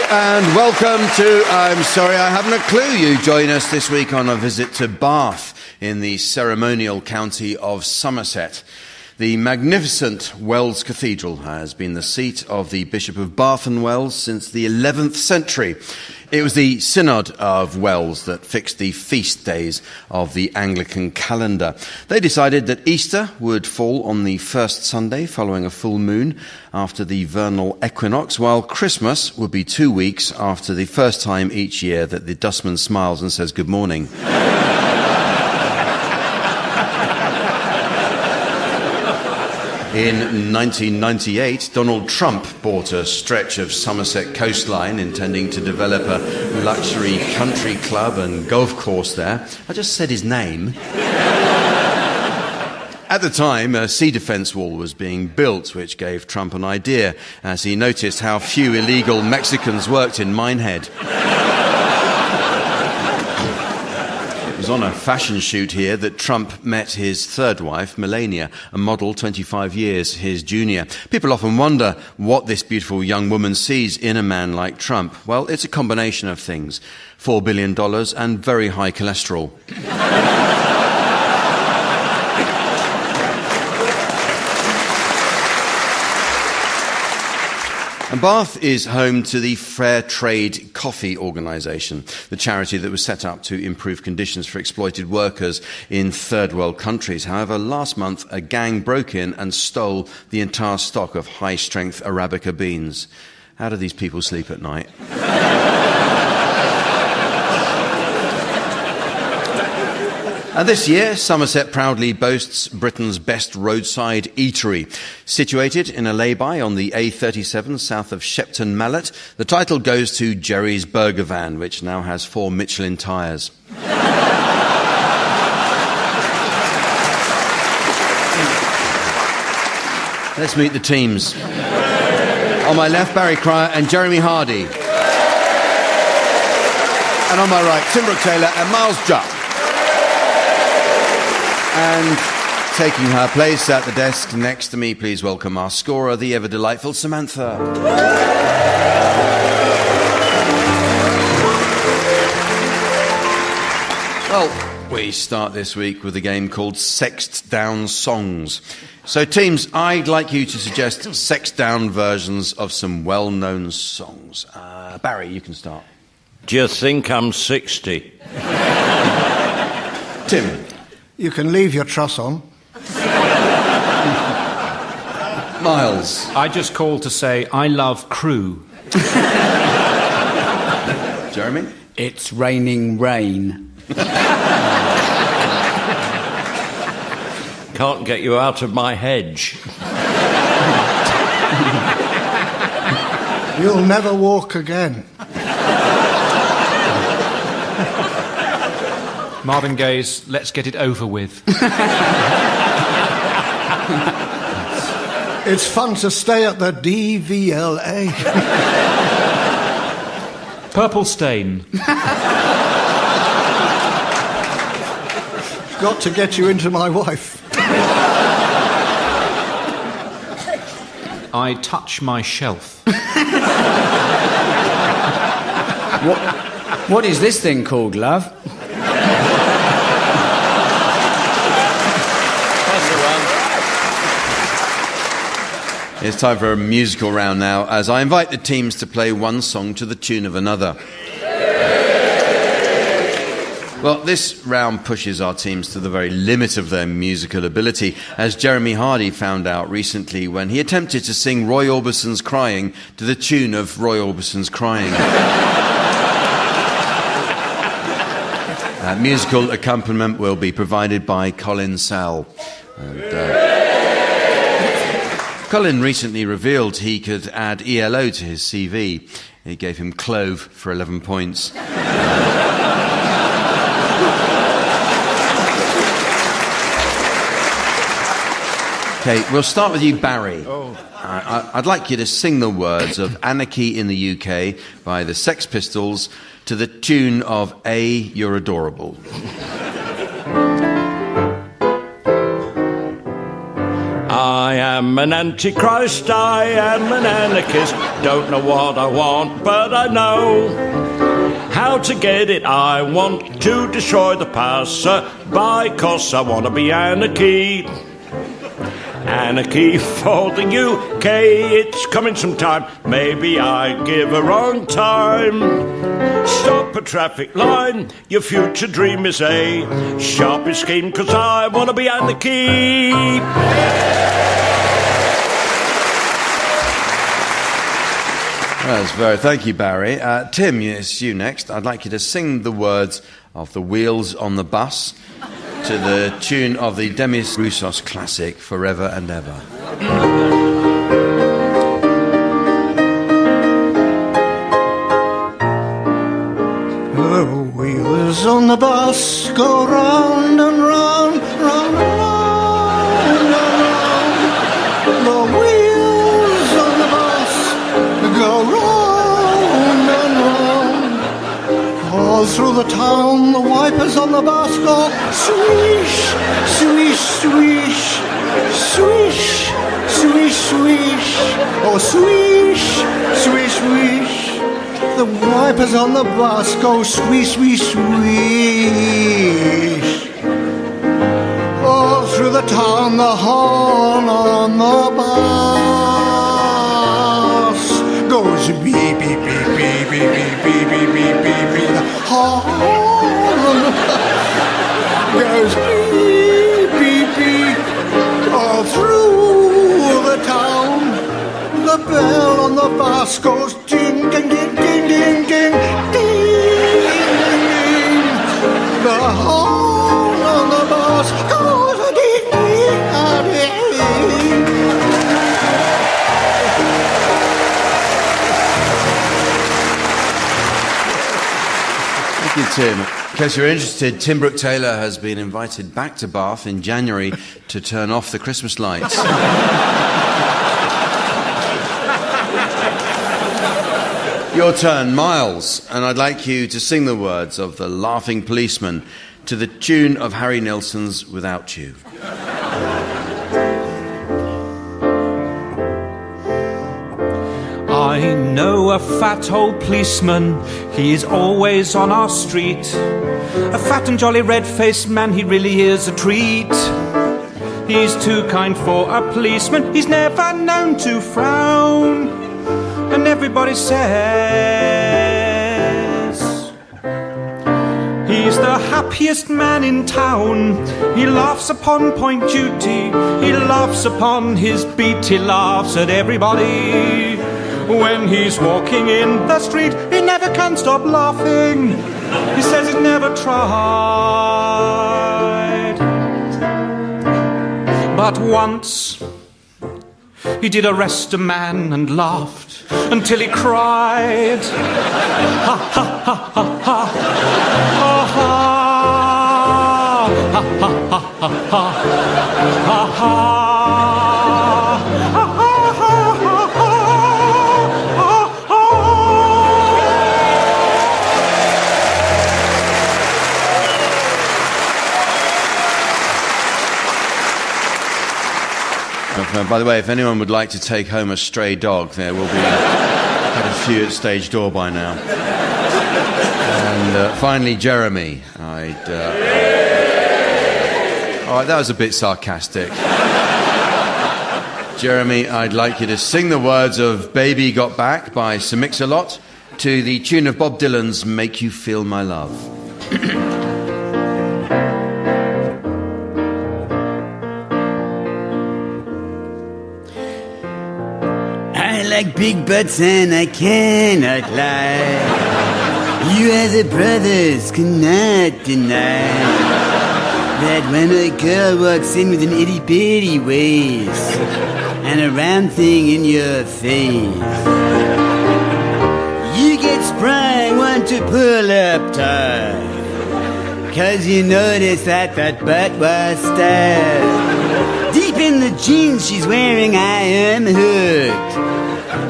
And welcome to, I'm sorry I haven't a clue, you join us this week on a visit to Bath in the ceremonial county of Somerset. The magnificent Wells Cathedral has been the seat of the Bishop of Bath and Wells since the 11th century. It was the Synod of Wells that fixed the feast days of the Anglican calendar. They decided that Easter would fall on the first Sunday following a full moon after the vernal equinox, while Christmas would be 2 weeks after the first time each year that the dustman smiles and says good morning. In 1998, Donald Trump bought a stretch of Somerset coastline intending to develop a luxury country club and golf course there. I just said his name. At the time, a sea defence wall was being built, which gave Trump an idea as he noticed how few illegal Mexicans worked in Minehead. It was on a fashion shoot here that Trump met his third wife, Melania, a model 25 years his junior. People often wonder what this beautiful young woman sees in a man like Trump. Well, it's a combination of things. $4 billion and very high cholesterol. And Bath is home to the Fair Trade Coffee Organisation, the charity that was set up to improve conditions for exploited workers in third world countries. However, last month a gang broke in and stole the entire stock of high-strength Arabica beans. How do these people sleep at night? And this year, Somerset proudly boasts Britain's best roadside eatery. Situated in a lay-by on the A37 south of Shepton Mallet, the title goes to Jerry's Burger Van, which now has 4 Michelin tyres. Let's meet the teams. On my left, Barry Cryer and Jeremy Hardy. And on my right, Tim Brooke-Taylor and Miles Jupp. And taking her place at the desk next to me, please welcome our scorer, the ever-delightful Samantha. Well, we start this week with a game called Sexed Down Songs. So, teams, I'd like you to suggest sexed down versions of some well-known songs. Barry, you can start. Do you think I'm 60? Tim. You can leave your truss on. Miles. I just called to say I love Crew. Jeremy. It's raining rain. Can't get you out of my hedge. You'll never walk again. Marvin Gaye's Let's Get It Over With. It's fun to stay at the DVLA. Purple Stain. Got to get you into my wife. I Touch My Shelf. What is this thing called, love? It's time for a musical round now, as I invite the teams to play one song to the tune of another. Well, this round pushes our teams to the very limit of their musical ability, as Jeremy Hardy found out recently when he attempted to sing Roy Orbison's Crying to the tune of Roy Orbison's Crying. Musical accompaniment will be provided by Colin Sell. Colin recently revealed he could add ELO to his CV. He gave him Clove for 11 points. Okay, we'll start with you, Barry. I'd like you to sing the words of Anarchy in the UK by the Sex Pistols to the tune of A, You're Adorable. I I am an antichrist, I am an anarchist. Don't know what I want, but I know how to get it. I want to destroy the passer-by, 'cause I want to be anarchy. Anarchy for the UK, it's coming sometime. Maybe I give a wrong time. Stop a traffic line, your future dream is a sharpest scheme, 'cause I want to be anarchy. Thank you, Barry. Tim, it's you next. I'd like you to sing the words of The Wheels on the Bus to the tune of the Demis Roussos classic, Forever and Ever. The wheels on the bus go round and round, round and round and round. The wheels on the bus go round and round. All through the town, the wipers on the bus go swish, swish, swish, swish, swish, swish. Oh, swish, swish, swish. The wipers on the bus go swish, swish, swish. All through the town, the horn on the bus goes beep, beep, beep, beep, beep, beep, beep, beep, beep, beep, beep. The horn on the bus goes beep, beep, beep. All through the town, the bell on the bus goes ding, ding, ding, ding, ding, ding, ding, ding. The horn on the bus goes ding, ding, ding. Thank you, Tim. In case you're interested, Tim Brooke-Taylor has been invited back to Bath in January to turn off the Christmas lights. Your turn, Miles, and I'd like you to sing the words of The Laughing Policeman to the tune of Harry Nilsson's Without You. I know a fat old policeman, he is always on our street. A fat and jolly red-faced man, he really is a treat. He's too kind for a policeman, he's never known to frown. And everybody says he's the happiest man in town. He laughs upon point duty, he laughs upon his beat, he laughs at everybody. When he's walking in the street, he never can stop laughing. He says he's never tried. But once he did arrest a man and laughed until he cried. Ha ha ha ha ha. Ha ha. Ha ha ha ha ha. Ha ha. By the way, if anyone would like to take home a stray dog, there will be quite a few at stage door by now. And finally, Jeremy. All right, that was a bit sarcastic. Jeremy, I'd like you to sing the words of Baby Got Back by Sir Mix-a-Lot to the tune of Bob Dylan's Make You Feel My Love. I like big butts and I cannot lie. You other brothers cannot deny that when a girl walks in with an itty-bitty waist and a round thing in your face, you get sprung, want to pull up tight, 'cause you notice that butt was stuck deep in the jeans she's wearing. I am hooked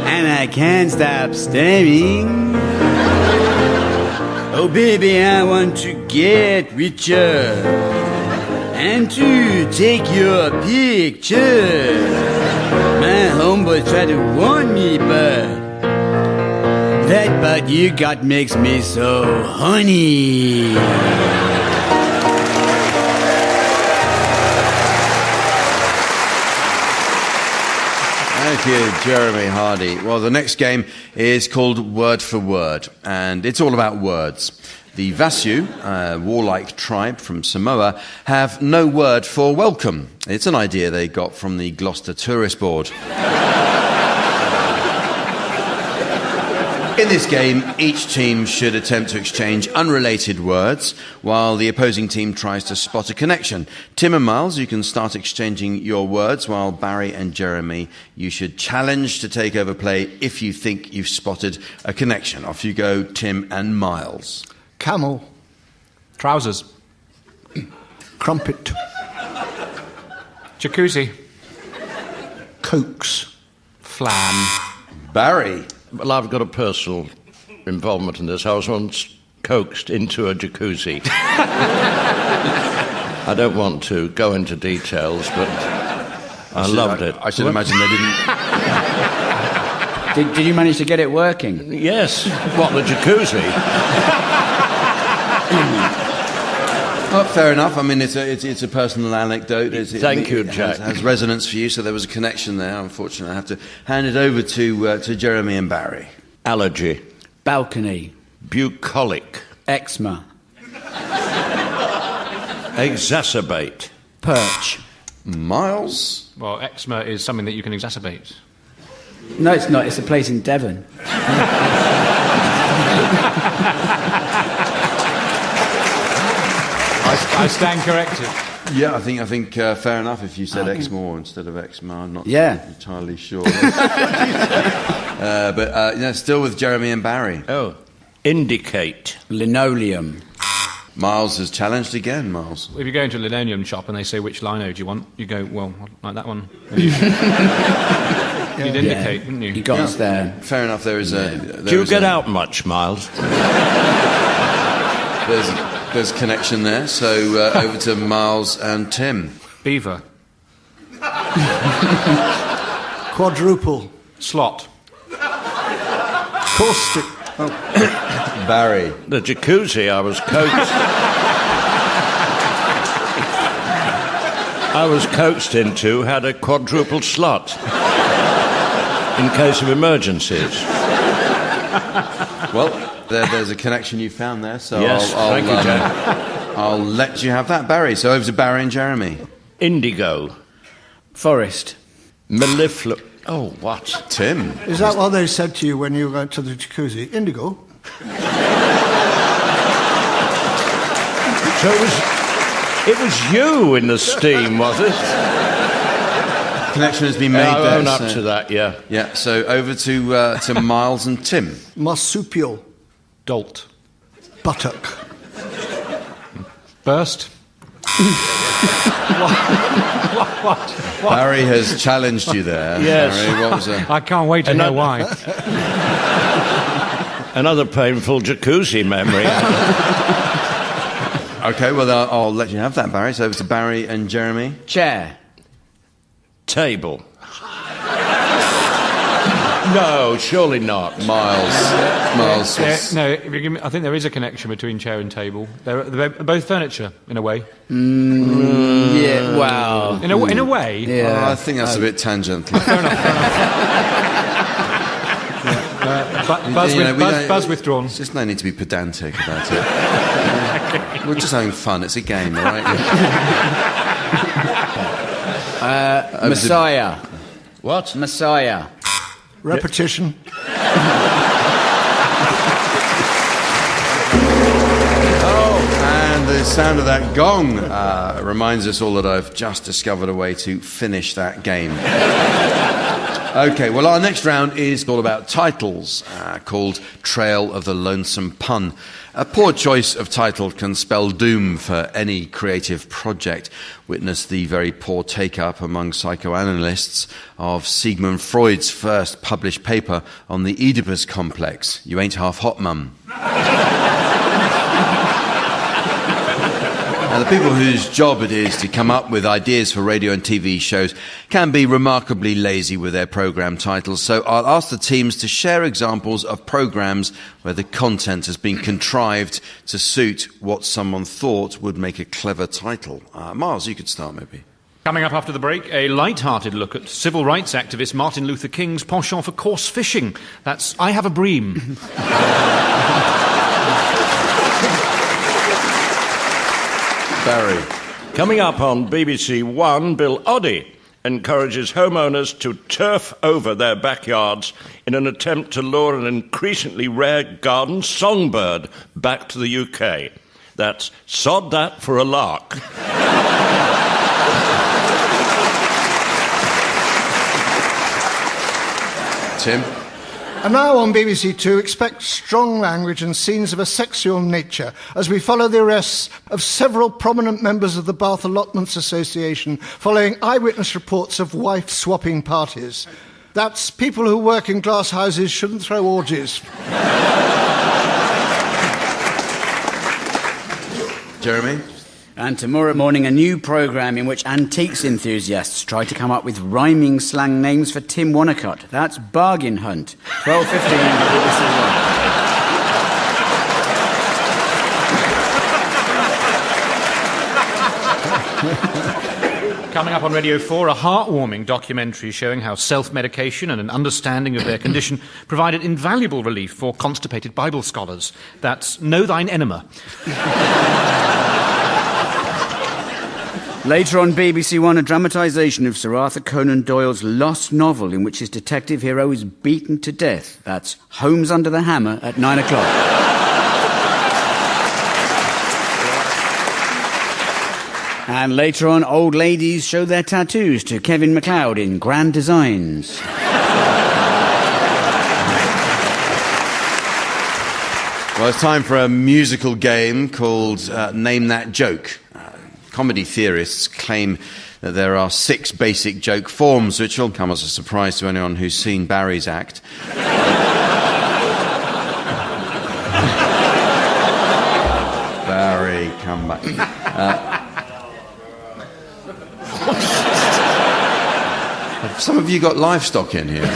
and I can't stop staring. Oh baby, I want to get richer and to take your picture. My homeboy tried to warn me, but that part you got makes me so horny. Thank you, Jeremy Hardy. Well, the next game is called Word for Word, and it's all about words. The Vasu, a warlike tribe from Samoa, have no word for welcome. It's an idea they got from the Gloucester Tourist Board. In this game, each team should attempt to exchange unrelated words while the opposing team tries to spot a connection. Tim and Miles, you can start exchanging your words, while Barry and Jeremy, you should challenge to take over play if you think you've spotted a connection. Off you go, Tim and Miles. Camel. Trousers. Crumpet. Jacuzzi. Cokes. Flam. Barry. Well, I've got a personal involvement in this. I was once coaxed into a jacuzzi. I don't want to go into details, but I loved it. I should imagine they didn't... Did you manage to get it working? Yes. What, the jacuzzi? Oh, fair enough. I mean, it's a personal anecdote. Thank you, Jack. It has resonance for you, so there was a connection there. Unfortunately, I have to hand it over to Jeremy and Barry. Allergy. Balcony. Bucolic. Eczema. Exacerbate. Perch. Miles? Well, eczema is something that you can exacerbate. No, it's not. It's a place in Devon. I stand corrected. Yeah, I think fair enough if you said eczema instead of eczema. I'm not entirely sure. But still with Jeremy and Barry. Oh. Indicate. Linoleum. Miles is challenged again, Miles. If you go into a linoleum shop and they say, which lino do you want? You go, well, I'd like that one. You'd indicate, wouldn't you? You got us there. Fair enough, there is a... Do you get out much, Miles? There's connection there, so over to Miles and Tim. Beaver. Quadruple. Slot. Caustic. Barry. The jacuzzi I was coaxed... I was coaxed into had a quadruple slot in case of emergencies. Well, there's a connection you found there, so yes, thank you, Jack. I'll let you have that, Barry. So over to Barry and Jeremy. Indigo. Forest. Mellifluous. Oh, what? Tim. Is that what they said to you when you went to the jacuzzi? Indigo? So it was you in the steam, was it? Connection has been made there. I own up to that, yeah. Yeah, so over to Miles and Tim. Marsupial. Dolt. Buttock. Burst. What? Barry has challenged you there. Yes. Barry, what was I can't wait to know why. Another painful jacuzzi memory. Okay, well, I'll let you have that, Barry. So over to Barry and Jeremy. Chair. Table. No, surely not. Miles. No, if you give me, I think there is a connection between chair and table. They're both furniture, in a way. Yeah, wow. In a way. Yeah. I think that's a bit tangential. Fair enough. Buzz withdrawn. There's just no need to be pedantic about it. We're just having fun. It's a game, all right? Messiah. What? Messiah. Repetition. And the sound of that gong reminds us all that I've just discovered a way to finish that game. Okay, well, our next round is all about titles, called Trail of the Lonesome Pun. A poor choice of title can spell doom for any creative project. Witness the very poor take-up among psychoanalysts of Sigmund Freud's first published paper on the Oedipus complex. You ain't half hot, mum. Now, the people whose job it is to come up with ideas for radio and TV shows can be remarkably lazy with their programme titles, so I'll ask the teams to share examples of programmes where the content has been contrived to suit what someone thought would make a clever title. Miles, you could start maybe. Coming up after the break, a light-hearted look at civil rights activist Martin Luther King's penchant for coarse fishing. That's I Have a Bream. Barry. Coming up on BBC One, Bill Oddie encourages homeowners to turf over their backyards in an attempt to lure an increasingly rare garden songbird back to the UK. That's sod that for a lark. Tim. And now on BBC Two, expect strong language and scenes of a sexual nature as we follow the arrests of several prominent members of the Bath Allotments Association following eyewitness reports of wife-swapping parties. That's people who work in glass houses shouldn't throw orgies. Jeremy. And tomorrow morning, a new programme in which antiques enthusiasts try to come up with rhyming slang names for Tim Wonnacott. That's Bargain Hunt. 12:15 BBC One. Coming up on Radio 4, a heartwarming documentary showing how self-medication and an understanding of their condition provided invaluable relief for constipated Bible scholars. That's Know Thine Enema. Later on BBC One, a dramatisation of Sir Arthur Conan Doyle's lost novel in which his detective hero is beaten to death. That's Holmes Under the Hammer at 9 o'clock. And later on, old ladies show their tattoos to Kevin MacLeod in Grand Designs. Well, it's time for a musical game called Name That Joke. Comedy theorists claim that there are 6 basic joke forms, which will come as a surprise to anyone who's seen Barry's act. Barry, come back. Have some of you got livestock in here?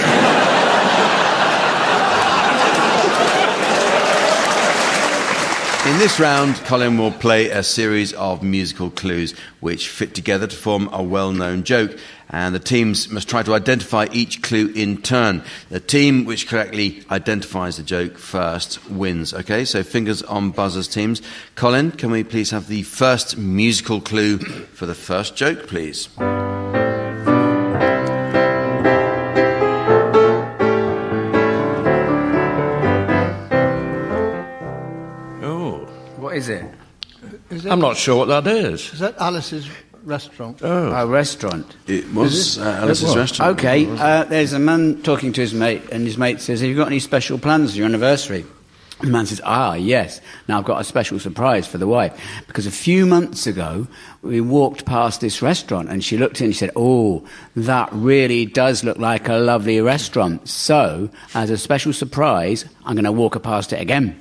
In this round, Colin will play a series of musical clues which fit together to form a well-known joke, and the teams must try to identify each clue in turn. The team which correctly identifies the joke first wins. Okay, so fingers on buzzers, teams. Colin, can we please have the first musical clue for the first joke, please? What is it? I'm not sure what that is. Is that Alice's restaurant? Oh. A restaurant. It was Alice's restaurant. OK, there's a man talking to his mate, and his mate says, have you got any special plans for your anniversary? The man says, yes. Now, I've got a special surprise for the wife. Because a few months ago, we walked past this restaurant, and she looked at it and she said, oh, that really does look like a lovely restaurant. So, as a special surprise, I'm going to walk her past it again.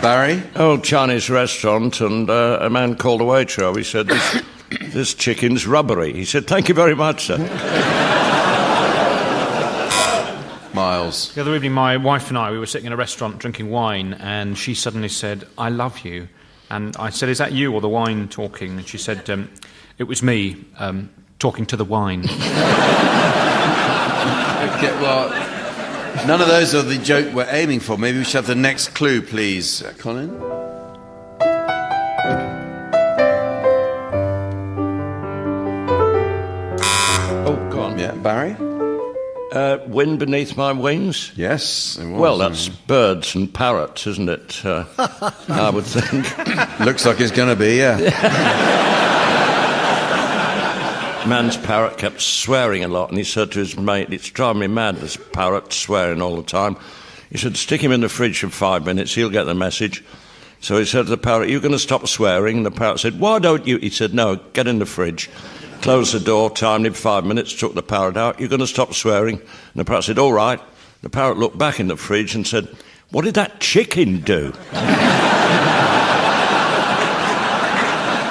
Barry? Old Chinese restaurant, and a man called a waiter. He said, this chicken's rubbery. He said, thank you very much, sir. Miles? The other evening, my wife and I, we were sitting in a restaurant drinking wine, and she suddenly said, I love you. And I said, is that you or the wine talking? And she said, it was me talking to the wine. Okay, well, none of those are the joke we're aiming for. Maybe we should have the next clue, please. Colin? Oh, go on. Yeah, Barry? Wind beneath my wings? Yes, it was. Well, that's birds and parrots, isn't it? I would think. Looks like it's going to be, yeah. Man's parrot kept swearing a lot, and he said to his mate, it's driving me mad, this parrot swearing all the time. He said, stick him in the fridge for 5 minutes, he'll get the message. So he said to the parrot, are you going to stop swearing? And the parrot said, why don't you? He said, no, get in the fridge. closed the door, timed him 5 minutes, took the parrot out. You're going to stop swearing? And the parrot said, all right. The parrot looked back in the fridge and said, what did that chicken do?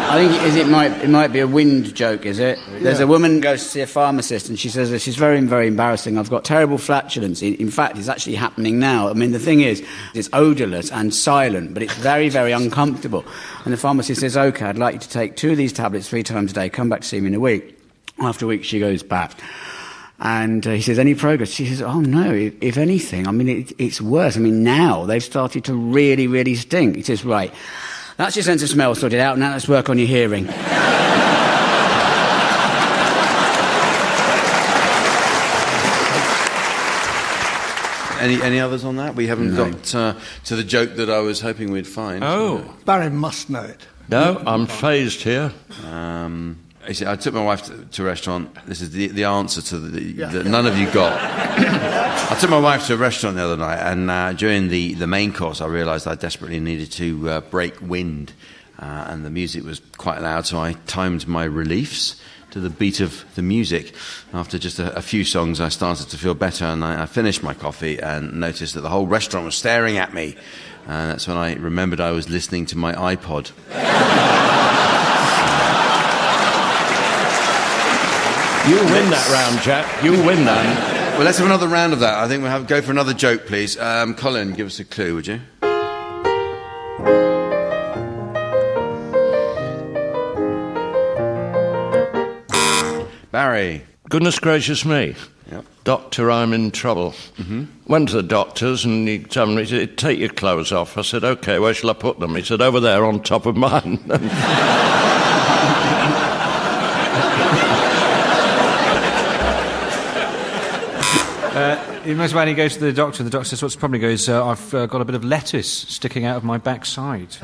I think it might be a wind joke, is it? Yeah. There's a woman goes to see a pharmacist and she says that she's very, very embarrassing. I've got terrible flatulence. In fact, it's actually happening now. I mean, the thing is, it's odourless and silent, but it's very, very uncomfortable. And the pharmacist says, OK, I'd like you to take 2 of these tablets 3 times a day. Come back to see me in a week. After a week, she goes back. And he says, any progress? She says, oh, no, if anything. I mean, it's worse. I mean, now they've started to really, really stink. He says, right. That's your sense of smell sorted out. Now let's work on your hearing. Any others on that? We haven't got to the joke that I was hoping we'd find. Oh. Barry must know it. No, I'm phased here. I took my wife to a restaurant. This is the answer to that none of you got. I took my wife to a restaurant the other night, and during the main course, I realised I desperately needed to break wind, and the music was quite loud, so I timed my reliefs to the beat of the music. After just a few songs, I started to feel better, and I finished my coffee and noticed that the whole restaurant was staring at me. And that's when I remembered I was listening to my iPod. You'll win that round, Jack. You'll win that. Well, let's have another round of that. I think we'll go for another joke, please. Colin, give us a clue, would you? Barry. Goodness gracious me. Yep. Doctor, I'm in trouble. Mm-hmm. Went to the doctor's and he examined me. He said, take your clothes off. I said, OK, where shall I put them? He said, over there on top of mine. Most when he goes to the doctor says, what's the problem? He goes, I've got a bit of lettuce sticking out of my backside.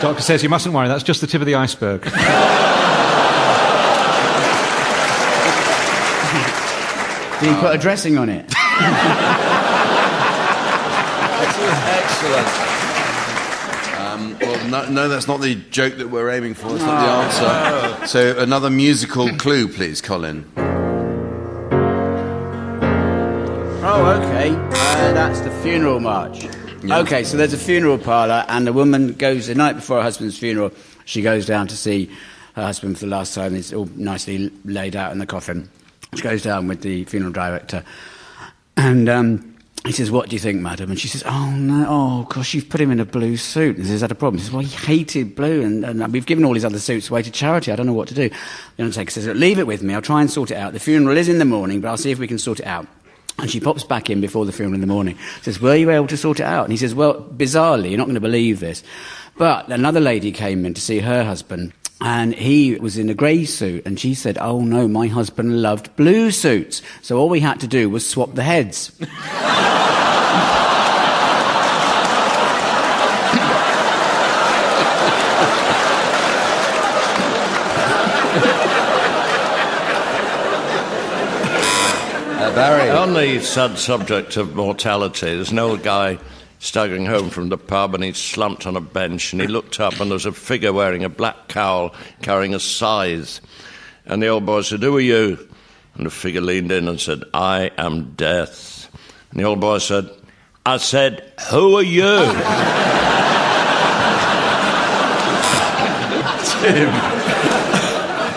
Doctor says, you mustn't worry, that's just the tip of the iceberg. Did he put a dressing on it? Excellent. Well, no, that's not the joke that we're aiming for. That's not the answer. So another musical clue, please, Colin. Oh, OK. That's the funeral march. Yeah. OK, so there's a funeral parlour, and the woman goes the night before her husband's funeral. She goes down to see her husband for the last time. It's all nicely laid out in the coffin. She goes down with the funeral director, and he says, what do you think, madam? And she says, oh, no, oh, gosh, you've put him in a blue suit. And he says, is that a problem? He says, well, he hated blue, and we've given all his other suits away to charity. I don't know what to do. The undertaker says, leave it with me. I'll try and sort it out. The funeral is in the morning, but I'll see if we can sort it out. And she pops back in before the funeral in the morning. Says, were you able to sort it out? And he says, well, bizarrely, you're not going to believe this, but another lady came in to see her husband, and he was in a grey suit, and she said, oh, no, my husband loved blue suits. So all we had to do was swap the heads. Barry. On the sad subject of mortality, there's an old guy staggering home from the pub, and he slumped on a bench, and he looked up, and there was a figure wearing a black cowl carrying a scythe. And the old boy said, who are you? And the figure leaned in and said, I am death. And the old boy said, I said, who are you? Tim.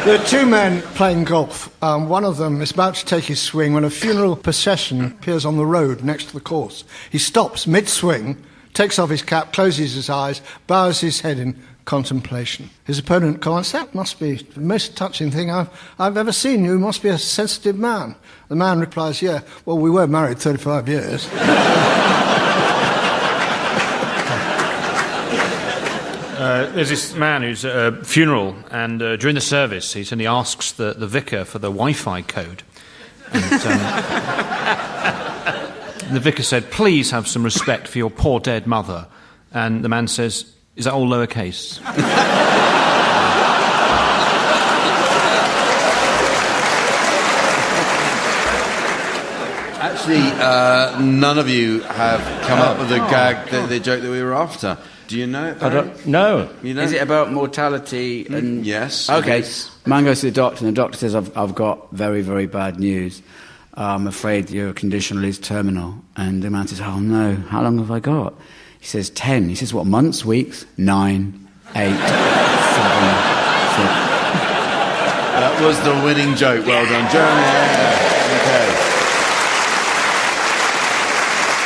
There are 2 men playing golf. One of them is about to take his swing when a funeral procession appears on the road next to the course. He stops mid-swing, takes off his cap, closes his eyes, bows his head in contemplation. His opponent comments, that must be the most touching thing I've ever seen. You must be a sensitive man. The man replies, yeah, well, we were married 35 years. There's this man who's at a funeral, and during the service, he suddenly asks the vicar for the Wi-Fi code. And, the vicar said, please have some respect for your poor dead mother. And the man says, is that all lowercase? Actually, none of you have come up with the gag, the joke that we were after. Do you know it, I Barry? don't know. You know? Is it about mortality and... Yes. Okay. it is. Man goes to the doctor, and the doctor says, I've got very, very bad news. I'm afraid your condition is terminal. And the man says, oh no, how long have I got? He says, 10. He says, what, months, weeks? 9, 8, 7, 6. That was the winning joke. Well done, Jeremy. Okay.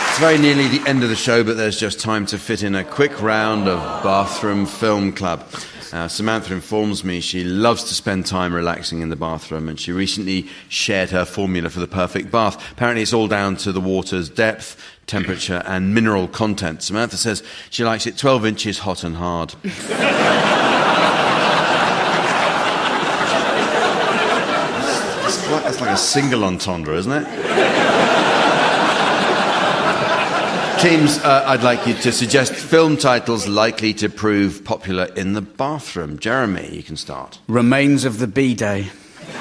It's very nearly the end of the show, but there's just time to fit in a quick round of Bathroom Film Club. Samantha informs me she loves to spend time relaxing in the bathroom, and she recently shared her formula for the perfect bath. Apparently it's all down to the water's depth, temperature and mineral content. Samantha says she likes it 12 inches hot and hard. That's like a single entendre, isn't it? Teams, I'd like you to suggest film titles likely to prove popular in the bathroom. Jeremy, you can start. Remains of the B-Day.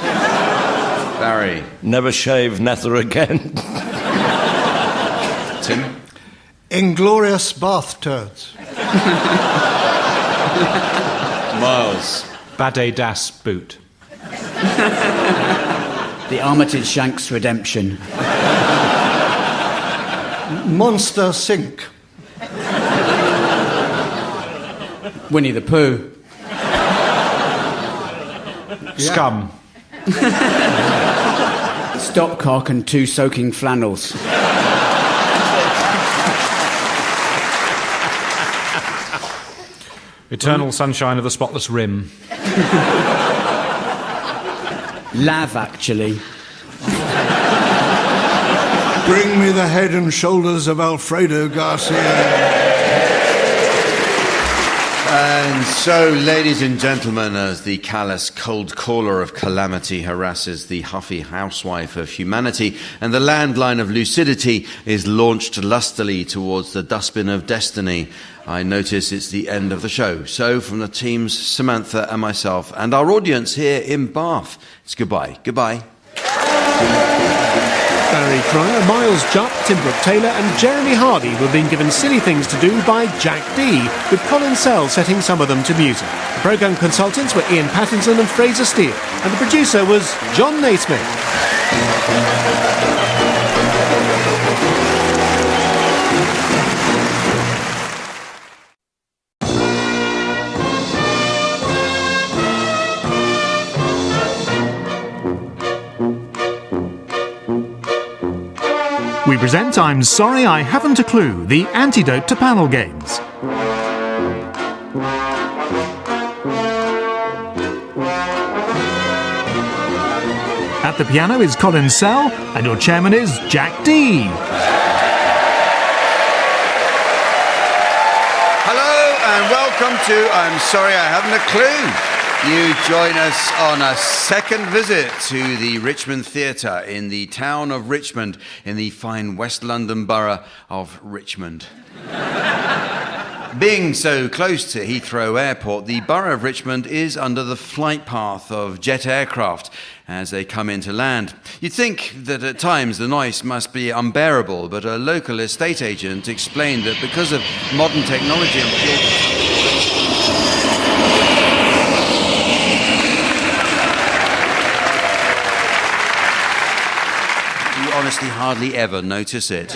Barry. Never shave nether again. Tim. Inglorious bath turds. Miles. Bade Das Boot. The Armitage Shanks Redemption. Monster sink. Winnie the Pooh. Scum. Stopcock and 2 soaking flannels. Eternal Sunshine of the Spotless Rim. Lav, actually. Bring me the head and shoulders of Alfredo Garcia. And so, ladies and gentlemen, as the callous cold caller of calamity harasses the huffy housewife of humanity, and the landline of lucidity is launched lustily towards the dustbin of destiny, I notice it's the end of the show. So, from the teams, Samantha and myself, and our audience here in Bath, it's goodbye. Goodbye. Barry Cryer, Miles Jupp, Tim Brooke-Taylor and Jeremy Hardy were being given silly things to do by Jack Dee, with Colin Sell setting some of them to music. The programme consultants were Ian Pattinson and Fraser Steele, and the producer was John Naismith. We present I'm Sorry I Haven't a Clue, the antidote to panel games. At the piano is Colin Sell, and your chairman is Jack Dee. Hello and welcome to I'm Sorry I Haven't a Clue. You join us on a second visit to the Richmond Theatre in the town of Richmond in the fine West London borough of Richmond. Being so close to Heathrow Airport, the borough of Richmond is under the flight path of jet aircraft as they come into land. You'd think that at times the noise must be unbearable, but a local estate agent explained that because of modern technology and you honestly hardly ever notice it.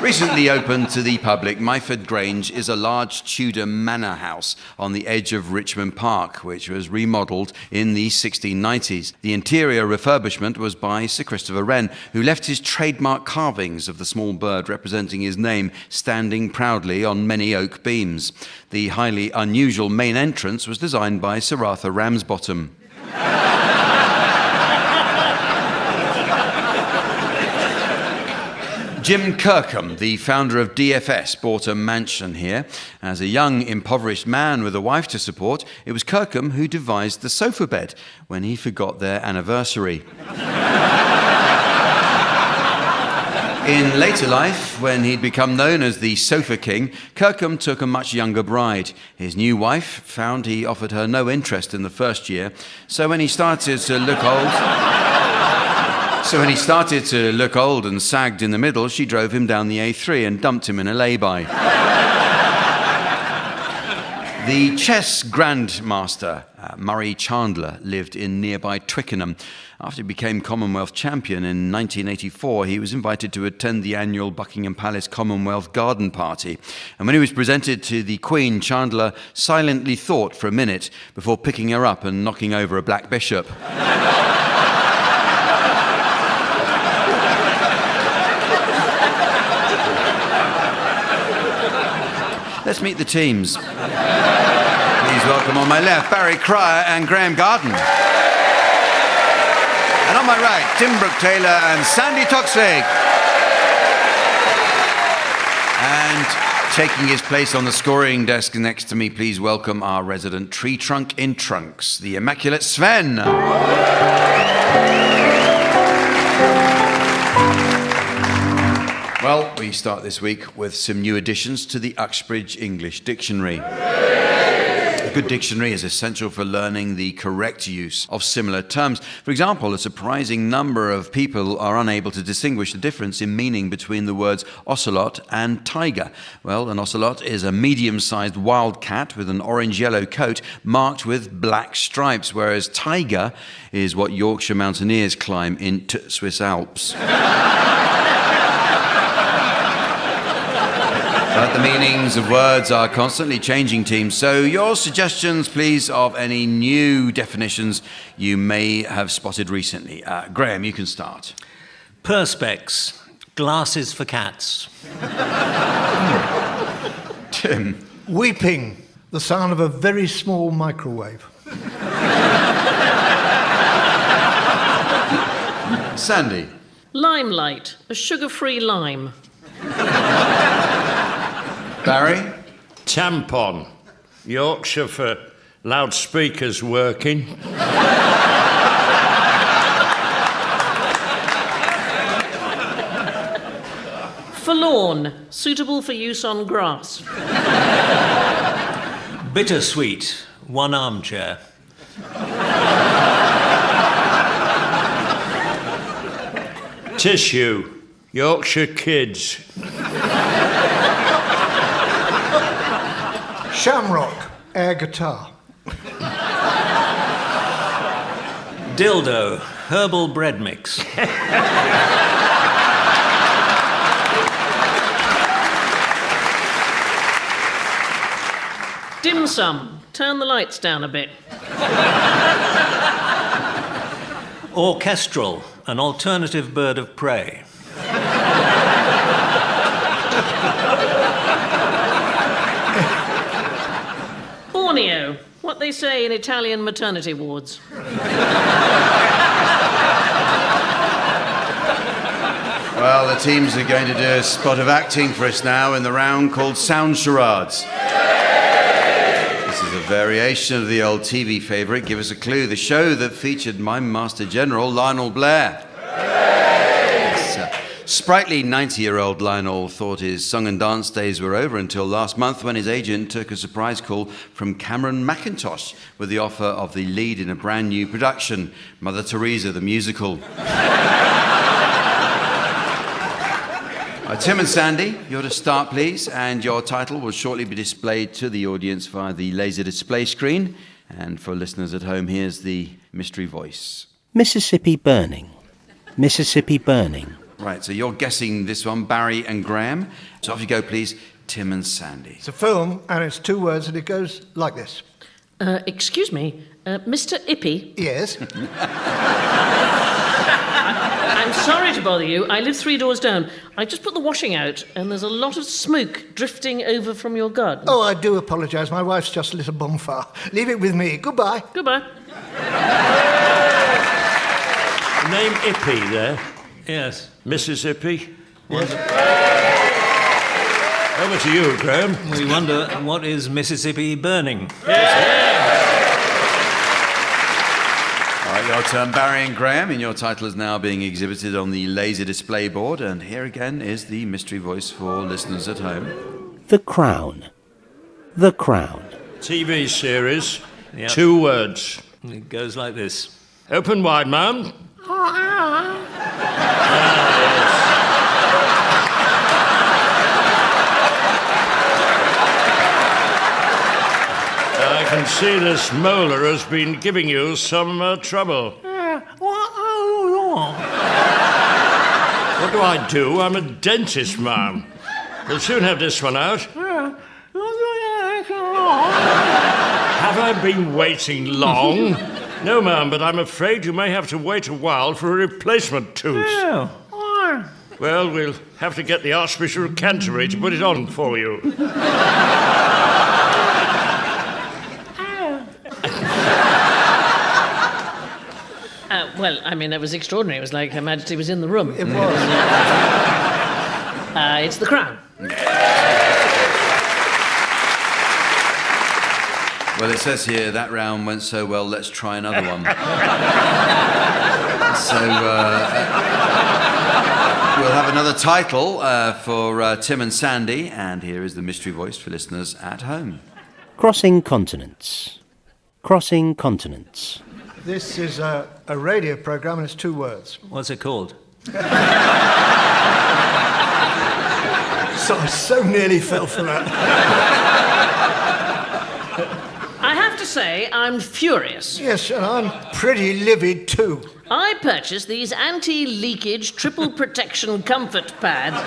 Recently opened to the public, Myford Grange is a large Tudor manor house on the edge of Richmond Park, which was remodelled in the 1690s. The interior refurbishment was by Sir Christopher Wren, who left his trademark carvings of the small bird representing his name standing proudly on many oak beams. The highly unusual main entrance was designed by Sir Arthur Ramsbottom. Jim Kirkham, the founder of DFS, bought a mansion here. As a young, impoverished man with a wife to support, it was Kirkham who devised the sofa bed when he forgot their anniversary. In later life, when he'd become known as the Sofa King, Kirkham took a much younger bride. His new wife found he offered her no interest in the first year, so when he started to look old... So when he started to look old and sagged in the middle, she drove him down the A3 and dumped him in a lay-by. The chess grandmaster, Murray Chandler, lived in nearby Twickenham. After he became Commonwealth champion in 1984, he was invited to attend the annual Buckingham Palace Commonwealth Garden Party. And when he was presented to the Queen, Chandler silently thought for a minute before picking her up and knocking over a black bishop. Let's meet the teams. Please welcome on my left, Barry Cryer and Graham Garden. And on my right, Tim Brooke-Taylor and Sandy Toksvig. And taking his place on the scoring desk next to me, please welcome our resident tree trunk in trunks, the immaculate Sven. Well, we start this week with some new additions to the Uxbridge English Dictionary. A good dictionary is essential for learning the correct use of similar terms. For example, a surprising number of people are unable to distinguish the difference in meaning between the words ocelot and tiger. Well, an ocelot is a medium-sized wild cat with an orange-yellow coat marked with black stripes, whereas tiger is what Yorkshire mountaineers climb in Swiss Alps. But the meanings of words are constantly changing, teams. So your suggestions, please, of any new definitions you may have spotted recently. Graham, you can start. Perspex, glasses for cats. Tim. Weeping, the sound of a very small microwave. Sandy. Limelight, a sugar-free lime. Barry. Tampon, Yorkshire for loudspeakers working. Forlorn, suitable for use on grass. Bittersweet, one armchair. Tissue, Yorkshire kids. Shamrock, air guitar. Dildo, herbal bread mix. Dim sum, turn the lights down a bit. Orchestral, an alternative bird of prey. Borneo, what they say in Italian maternity wards. Well, the teams are going to do a spot of acting for us now in the round called Sound Charades. This is a variation of the old TV favourite, Give Us a Clue, the show that featured Mime Master General Lionel Blair. Sprightly 90-year-old Lionel thought his song and dance days were over until last month when his agent took a surprise call from Cameron McIntosh with the offer of the lead in a brand new production, Mother Teresa the Musical. Tim and Sandy, you're to start, please, and your title will shortly be displayed to the audience via the laser display screen. And for listeners at home, here's the mystery voice. Mississippi burning. Mississippi burning. Right, so you're guessing this one, Barry and Graham. So off you go, please, Tim and Sandy. It's a film, and it's 2 words, and it goes like this. Excuse me, Mr. Ippy? Yes. I'm sorry to bother you. I live 3 doors down. I just put the washing out, and there's a lot of smoke drifting over from your garden. Oh, I do apologise. My wife's just lit a bonfire. Leave it with me. Goodbye. Goodbye. Name Ippy there. Yes. Mississippi. Yes. Over to you, Graham. We wonder, what is Mississippi burning? All right, your turn, Barry and Graham, and your title is now being exhibited on the laser display board. And here again is the mystery voice for listeners at home. The Crown. The Crown. TV series. Yep. 2 words. It goes like this. Open wide, man. I can see this molar has been giving you some trouble. What do I do? I'm a dentist, ma'am. We'll soon have this one out. Have I been waiting long? No, ma'am, but I'm afraid you may have to wait a while for a replacement tooth. Well, we'll have to get the Archbishop of Canterbury to put it on for you. Well, I mean, it was extraordinary. It was like Her Majesty was in the room. It was. It's the Crown. Well, it says here that round went so well, let's try another one. So we'll have another title for Tim and Sandy, and here is the mystery voice for listeners at home. Crossing continents. Crossing continents. This is a radio programme and it's 2 words. What's it called? So I so nearly fell for that. I have to say, I'm furious. Yes, and I'm pretty livid too. I purchased these anti-leakage triple protection comfort pads.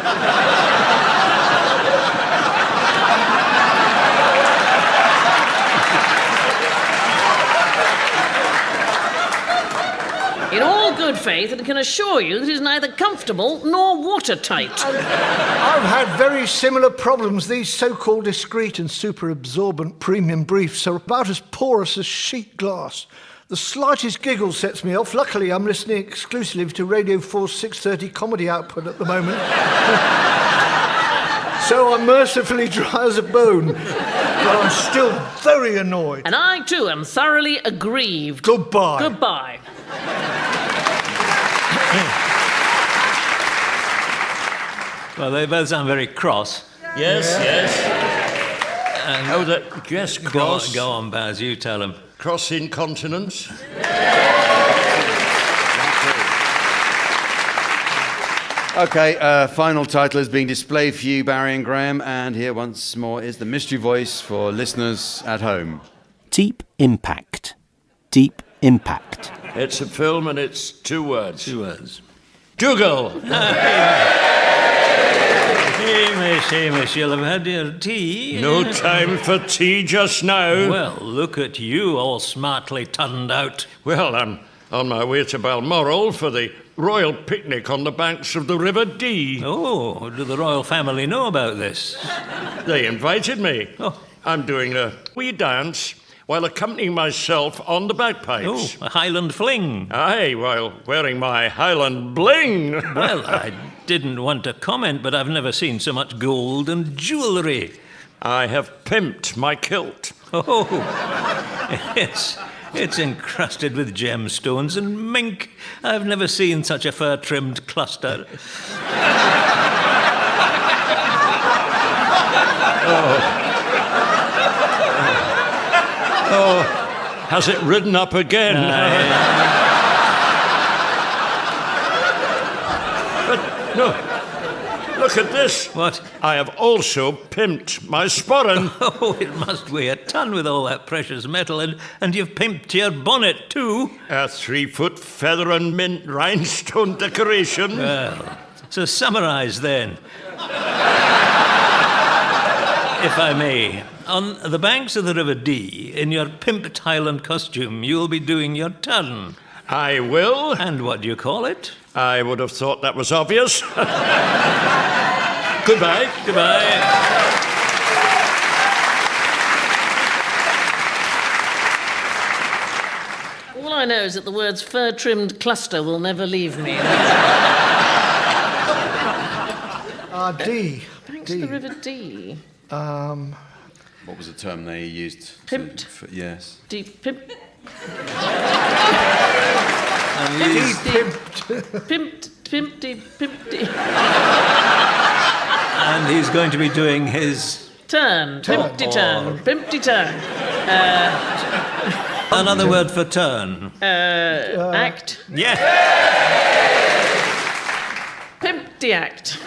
In all good faith, and can assure you that it is neither comfortable nor watertight. I've had very similar problems. These so-called discreet and super-absorbent premium briefs are about as porous as sheet glass. The slightest giggle sets me off. Luckily, I'm listening exclusively to Radio 4's 6:30 comedy output at the moment. So I'm mercifully dry as a bone. But I'm still very annoyed. And I, too, am thoroughly aggrieved. Goodbye. Goodbye. Well, they both sound very cross. Yes. Yes, cross. Go on, Baz, you tell them. Crossing continents. Okay, final title is being displayed for you, Barry and Graham, and here once more is the mystery voice for listeners at home. Deep impact. Deep impact. It's a film and it's 2 words. 2 words. Dougal! Hamish, you'll have had your tea. No time for tea just now. Well, look at you, all smartly turned out. Well, I'm on my way to Balmoral for the royal picnic on the banks of the River Dee. Oh, do the royal family know about this? They invited me. Oh. I'm doing a wee dance while accompanying myself on the bagpipes. Oh, a Highland fling. Aye, while wearing my Highland bling. Well, I didn't want to comment, but I've never seen so much gold and jewellery. I have pimped my kilt. Oh, it's encrusted with gemstones and mink. I've never seen such a fur-trimmed cluster. Oh, has it ridden up again? But no, look at this. What? I have also pimped my sporran. Oh, it must weigh a ton with all that precious metal, and you've pimped your bonnet too. A 3-foot feather and mint rhinestone decoration. Well, so summarise then. If I may, on the banks of the River Dee, in your pimped Highland costume, you'll be doing your turn. I will. And what do you call it? I would have thought that was obvious. Goodbye. Goodbye. All I know is that the words fur-trimmed cluster will never leave me. D. Banks of the River Dee. What was the term they used? Pimped. Yes. Deep pimp. Pimped. And he's going to be doing his... Turn. Pimpty turn. Pimpty turn. Another word for turn. Act. Yeah. Deact.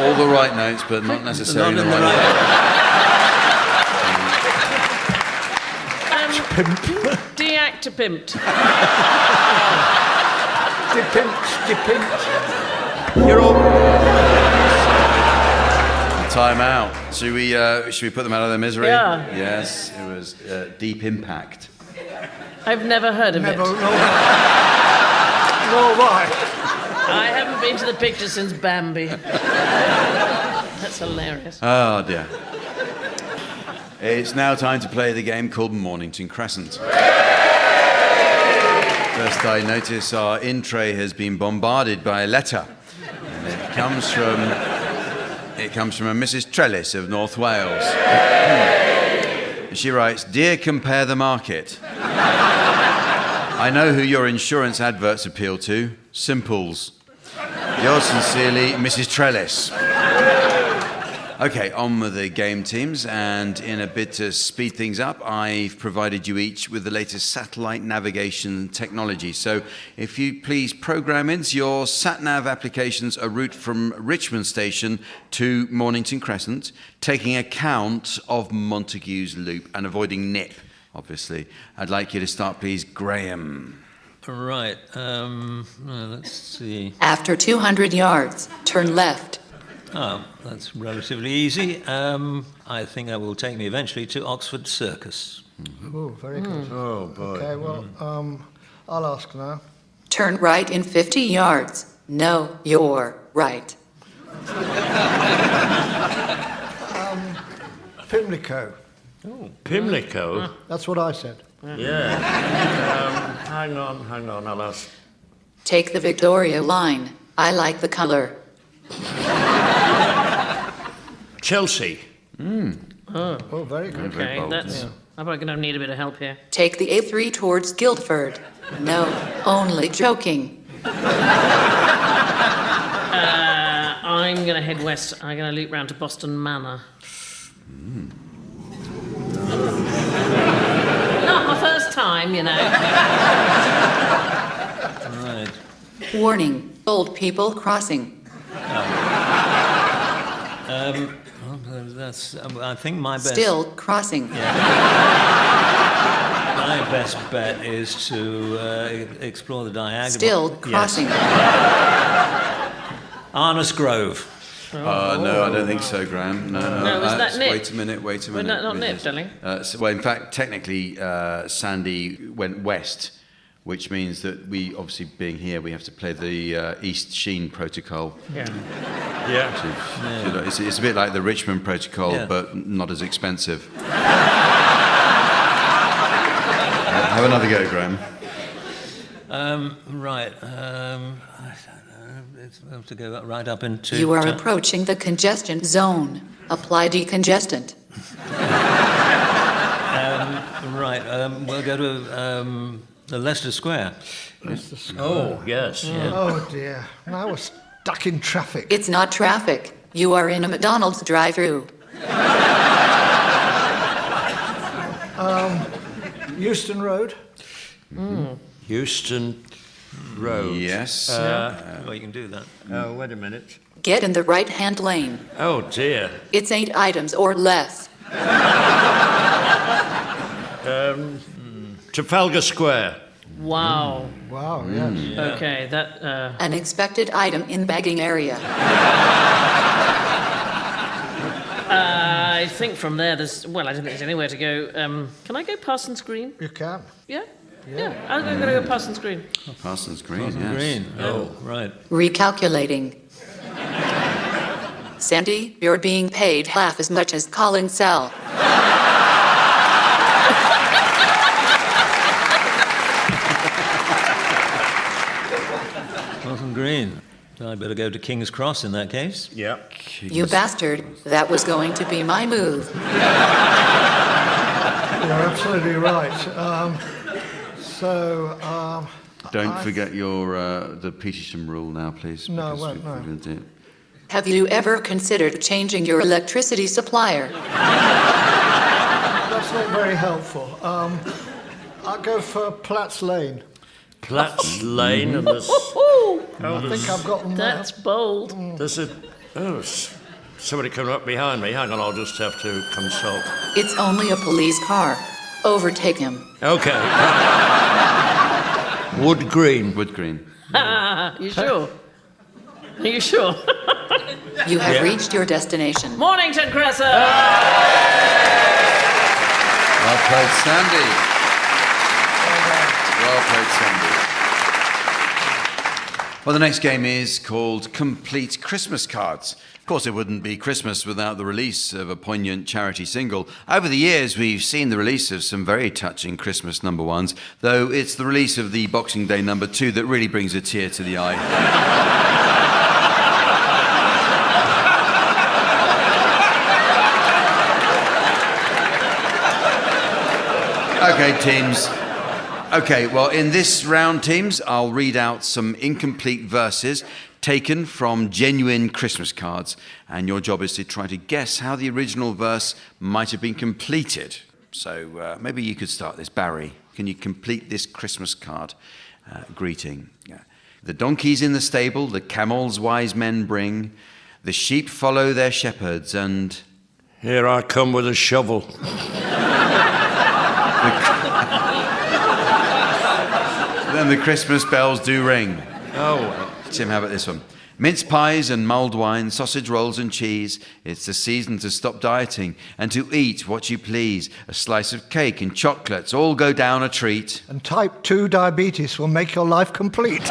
All the right notes, but not necessarily Not the in the right Deact to pimped. Depimped. You're all... Time out. Should we put them out of their misery? Yeah. Yes, it was Deep Impact. I've never heard of it. No, why? I haven't been to the picture since Bambi. That's hilarious. Oh dear. It's now time to play the game called Mornington Crescent. First I notice our in-tray has been bombarded by a letter. And it comes from a Mrs. Trellis of North Wales. She writes, "Dear Compare the Market, I know who your insurance adverts appeal to. Simples. Yours sincerely, Mrs. Trellis." Okay, on with the game, teams, and in a bid to speed things up, I've provided you each with the latest satellite navigation technology. So if you please program into your sat-nav applications a route from Richmond Station to Mornington Crescent, taking account of Montague's Loop and avoiding Nip, obviously. I'd like you to start, please, Graham. Right. Let's see. After 200 yards, turn left. Oh, that's relatively easy. I think that will take me eventually to Oxford Circus. Oh, very good. Oh, boy. Okay, well, I'll ask now. Turn right in 50 yards. No, you're right. Pimlico. Oh, Pimlico? That's what I said. Yeah. Hang on, I'll ask. Take the Victoria line. I like the color. Chelsea. Oh, very good. Okay, that's... I'm probably going to need a bit of help here. Take the A3 towards Guildford. No, only joking. I'm going to head west. I'm going to loop round to Boston Manor. Not my first time, you know. Right. Warning, old people crossing. I think my best... Still crossing. My best bet is to explore the diagonal. Still crossing. Yes. Arnos Grove. No, I don't think so, Graham. No. is that Nip? Wait a minute. Well, not Nip, darling. Well, in fact, technically, Sandy went west, which means that we, obviously being here, we have to play the East Sheen protocol. Yeah. It's a bit like the Richmond protocol, but not as expensive. Have another go, Graham. Right. I don't know. We'll have to go right up into... You are approaching the congestion zone. Apply decongestant. Right. We'll go to the Leicester Square. Leicester Square. Oh, yes. Yeah. Oh, dear. Now we're stuck in traffic. It's not traffic. You are in a McDonald's drive-thru. Euston Road. Euston Road. Yes. Well, you can do that. Oh, wait a minute. Get in the right-hand lane. Oh, dear. It's 8 items or less. Trafalgar Square. Wow. Wow, yes. Yeah. Okay, that... An expected item in bagging area. I think from there there's... Well, I don't think there's anywhere to go. Can I go Parsons Green? You can. Yeah? Yeah. I'm going to go Parsons Green. Parsons Green, yes. Green. Oh, right. Recalculating. Sandy, you're being paid half as much as Colin Sell. Parsons Green. So I'd better go to King's Cross in that case. Yeah. You bastard. That was going to be my move. You're absolutely right. Don't forget your the Petersham rule now, please. No, I because won't, we're going to do it. Have you ever considered changing your electricity supplier? That's not very helpful. I'll go for Platt's Lane. Platts Lane and there's... I think I've got them there. That's bold. There's a... Oh, somebody coming up behind me. Hang on, I'll just have to consult. It's only a police car. Overtake him. OK. Wood Green. Wood Green. You sure? Are you sure? You have reached your destination. Mornington Crescent! Well played, Sandy. Well played, Sandy. Well, the next game is called Complete Christmas Cards. Of course, it wouldn't be Christmas without the release of a poignant charity single. Over the years, we've seen the release of some very touching Christmas number ones, though it's the release of the Boxing Day number 2 that really brings a tear to the eye. Okay, teams. Okay, well, in this round, teams, I'll read out some incomplete verses taken from genuine Christmas cards, and your job is to try to guess how the original verse might have been completed. So maybe you could start this. Barry, can you complete this Christmas card greeting? The donkeys in the stable, the camels wise men bring, the sheep follow their shepherds, and... Here I come with a shovel. Then the Christmas bells do ring. Oh. Tim, how about this one? Mince pies and mulled wine, sausage rolls and cheese. It's the season to stop dieting and to eat what you please. A slice of cake and chocolates all go down a treat. And type 2 diabetes will make your life complete.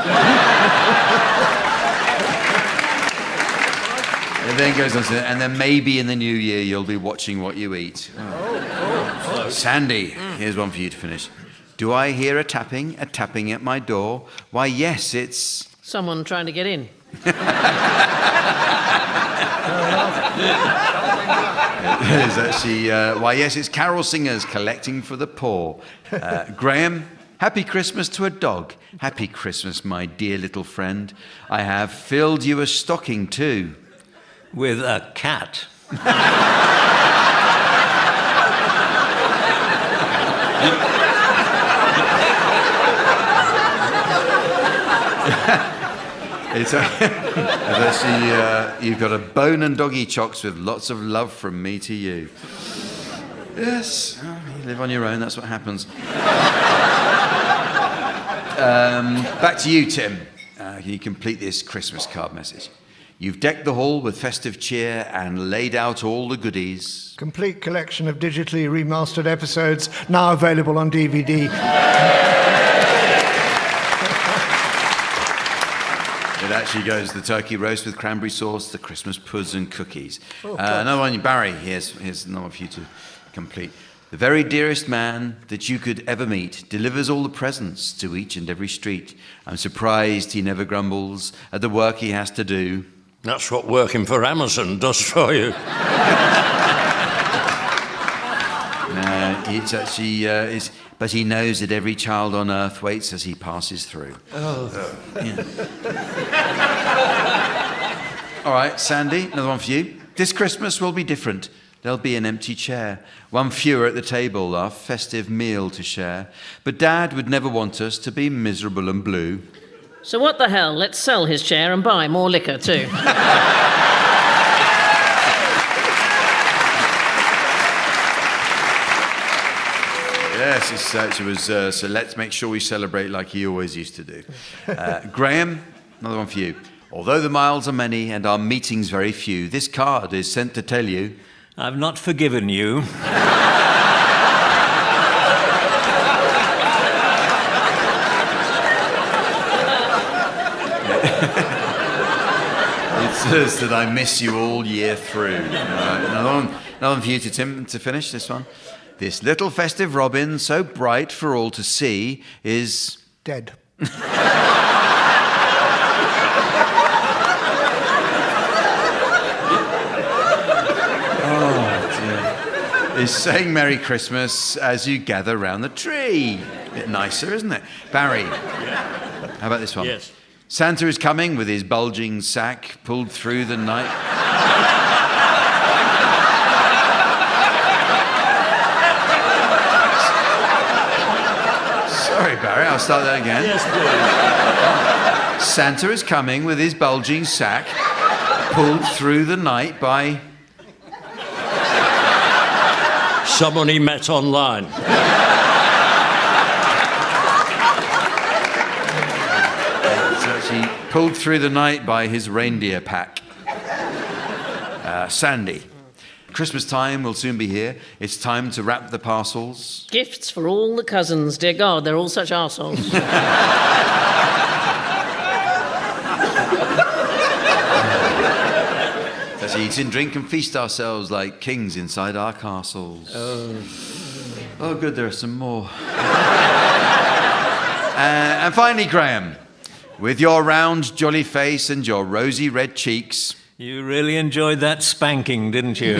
And then goes on to, and then maybe in the new year you'll be watching what you eat. Sandy, here's one for you to finish. Do I hear a tapping at my door? Why, yes, it's... Someone trying to get in. It's actually, why, yes, it's carol singers collecting for the poor. Graham, happy Christmas to a dog. Happy Christmas, my dear little friend. I have filled you a stocking too. With a cat. It's actually, you've got a bone and doggy chocks with lots of love from me to you. Yes, you live on your own, that's what happens. Back to you, Tim. Can you complete this Christmas card message? You've decked the hall with festive cheer and laid out all the goodies. Complete collection of digitally remastered episodes, now available on DVD. It actually goes the turkey roast with cranberry sauce, the Christmas puds and cookies. Another one, Barry, here's another one for you to complete. The very dearest man that you could ever meet delivers all the presents to each and every street. I'm surprised he never grumbles at the work he has to do. That's what working for Amazon does for you. It's actually, but he knows that every child on earth waits as he passes through. Yeah. All right, Sandy, another one for you. This Christmas will be different. There'll be an empty chair, one fewer at the table, our festive meal to share. But Dad would never want us to be miserable and blue. So what the hell? Let's sell his chair and buy more liquor too. Yes, it was, so let's make sure we celebrate like he always used to do. Graham, another one for you. Although the miles are many and our meetings very few, this card is sent to tell you... I've not forgiven you. It says that I miss you all year through. Another one for you, Tim, to finish this one. This little festive robin, so bright for all to see, is... Dead. Is saying Merry Christmas as you gather round the tree. A bit nicer, isn't it? Barry, how about this one? Yes. Santa is coming with his bulging sack pulled through the night. Sorry, Barry, I'll start that again. Yes, please. Santa is coming with his bulging sack, pulled through the night by... Someone he met online. It's actually pulled through the night by his reindeer pack. Sandy. Christmas time will soon be here. It's time to wrap the parcels. Gifts for all the cousins. Dear God, they're all such arseholes. Let's eat and drink and feast ourselves like kings inside our castles. Oh, good, there are some more. And finally, Graham, with your round, jolly face and your rosy red cheeks... You really enjoyed that spanking, didn't you?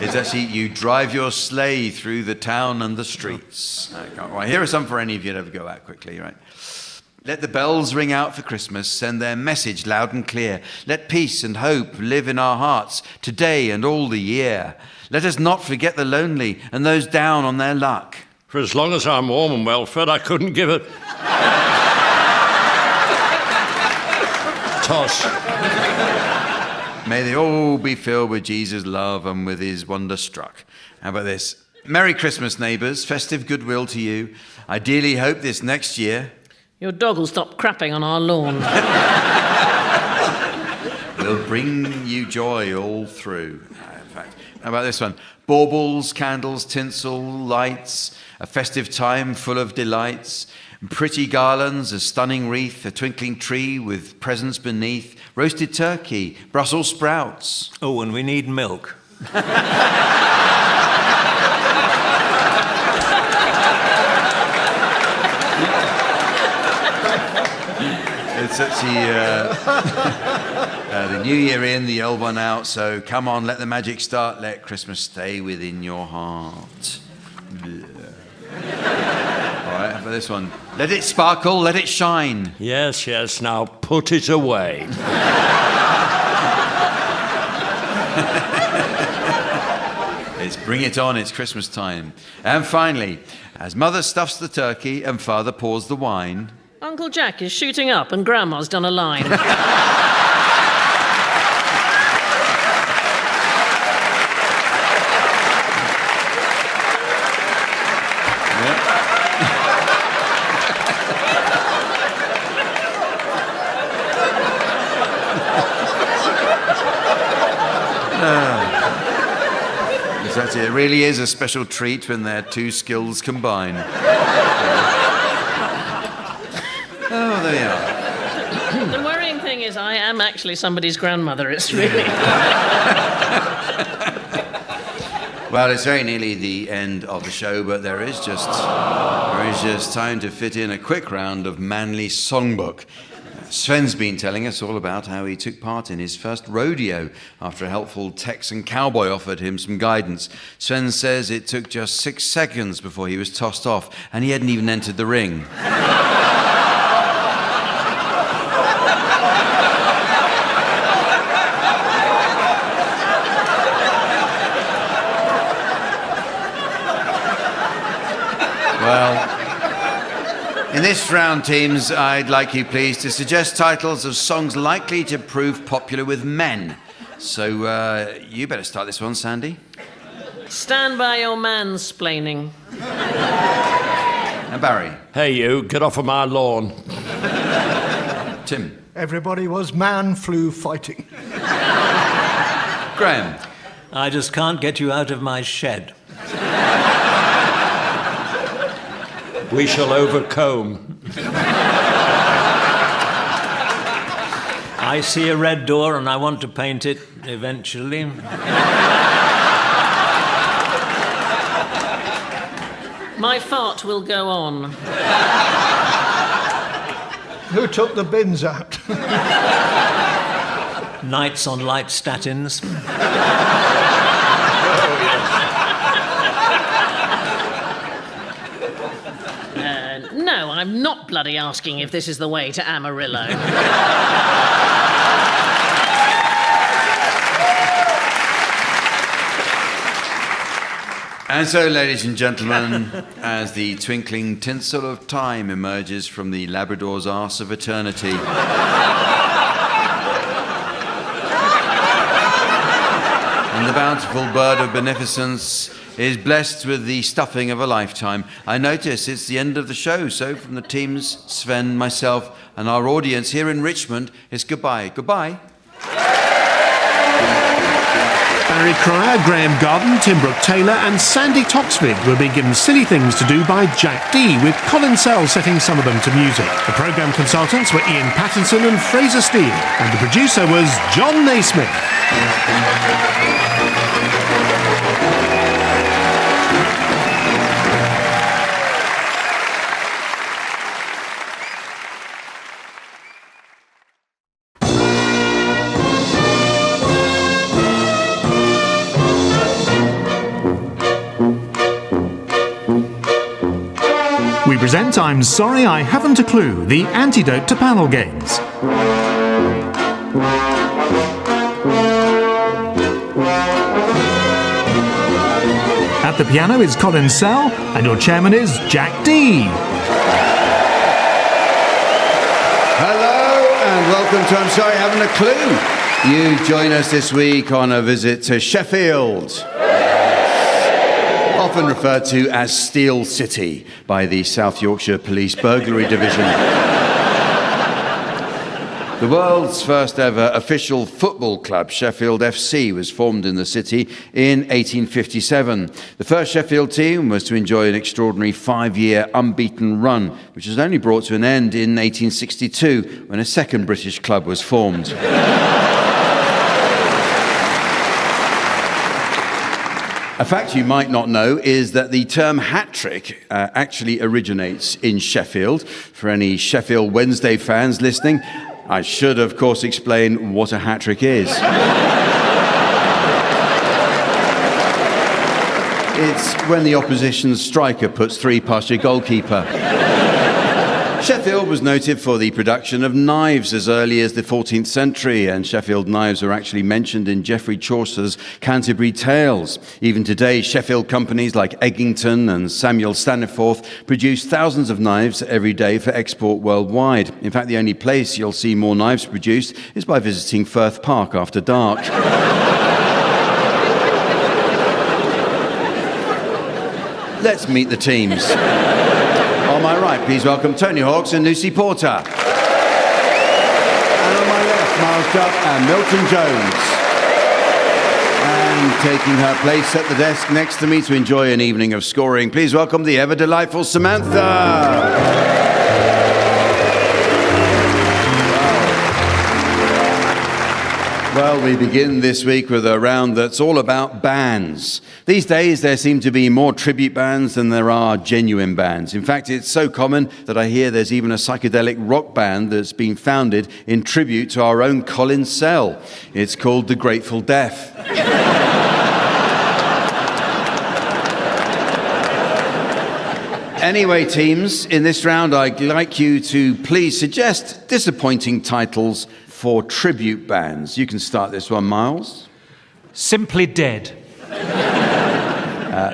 It's actually, you drive your sleigh through the town and the streets. Right, here are some for any of you to go out quickly, right? Let the bells ring out for Christmas, send their message loud and clear. Let peace and hope live in our hearts today and all the year. Let us not forget the lonely and those down on their luck. For as long as I'm warm and well fed, I couldn't give it. Toss. May they all be filled with Jesus' love and with his wonder struck. How about this? Merry Christmas, neighbours. Festive goodwill to you. I dearly hope this next year... Your dog will stop crapping on our lawn. will bring you joy all through. In fact, how about this one? Baubles, candles, tinsel, lights, a festive time full of delights, pretty garlands, a stunning wreath, a twinkling tree with presents beneath, roasted turkey, Brussels sprouts. Oh, and we need milk. It's actually the new year in, the old one out, so come on, let the magic start, let Christmas stay within your heart. All right, how about this one? Let it sparkle, let it shine. Yes, yes, now put it away. It's bring it on, it's Christmas time. And finally, as mother stuffs the turkey and father pours the wine... Uncle Jack is shooting up and Grandma's done a line. It really is a special treat when their two skills combine. Oh, there you are. The worrying thing is I am actually somebody's grandmother. It's really... Well, it's very nearly the end of the show, but there is just time to fit in a quick round of manly songbook. Sven's been telling us all about how he took part in his first rodeo after a helpful Texan cowboy offered him some guidance. Sven says it took just 6 seconds before he was tossed off, and he hadn't even entered the ring. Well, in this round, teams, I'd like you, please, to suggest titles of songs likely to prove popular with men. So, you better start this one, Sandy. Stand by your mansplaining. And Barry. Hey, you, get off of my lawn. Tim. Everybody was man-flu fighting. Graham. I just can't get you out of my shed. We shall overcome. I see a red door and I want to paint it eventually. My fart will go on. Who took the bins out? Nights on light statins. No, I'm not bloody asking if this is the way to Amarillo. And so, ladies and gentlemen, as the twinkling tinsel of time emerges from the Labrador's arse of eternity, and the bountiful bird of beneficence is blessed with the stuffing of a lifetime, I notice it's the end of the show. So from the teams, Sven, myself, and our audience here in Richmond, it's goodbye. Goodbye. Barry Cryer, Graham Garden, Tim Brooke-Taylor and Sandy Toxvid were being given silly things to do by Jack Dee, with Colin Sell setting some of them to music. The programme consultants were Ian Pattinson and Fraser Steele, and the producer was John Naismith. We present I'm Sorry I Haven't a Clue, the antidote to panel games. At the piano is Colin Sell, and your chairman is Jack Dee. Hello and welcome to I'm Sorry I Haven't a Clue. You join us this week on a visit to Sheffield, often referred to as Steel City by the South Yorkshire Police Burglary Division. The world's first ever official football club, Sheffield FC, was formed in the city in 1857. The first Sheffield team was to enjoy an extraordinary 5-year unbeaten run, which was only brought to an end in 1862 when a second British club was formed. A fact you might not know is that the term hat-trick actually originates in Sheffield. For any Sheffield Wednesday fans listening, I should, of course, explain what a hat-trick is. It's when the opposition's striker puts 3 past your goalkeeper. Sheffield was noted for the production of knives as early as the 14th century, and Sheffield knives are actually mentioned in Geoffrey Chaucer's Canterbury Tales. Even today, Sheffield companies like Eggington and Samuel Staniforth produce thousands of knives every day for export worldwide. In fact, the only place you'll see more knives produced is by visiting Firth Park after dark. Let's meet the teams. On my right, please welcome Tony Hawks and Lucy Porter. And on my left, Miles Jupp and Milton Jones. And taking her place at the desk next to me to enjoy an evening of scoring, please welcome the ever-delightful Samantha. Well, we begin this week with a round that's all about bands. These days, there seem to be more tribute bands than there are genuine bands. In fact, it's so common that I hear there's even a psychedelic rock band that's been founded in tribute to our own Colin Sell. It's called The Grateful Deaf. Anyway, teams, in this round, I'd like you to please suggest disappointing titles for tribute bands. You can start this one, Miles. Simply Dead.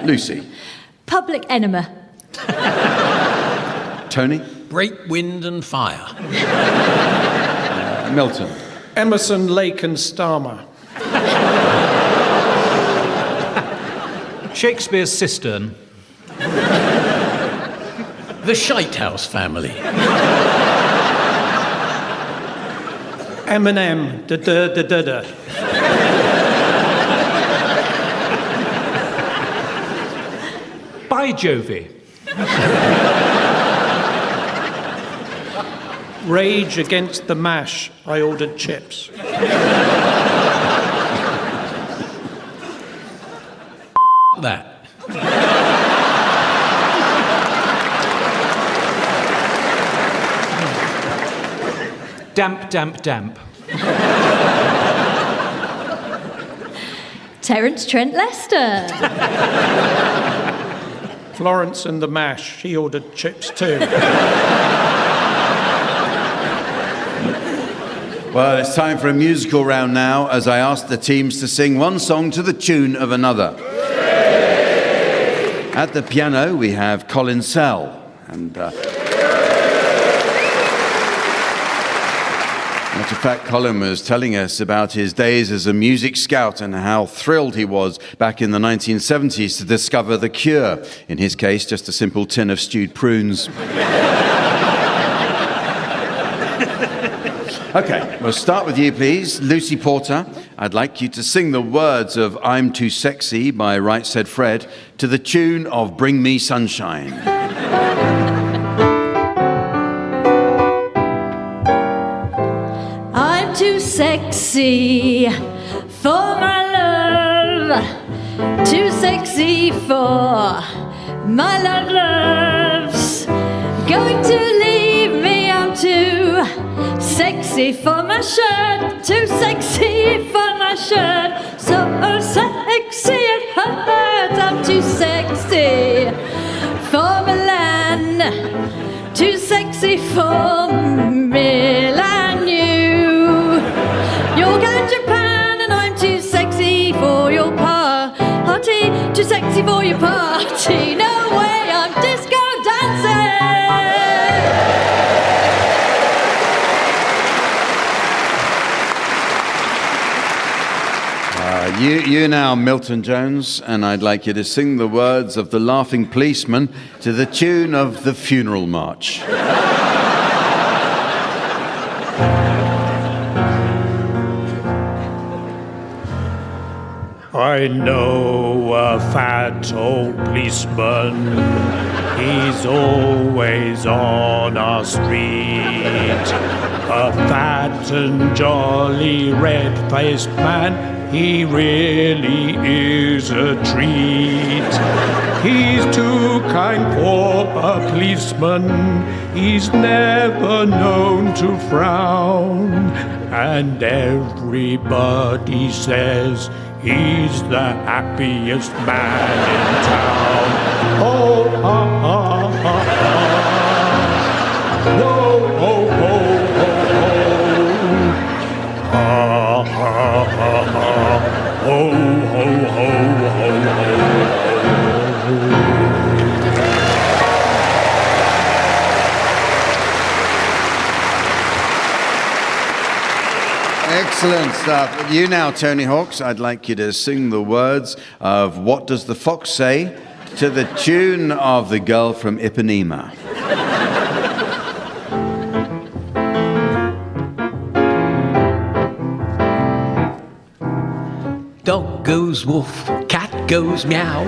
Lucy. Public Enema. Tony. Break, Wind and Fire. Milton. Emerson, Lake and Starmer. Shakespeare's Cistern. The Shitehouse Family. Eminem, da-da-da-da-da. By Jovi. Rage Against the Mash, I ordered chips. That. Damp, damp, damp. Terence Trent Lester. Florence and the Mash, she ordered chips too. Well, it's time for a musical round now, as I ask the teams to sing one song to the tune of another. At the piano, we have Colin Sell. And matter of fact, Colin was telling us about his days as a music scout and how thrilled he was back in the 1970s to discover the cure. In his case, just a simple tin of stewed prunes. Okay, we'll start with you, please. Lucy Porter, I'd like you to sing the words of I'm Too Sexy by Right Said Fred to the tune of Bring Me Sunshine. I'm too sexy for my love, too sexy for my love's going to leave me. I'm too sexy for my shirt, too sexy for my shirt, so sexy it hurts. I'm too sexy for Milan, too sexy for Milan. You're going to Japan and I'm too sexy for your party, too sexy for your party. No way, I'm disco dancing. You now, Milton Jones, and I'd like you to sing the words of The Laughing Policeman to the tune of The Funeral March. I know a fat old policeman, he's always on our street. A fat and jolly red-faced man, he really is a treat. He's too kind for a policeman, he's never known to frown, and everybody says he's the happiest man in town. Oh, ha, ha, ha, ha. Whoa, ho, ho, ho, ho. Ha, ha, ha, ha. Ho, ho, ho, ho, ho. Excellent stuff. You now, Tony Hawks, I'd like you to sing the words of What Does the Fox Say to the tune of The Girl from Ipanema. Dog goes woof, cat goes meow,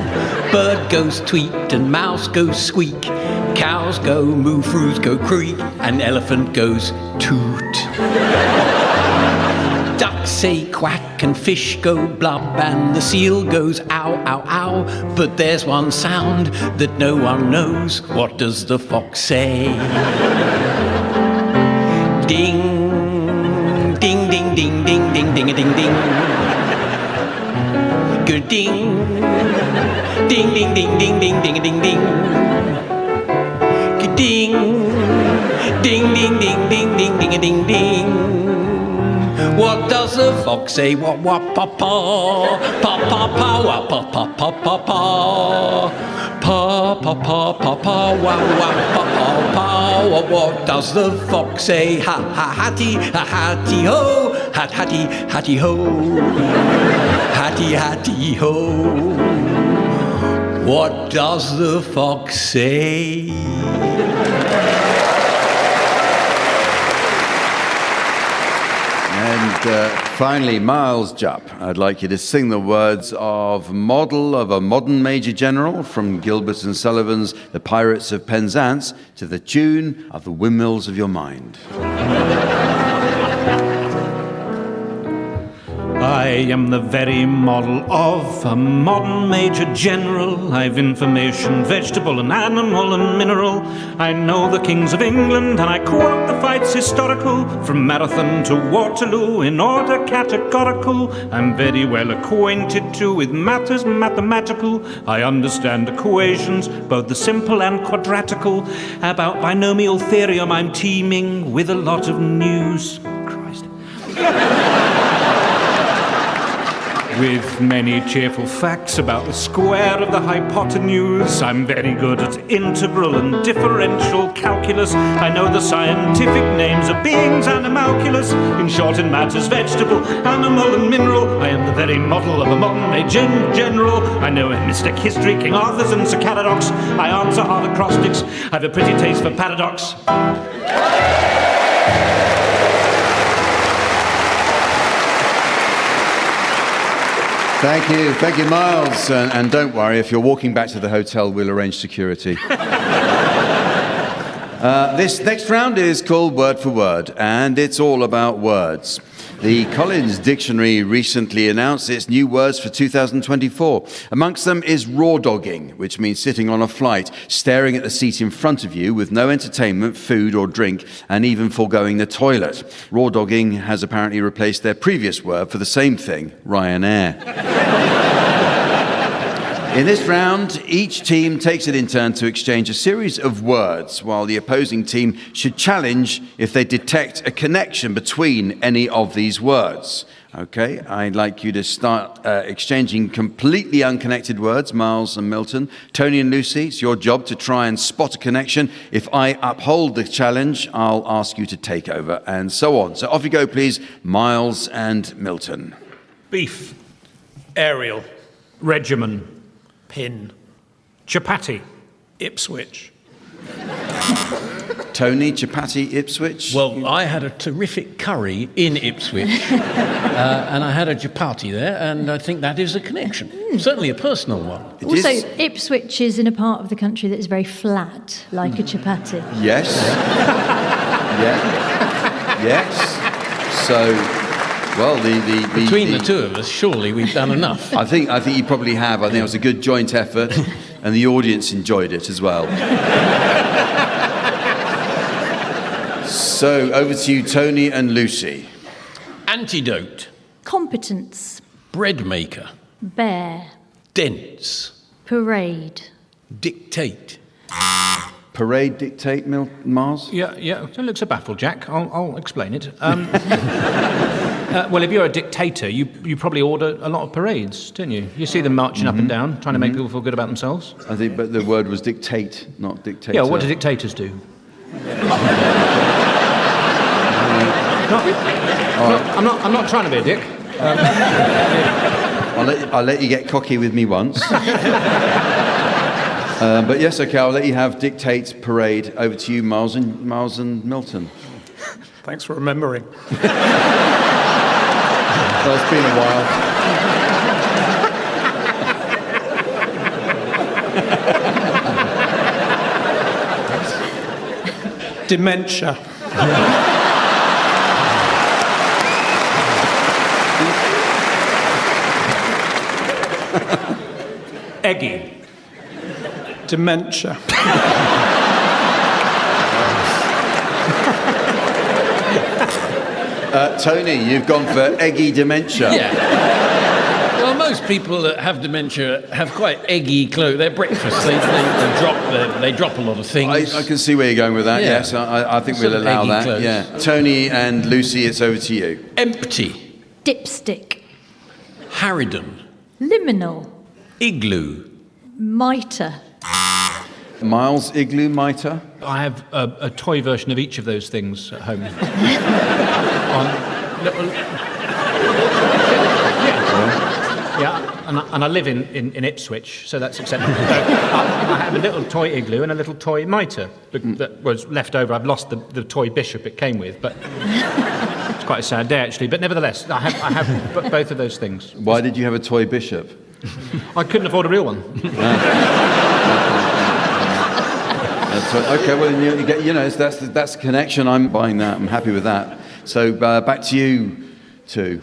bird goes tweet and mouse goes squeak, cows go moo, froos go creak, and elephant goes toot. Ducks say quack and fish go blub and the seal goes ow, ow, ow, but there's one sound that no one knows. What does the fox say? Ding, ding, ding, ding, ding, ding, ding, ding, ding. Good ding, ding, ding, ding, ding, ding, ding, ding, ding. Good ding, ding, ding, ding, ding, ding, ding, ding, ding. What does the fox say? What, pa, pa, pa, pa, pa, wa, pa, pa, pa, pa, pa. Pa, pa, pa, pa, pa, wa, wa, pa, pa, pa. What does the fox say? Ha, ha, hatty, ho. Hat, hatty, hatty, ho. Hatty, hatty, ho. What does the fox say? And finally, Miles Jupp, I'd like you to sing the words of Model of a Modern Major General from Gilbert and Sullivan's The Pirates of Penzance to the tune of The Windmills of Your Mind. I am the very model of a modern major general. I've information, vegetable and animal and mineral. I know the kings of England and I quote the fights historical, from Marathon to Waterloo in order categorical. I'm very well acquainted too with matters mathematical. I understand equations, both the simple and quadratical. About binomial theorem I'm teeming with a lot of news. Christ. with many cheerful facts about the square of the hypotenuse. I'm very good at integral and differential calculus. I know the scientific names of beings and animalculous. In short, in matters vegetable, animal and mineral, I am the very model of a modern age in general. I know in mystic history, King Arthur's and Sir Caradox. I answer hard acrostics. I've a pretty taste for paradox. Thank you, Miles. And don't worry, if you're walking back to the hotel, we'll arrange security. This next round is called Word for Word, and it's all about words. The Collins Dictionary recently announced its new words for 2024. Amongst them is raw dogging, which means sitting on a flight, staring at the seat in front of you with no entertainment, food or drink, and even foregoing the toilet. Raw dogging has apparently replaced their previous word for the same thing, Ryanair. In this round, each team takes it in turn to exchange a series of words, while the opposing team should challenge if they detect a connection between any of these words. Okay, I'd like you to start exchanging completely unconnected words, Miles and Milton. Tony and Lucy, it's your job to try and spot a connection. If I uphold the challenge, I'll ask you to take over, and so on. So off you go, please, Miles and Milton. Beef. Aerial. Regimen. Pin. Chapati. Ipswich. Tony, chapati, Ipswich? Well, I had a terrific curry in Ipswich, and I had a chapati there, and I think that is a connection. Certainly a personal one. Also, Ipswich is in a part of the country that is very flat, like a chapati. Yes. Yes. So... Well, between the two of us, surely we've done enough. I think you probably have. I think it was a good joint effort, and the audience enjoyed it as well. So, over to you, Tony and Lucy. Antidote. Competence. Bread maker. Bear. Dense. Parade. Dictate. Parade, dictate, Mars? Yeah. Don't look so baffled, Jack. I'll explain it. Well, if you're a dictator, you probably order a lot of parades, don't you? You see them marching up and down, trying to make people feel good about themselves. I think, but the word was dictate, not dictator. Yeah, what do dictators do? I'm not trying to be a dick. I'll let you get cocky with me once. But yes, okay, I'll let you have dictate, parade. Over to you, Miles and Milton. Thanks for remembering. Well, it's been a while. Dementia. Eggy. Dementia. Tony, you've gone for eggy dementia. Yeah. Well, most people that have dementia have quite eggy clothes. Their breakfast, they drop a lot of things. I can see where you're going with that. Yeah. Yes, I think we'll allow that. Clothes. Yeah. Tony and Lucy, it's over to you. Empty. Dipstick. Harridan. Liminal. Igloo. Mitre. Miles, igloo, mitre. I have a toy version of each of those things at home. And I live in Ipswich, so that's acceptable. So I have a little toy igloo and a little toy mitre that was left over. I've lost the toy bishop it came with, but it's quite a sad day actually. But nevertheless, I have both of those things. Why did you have a toy bishop? I couldn't afford a real one. Okay, well, that's the connection. I'm buying that. I'm happy with that. So back to you two.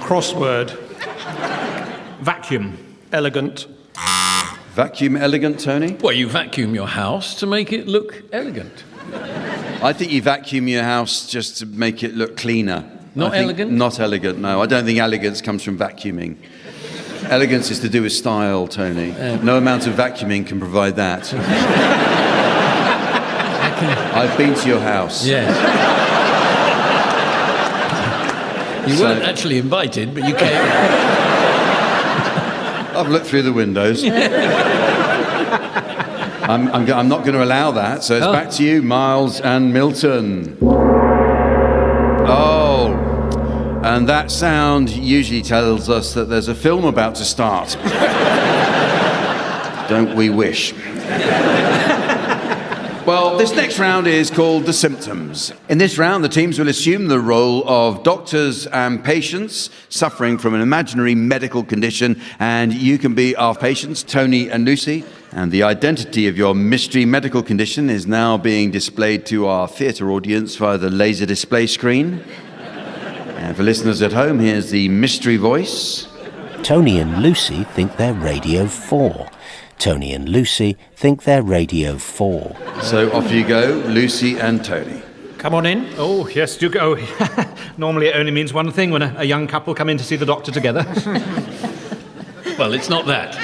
Crossword. Vacuum. Elegant. Vacuum elegant, Tony? Well, you vacuum your house to make it look elegant. I think you vacuum your house just to make it look cleaner. Not elegant? Not elegant, no. I don't think elegance comes from vacuuming. Elegance is to do with style, Tony. No amount of vacuuming can provide that. I've been to your house. Yes. You weren't actually invited, but you came. I've looked through the windows. I'm not going to allow that, so it's back to you, Miles and Milton. Oh, and that sound usually tells us that there's a film about to start. Don't we wish? Well, this next round is called The Symptoms. In this round, the teams will assume the role of doctors and patients suffering from an imaginary medical condition, and you can be our patients, Tony and Lucy. And the identity of your mystery medical condition is now being displayed to our theatre audience via the laser display screen. And for listeners at home, here's the mystery voice. Tony and Lucy think they're Radio 4. Tony and Lucy think they're Radio 4. So off you go, Lucy and Tony. Come on in. Oh, yes, do go. Normally it only means one thing when a young couple come in to see the doctor together. Well, it's not that.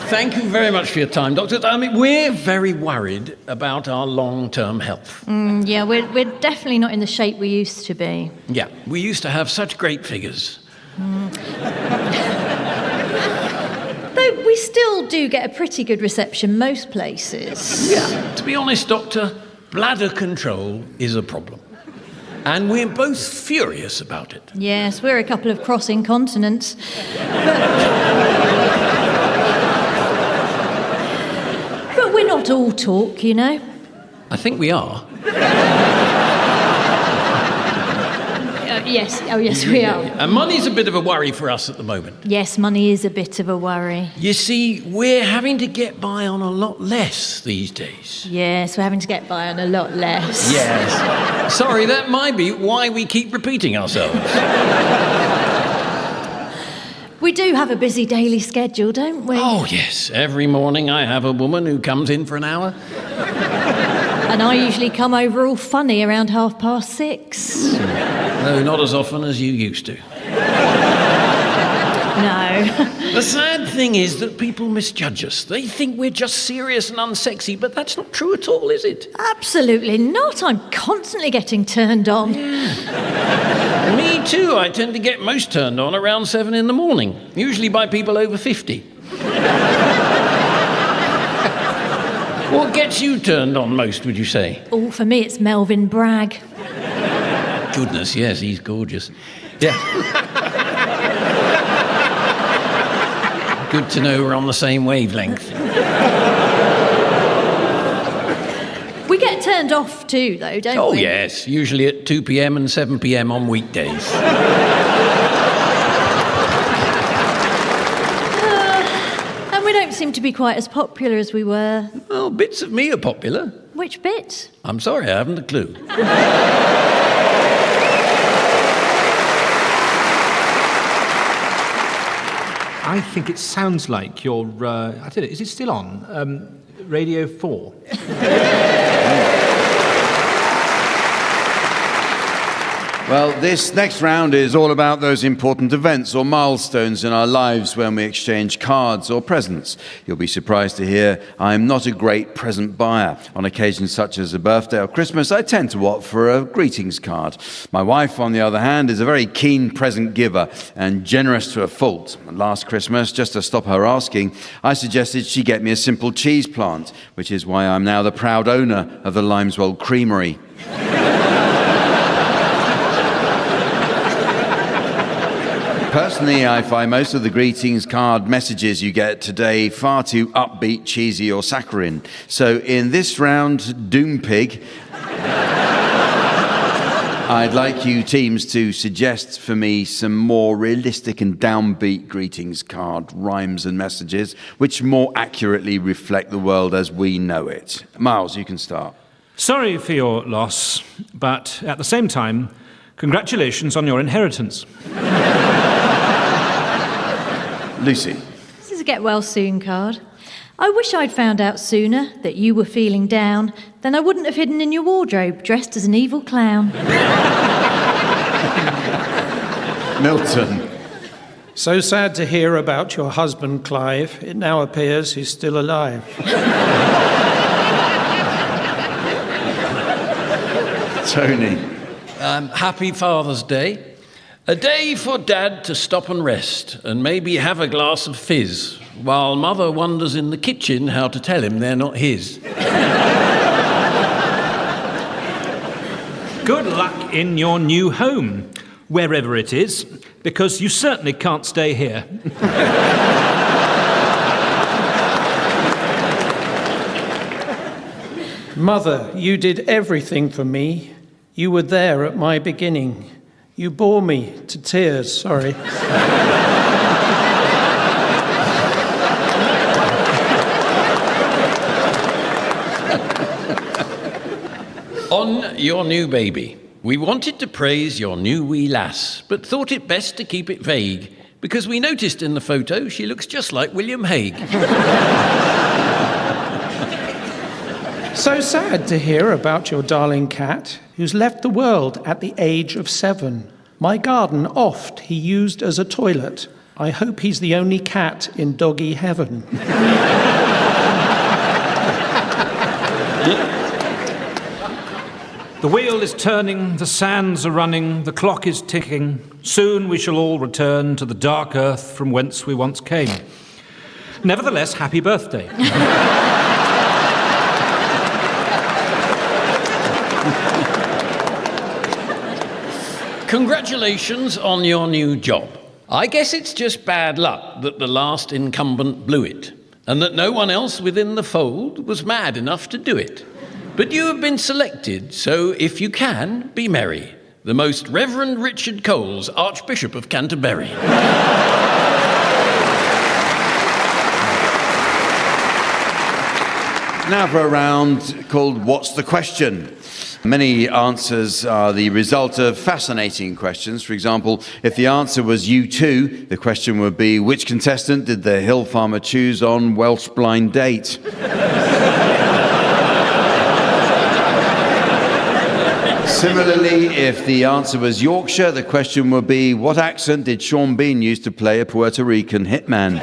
Thank you very much for your time, doctors. I mean, we're very worried about our long-term health. Yeah, we're definitely not in the shape we used to be. Yeah, we used to have such great figures. Though we still do get a pretty good reception most places. Yeah. To be honest, Doctor, bladder control is a problem. And we're both furious about it. Yes, we're a couple of crossing continents. But we're not all talk, you know. I think we are. Yes, oh yes, we are. And money's a bit of a worry for us at the moment. Yes, money is a bit of a worry. You see, we're having to get by on a lot less these days. Yes, we're having to get by on a lot less. Yes. Sorry, that might be why we keep repeating ourselves. We do have a busy daily schedule, don't we? Oh, yes. Every morning I have a woman who comes in for an hour. And I usually come over all funny around 6:30. No, not as often as you used to. No. The sad thing is that people misjudge us. They think we're just serious and unsexy, but that's not true at all, is it? Absolutely not. I'm constantly getting turned on. Me too. I tend to get most turned on around 7 in the morning, usually by people over 50. What gets you turned on most, would you say? Oh, for me, it's Melvin Bragg. Goodness, yes, he's gorgeous. Yeah. Good to know we're on the same wavelength. We get turned off too, though, don't we? Oh, yes, usually at 2 p.m. and 7 p.m. on weekdays. And we don't seem to be quite as popular as we were. Well, bits of me are popular. Which bit? I'm sorry, I haven't a clue. I think it sounds like you're, I don't know, is it still on? Radio 4? Well, this next round is all about those important events or milestones in our lives when we exchange cards or presents. You'll be surprised to hear I'm not a great present buyer. On occasions such as a birthday or Christmas, I tend to opt for a greetings card. My wife, on the other hand, is a very keen present giver and generous to a fault. Last Christmas, just to stop her asking, I suggested she get me a simple cheese plant, which is why I'm now the proud owner of the Limeswell Creamery. Personally, I find most of the greetings card messages you get today far too upbeat, cheesy or saccharine. So in this round, Doom Pig, I'd like you teams to suggest for me some more realistic and downbeat greetings card rhymes and messages which more accurately reflect the world as we know it. Miles, you can start. Sorry for your loss, but at the same time, congratulations on your inheritance. Lucy. This is a get well soon card. I wish I'd found out sooner that you were feeling down, then I wouldn't have hidden in your wardrobe dressed as an evil clown. Milton. So sad to hear about your husband, Clive. It now appears he's still alive. Tony. Happy Father's Day. A day for Dad to stop and rest and maybe have a glass of fizz while Mother wonders in the kitchen how to tell him they're not his. Good luck in your new home, wherever it is, because you certainly can't stay here. Mother, you did everything for me. You were there at my beginning. You bore me to tears, sorry. On your new baby, we wanted to praise your new wee lass, but thought it best to keep it vague, because we noticed in the photo she looks just like William Hague. So sad to hear about your darling cat, who's left the world at the age of 7. My garden oft he used as a toilet. I hope he's the only cat in doggy heaven. The wheel is turning, the sands are running, the clock is ticking. Soon we shall all return to the dark earth from whence we once came. Nevertheless, happy birthday. Congratulations on your new job. I guess it's just bad luck that the last incumbent blew it, and that no one else within the fold was mad enough to do it. But you have been selected, so if you can, be merry. The Most Reverend Richard Coles, Archbishop of Canterbury. Now for a round called What's the Question? Many answers are the result of fascinating questions. For example, if the answer was U2, the question would be, which contestant did the hill farmer choose on Welsh blind date? Similarly, if the answer was Yorkshire, the question would be, what accent did Sean Bean use to play a Puerto Rican hitman?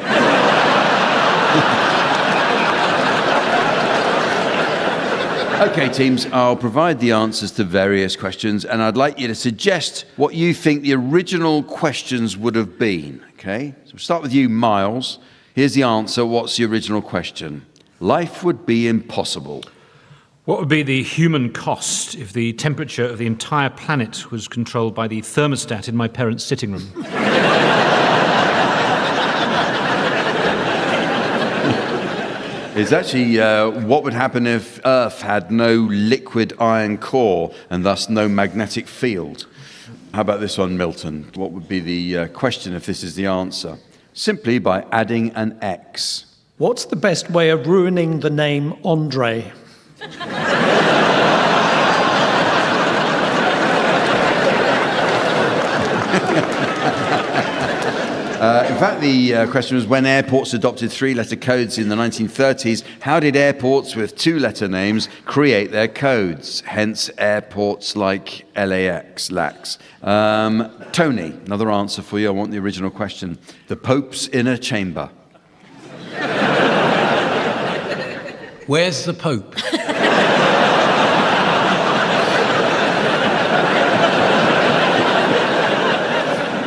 Okay, teams, I'll provide the answers to various questions, and I'd like you to suggest what you think the original questions would have been, okay? So we'll start with you, Miles. Here's the answer. What's the original question? Life would be impossible. What would be the human cost if the temperature of the entire planet was controlled by the thermostat in my parents' sitting room? It's actually what would happen if Earth had no liquid iron core and thus no magnetic field. How about this one, Milton? What would be the question if this is the answer? Simply by adding an X. What's the best way of ruining the name Andre? In fact, the question was, when airports adopted 3-letter codes in the 1930s, how did airports with 2-letter names create their codes? Hence, airports like LAX, LAX. Tony, another answer for you. I want the original question. The Pope's inner chamber. Where's the Pope?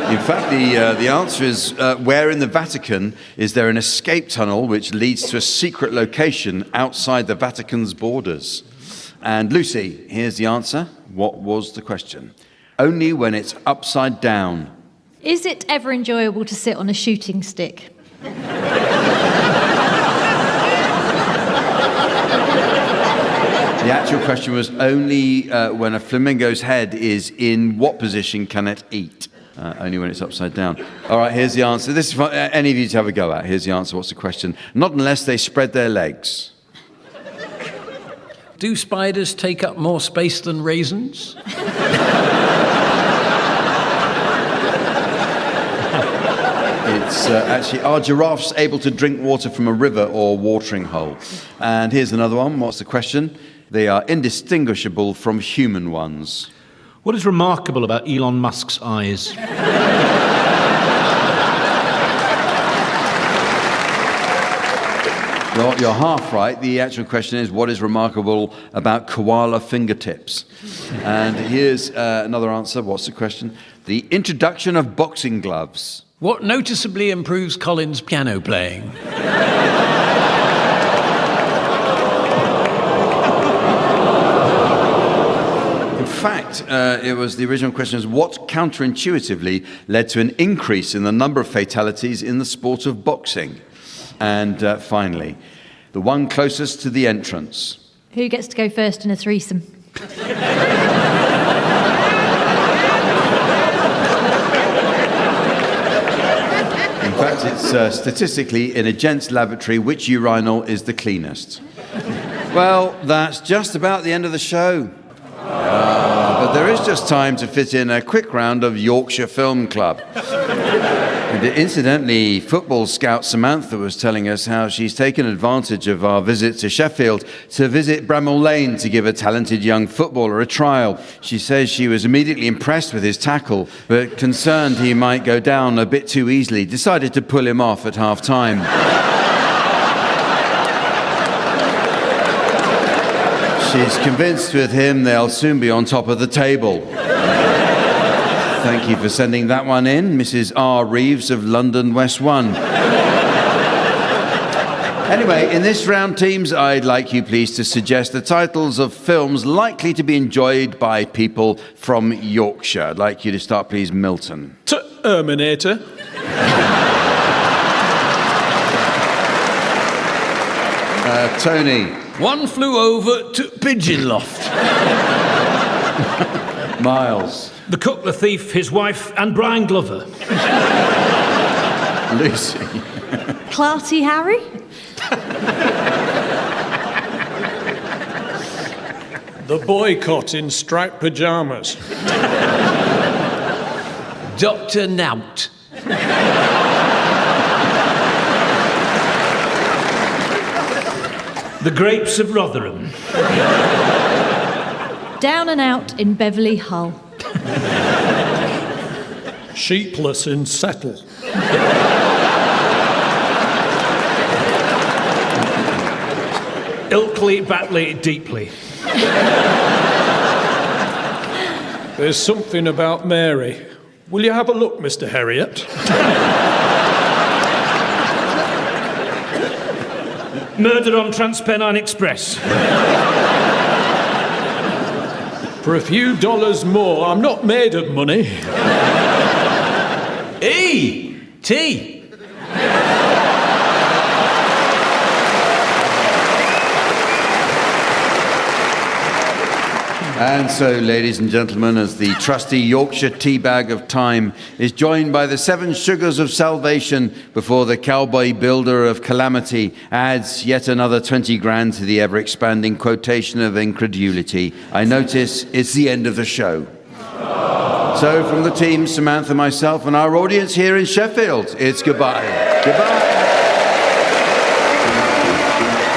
In fact, the answer is, where in the Vatican is there an escape tunnel which leads to a secret location outside the Vatican's borders? And Lucy, here's the answer. What was the question? Only when it's upside down. Is it ever enjoyable to sit on a shooting stick? The actual question was only when a flamingo's head is in what position can it eat? Only when it's upside down. All right, here's the answer. This is for any of you to have a go at. Here's the answer. What's the question? Not unless they spread their legs. Do spiders take up more space than raisins? It's actually, are giraffes able to drink water from a river or watering hole? And here's another one. What's the question? They are indistinguishable from human ones. What is remarkable about Elon Musk's eyes? You're half right. The actual question is, what is remarkable about koala fingertips? And here's another answer. What's the question? The introduction of boxing gloves. What noticeably improves Colin's piano playing? In fact, it was the original question is, what counterintuitively led to an increase in the number of fatalities in the sport of boxing? And finally, the one closest to the entrance. Who gets to go first in a threesome? In fact, it's statistically, in a gent's lavatory, which urinal is the cleanest? Well, that's just about the end of the show. But there is just time to fit in a quick round of Yorkshire Film Club. And incidentally, football scout Samantha was telling us how she's taken advantage of our visit to Sheffield to visit Bramall Lane to give a talented young footballer a trial. She says she was immediately impressed with his tackle, but concerned he might go down a bit too easily, decided to pull him off at half-time. She's convinced with him they'll soon be on top of the table. Thank you for sending that one in, Mrs. R. Reeves of London West 1. Anyway, in this round, teams, I'd like you please to suggest the titles of films likely to be enjoyed by people from Yorkshire. I'd like you to start, please, Milton. Terminator. Tony. One Flew Over to Pigeon Loft. Miles. The Cook, the Thief, His Wife, and Brian Glover. Lucy. Clarty Harry? The Boycott in striped pyjamas. Dr. Nout. The Grapes of Rotherham. Down and Out in Beverly Hull. Sheepless in Settle. Ilkley, Batley, Deeply. There's something about Mary. Will you have a look, Mr. Herriot? Murder on Transpennine Express. For a few dollars more, I'm not made of money. E.T. And so, ladies and gentlemen, as the trusty Yorkshire teabag of time is joined by the 7 sugars of salvation before the cowboy builder of calamity adds yet another 20 grand to the ever-expanding quotation of incredulity, I notice it's the end of the show. So from the team, Samantha, myself, and our audience here in Sheffield, it's goodbye. Goodbye.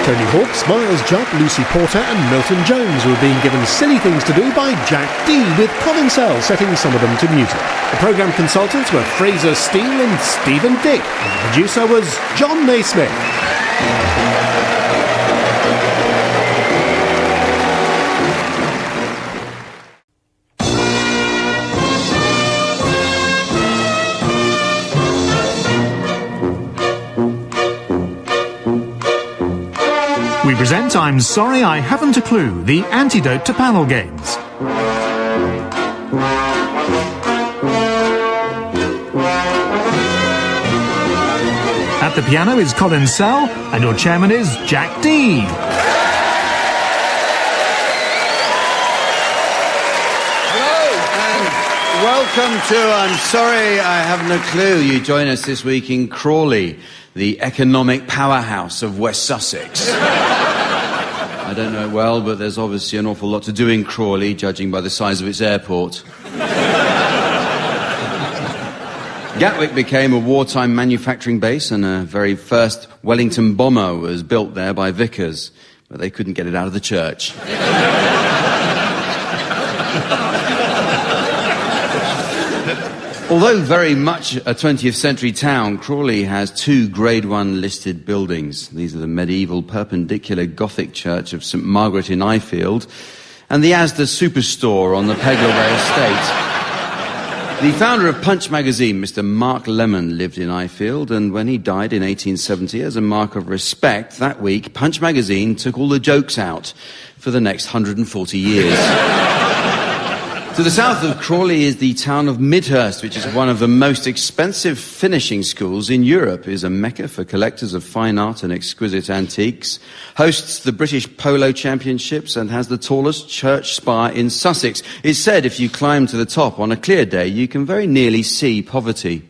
Tony Hawks, Miles Jupp, Lucy Porter and Milton Jones were being given silly things to do by Jack Dee, with Colin Sell setting some of them to music. The programme consultants were Fraser Steele and Stephen Dick, and the producer was John Naismith. We present I'm Sorry I Haven't a Clue, the antidote to panel games. At the piano is Colin Sell, and your chairman is Jack Dee. Welcome to I'm Sorry I Haven't a Clue. You join us this week in Crawley, the economic powerhouse of West Sussex. I don't know it well, but there's obviously an awful lot to do in Crawley, judging by the size of its airport. Gatwick became a wartime manufacturing base, and a very first Wellington bomber was built there by Vickers, but they couldn't get it out of the church. Although very much a 20th century town, Crawley has 2 Grade 1 listed buildings. These are the medieval perpendicular Gothic church of St Margaret in Ifield and the Asda Superstore on the Pegler Way estate. The founder of Punch magazine, Mr. Mark Lemon, lived in Ifield, and when he died in 1870, as a mark of respect, that week, Punch magazine took all the jokes out for the next 140 years. To the south of Crawley is the town of Midhurst, which is one of the most expensive finishing schools in Europe, is a mecca for collectors of fine art and exquisite antiques, hosts the British Polo Championships and has the tallest church spire in Sussex. It's said if you climb to the top on a clear day, you can very nearly see poverty.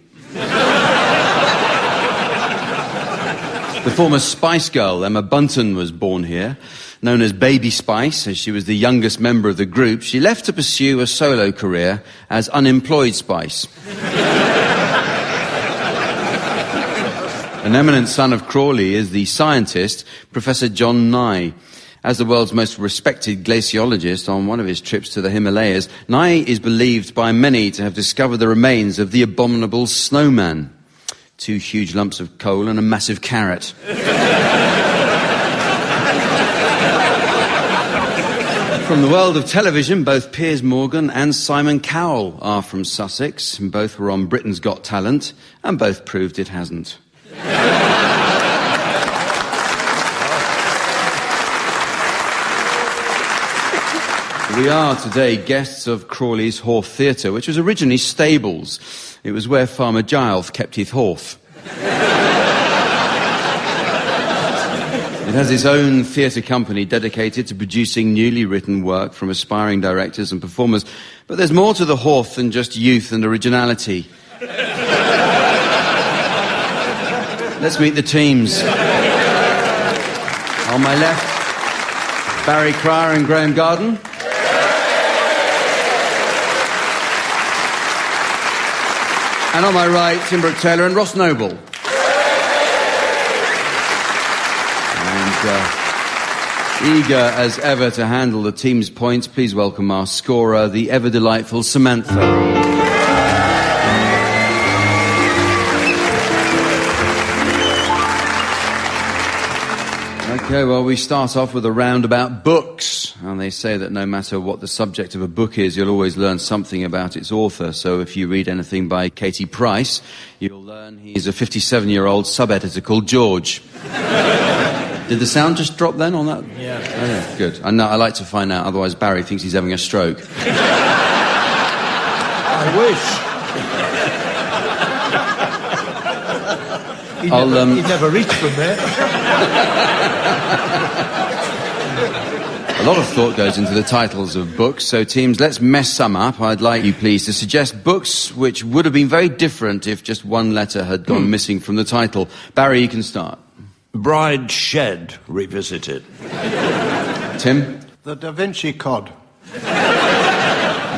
The former Spice Girl, Emma Bunton, was born here. Known as Baby Spice, as she was the youngest member of the group, she left to pursue a solo career as Unemployed Spice. An eminent son of Crawley is the scientist, Professor John Nye. As the world's most respected glaciologist on one of his trips to the Himalayas, Nye is believed by many to have discovered the remains of the abominable snowman. 2 huge lumps of coal and a massive carrot. From the world of television, both Piers Morgan and Simon Cowell are from Sussex. Both were on Britain's Got Talent, and both proved it hasn't. We are today guests of Crawley's Horth Theatre, which was originally stables. It was where Farmer Giles kept his horse. It has its own theatre company dedicated to producing newly written work from aspiring directors and performers. But there's more to the Horth than just youth and originality. Let's meet the teams. On my left, Barry Cryer and Graham Garden. And on my right, Tim Brooke-Taylor and Ross Noble. Eager as ever to handle the team's points, please welcome our scorer, the ever-delightful Samantha. Okay, well, we start off with a round about books. And they say that no matter what the subject of a book is, you'll always learn something about its author. So if you read anything by Katie Price, you'll learn he's a 57-year-old sub-editor called George. Did the sound just drop then on that? Yeah. Oh, yeah. Good. I know, I like to find out, otherwise Barry thinks he's having a stroke. I wish. He'd never reached from there. A lot of thought goes into the titles of books, so teams, let's mess some up. I'd like you, please, to suggest books which would have been very different if just one letter had gone missing from the title. Barry, you can start. Bride Shed Revisited. Tim? The Da Vinci Cod.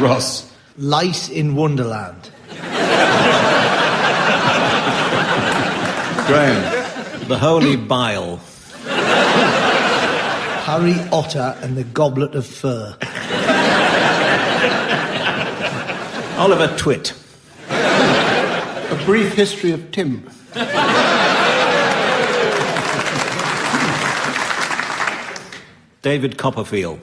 Ross? Lice in Wonderland. Graham? The Holy Bile. Harry Otter and the Goblet of Fur. Oliver Twit. A Brief History of Tim. David Copperfield.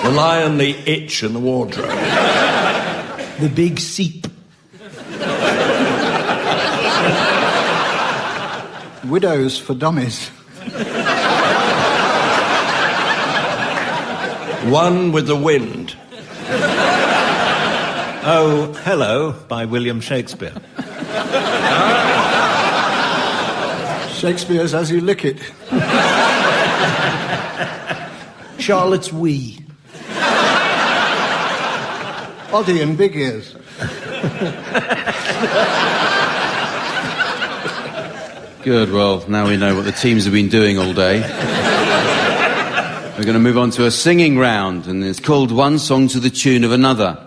The Lion, the Itch and the Wardrobe. The Big Seep. Widows for Dummies. One with the Wind. Oh, Hello by William Shakespeare. Shakespeare's As You Lick It. Charlotte's Wee. Oddie and Big Ears. Good, well, now we know what the teams have been doing all day. We're going to move on to a singing round, and it's called One Song to the Tune of Another.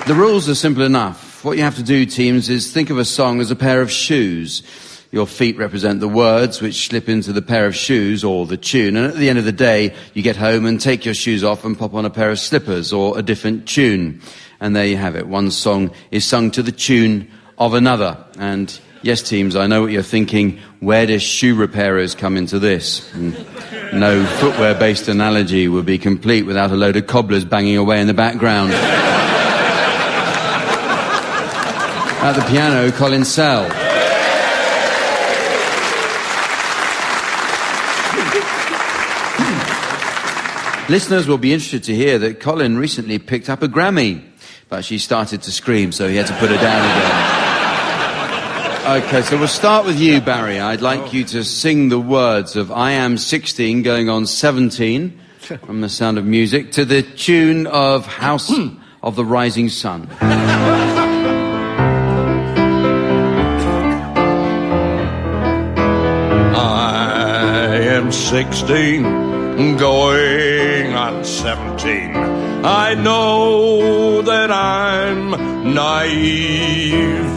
The rules are simple enough. What you have to do, teams, is think of a song as a pair of shoes. Your feet represent the words which slip into the pair of shoes or the tune. And at the end of the day, you get home and take your shoes off and pop on a pair of slippers or a different tune. And there you have it. One song is sung to the tune of another. And yes, teams, I know what you're thinking. Where does shoe repairers come into this? No footwear-based analogy would be complete without a load of cobblers banging away in the background. At the piano, Colin Sell. Listeners will be interested to hear that Colin recently picked up a Grammy, but she started to scream, so he had to put her down again. Okay, so we'll start with you, Barry. I'd like you to sing the words of I Am 16 going on 17 from The Sound of Music to the tune of House of the Rising Sun. I am 16 going on 17. I know that I'm naive.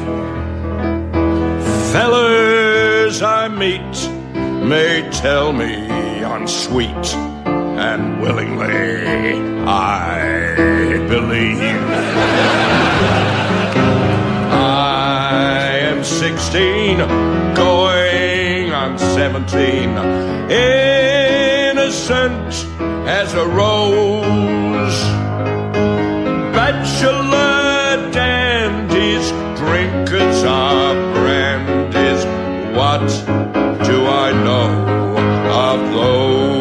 Fellas I meet may tell me I'm sweet, and willingly I believe. I am 16 going on 17. Innocent as a rose, bachelor dandies, drinkers of brandies. What do I know of those?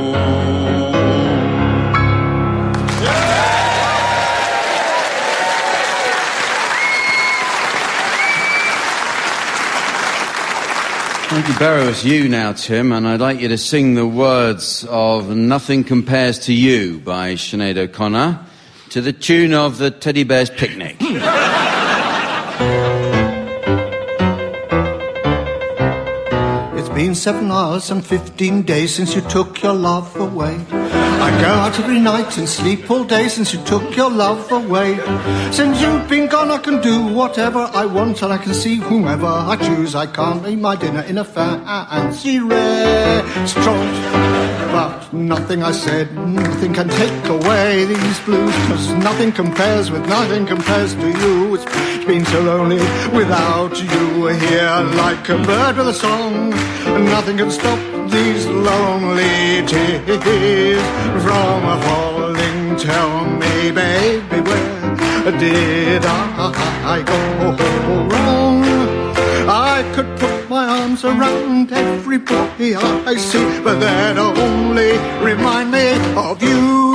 Thank you, Barrow. It's you now, Tim, and I'd like you to sing the words of Nothing Compares to You by Sinead O'Connor to the tune of the Teddy Bear's Picnic. It's been 7 hours and 15 days since you took your love away. I go out every night and sleep all day since you took your love away. Since you've been gone I can do whatever I want and I can see whomever I choose. I can't eat my dinner in a fancy restaurant, but nothing I said, nothing can take away these blues, 'cause nothing compares to you. It's been so lonely without you here, like a bird with a song, and nothing can stop these lonely tears from falling. Tell me, baby, where did I go wrong? I could put my arms around every boy I see, but they'd only remind me of you.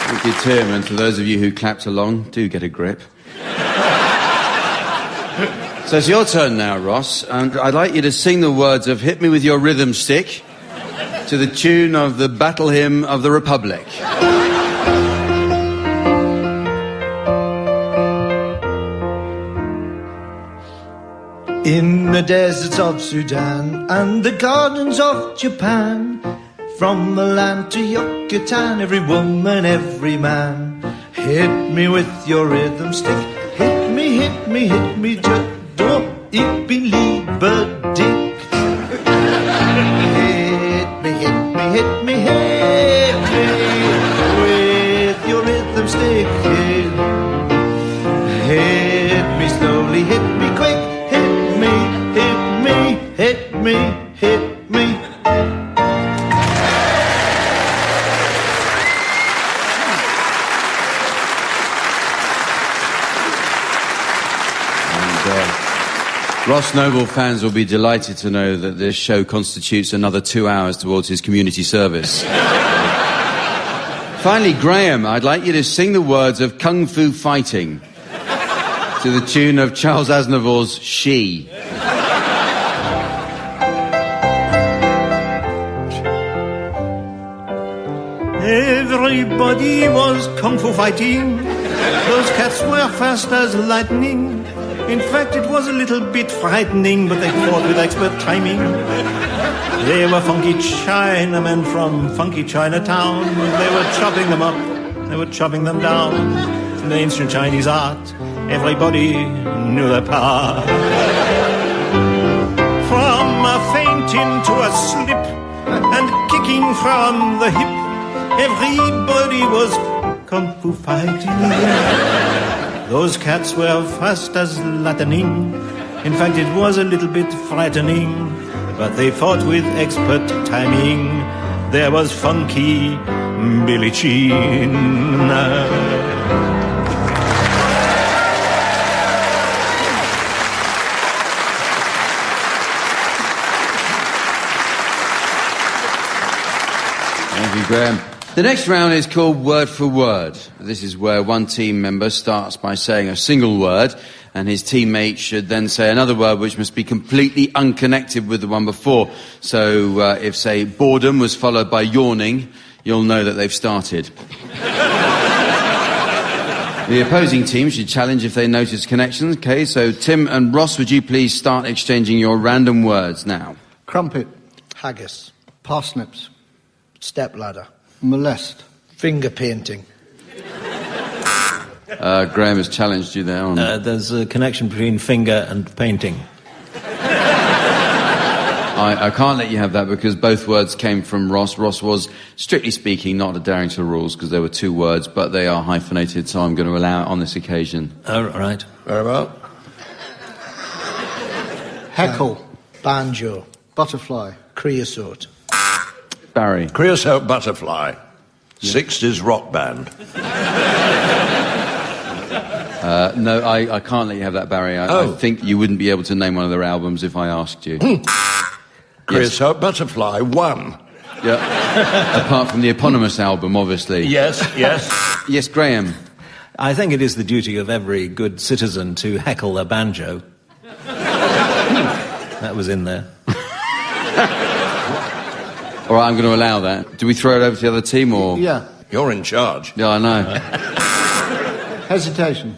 Thank you, Tim, and to those of you who clapped along, do get a grip. So it's your turn now, Ross, and I'd like you to sing the words of Hit Me With Your Rhythm Stick to the tune of the Battle Hymn of the Republic. In the deserts of Sudan and the gardens of Japan, from Milan to Yucatan, every woman, every man, hit me with your rhythm stick. Hit me, hit me, hit me, ich bin lieber dick. Hit me, hit me, hit me, hit me with your rhythm stick. Hit me slowly, hit me quick, hit me, hit me, hit me, hit me. Ross Noble fans will be delighted to know that this show constitutes another 2 hours towards his community service. Finally, Graham, I'd like you to sing the words of Kung Fu Fighting to the tune of Charles Aznavour's She. Everybody was kung fu fighting. Those cats were fast as lightning. In fact, it was a little bit frightening, but they fought with expert timing. They were funky Chinamen from funky Chinatown. They were chopping them up, they were chopping them down. In the ancient Chinese art, everybody knew their part. From a fainting to a slip and kicking from the hip, everybody was kung fu fighting. Those cats were fast as lightning. In fact, it was a little bit frightening, but they fought with expert timing. There was funky Billie Jean. Thank you, Graham. The next round is called Word for Word. This is where one team member starts by saying a single word, and his teammate should then say another word which must be completely unconnected with the one before. So if, say, boredom was followed by yawning, you'll know that they've started. The opposing team should challenge if they notice connections. Okay, so Tim and Ross, would you please start exchanging your random words now? Crumpet. Haggis. Parsnips. Stepladder. Molest. Finger painting. Graham has challenged you there on... There's a connection between finger and painting. I can't let you have that because both words came from Ross. Ross was, strictly speaking, not adhering to the rules because there were two words, but they are hyphenated, so I'm going to allow it on this occasion. Oh, right. Very well. Heckle. Banjo. Butterfly. Creosote. Barry. Creosote Butterfly. 60s rock band. No, I can't let you have that, Barry. I think you wouldn't be able to name one of their albums if I asked you. Creosote Butterfly 1. Yeah. Apart from the eponymous album, obviously. Yes. Yes, Graham. I think it is the duty of every good citizen to heckle a banjo. That was in there. All right, I'm going to allow that. Do we throw it over to the other team, or...? Yeah. You're in charge. Yeah, I know. Hesitation.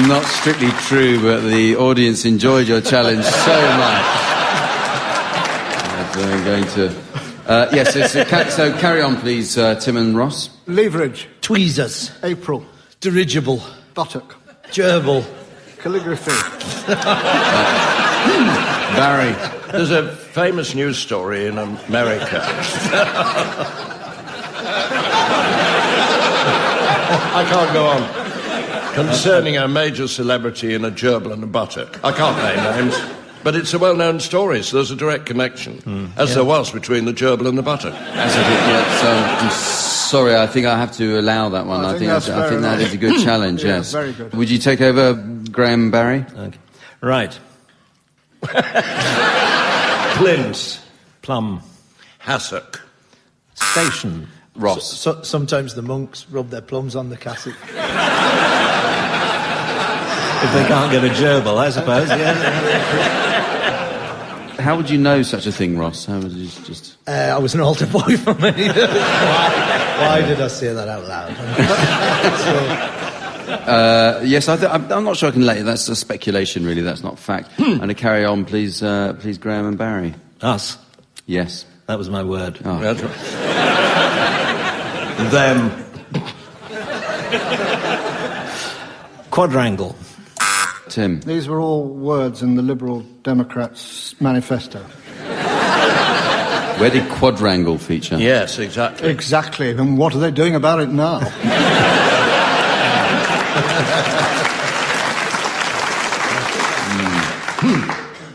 Not strictly true, but the audience enjoyed your challenge so much. I'm going to... yes, so carry on, please, Tim and Ross. Leverage. Tweezers. April. Dirigible. Buttock. Gerbil. Calligraphy. Barry. There's a famous news story in America. I can't go on. Concerning a major celebrity in a gerbil and a buttock. I can't name names, but it's a well-known story, so there's a direct connection, there was between the gerbil and the buttock. So I'm sorry, I think I have to allow that one. I think that is a good challenge, yes. Very good. Would you take over, Graham and Barry? Okay. Right. Plinth. Plum. Hassock. Station. Ross. Sometimes the monks rub their plums on the cassock. If they can't get a gerbil, I suppose, yeah. How would you know such a thing, Ross? How would you just... I was an altar boy for many years. Why did I say that out loud? Yes, I'm not sure I can let you. That's a speculation, really. That's not fact. I'm going to carry on, please, Graham and Barry. Us? Yes. That was my word. Oh. That's right. Them. Quadrangle. Tim. These were all words in the Liberal Democrats' manifesto. Where did quadrangle feature? Yes, exactly. Exactly. And what are they doing about it now?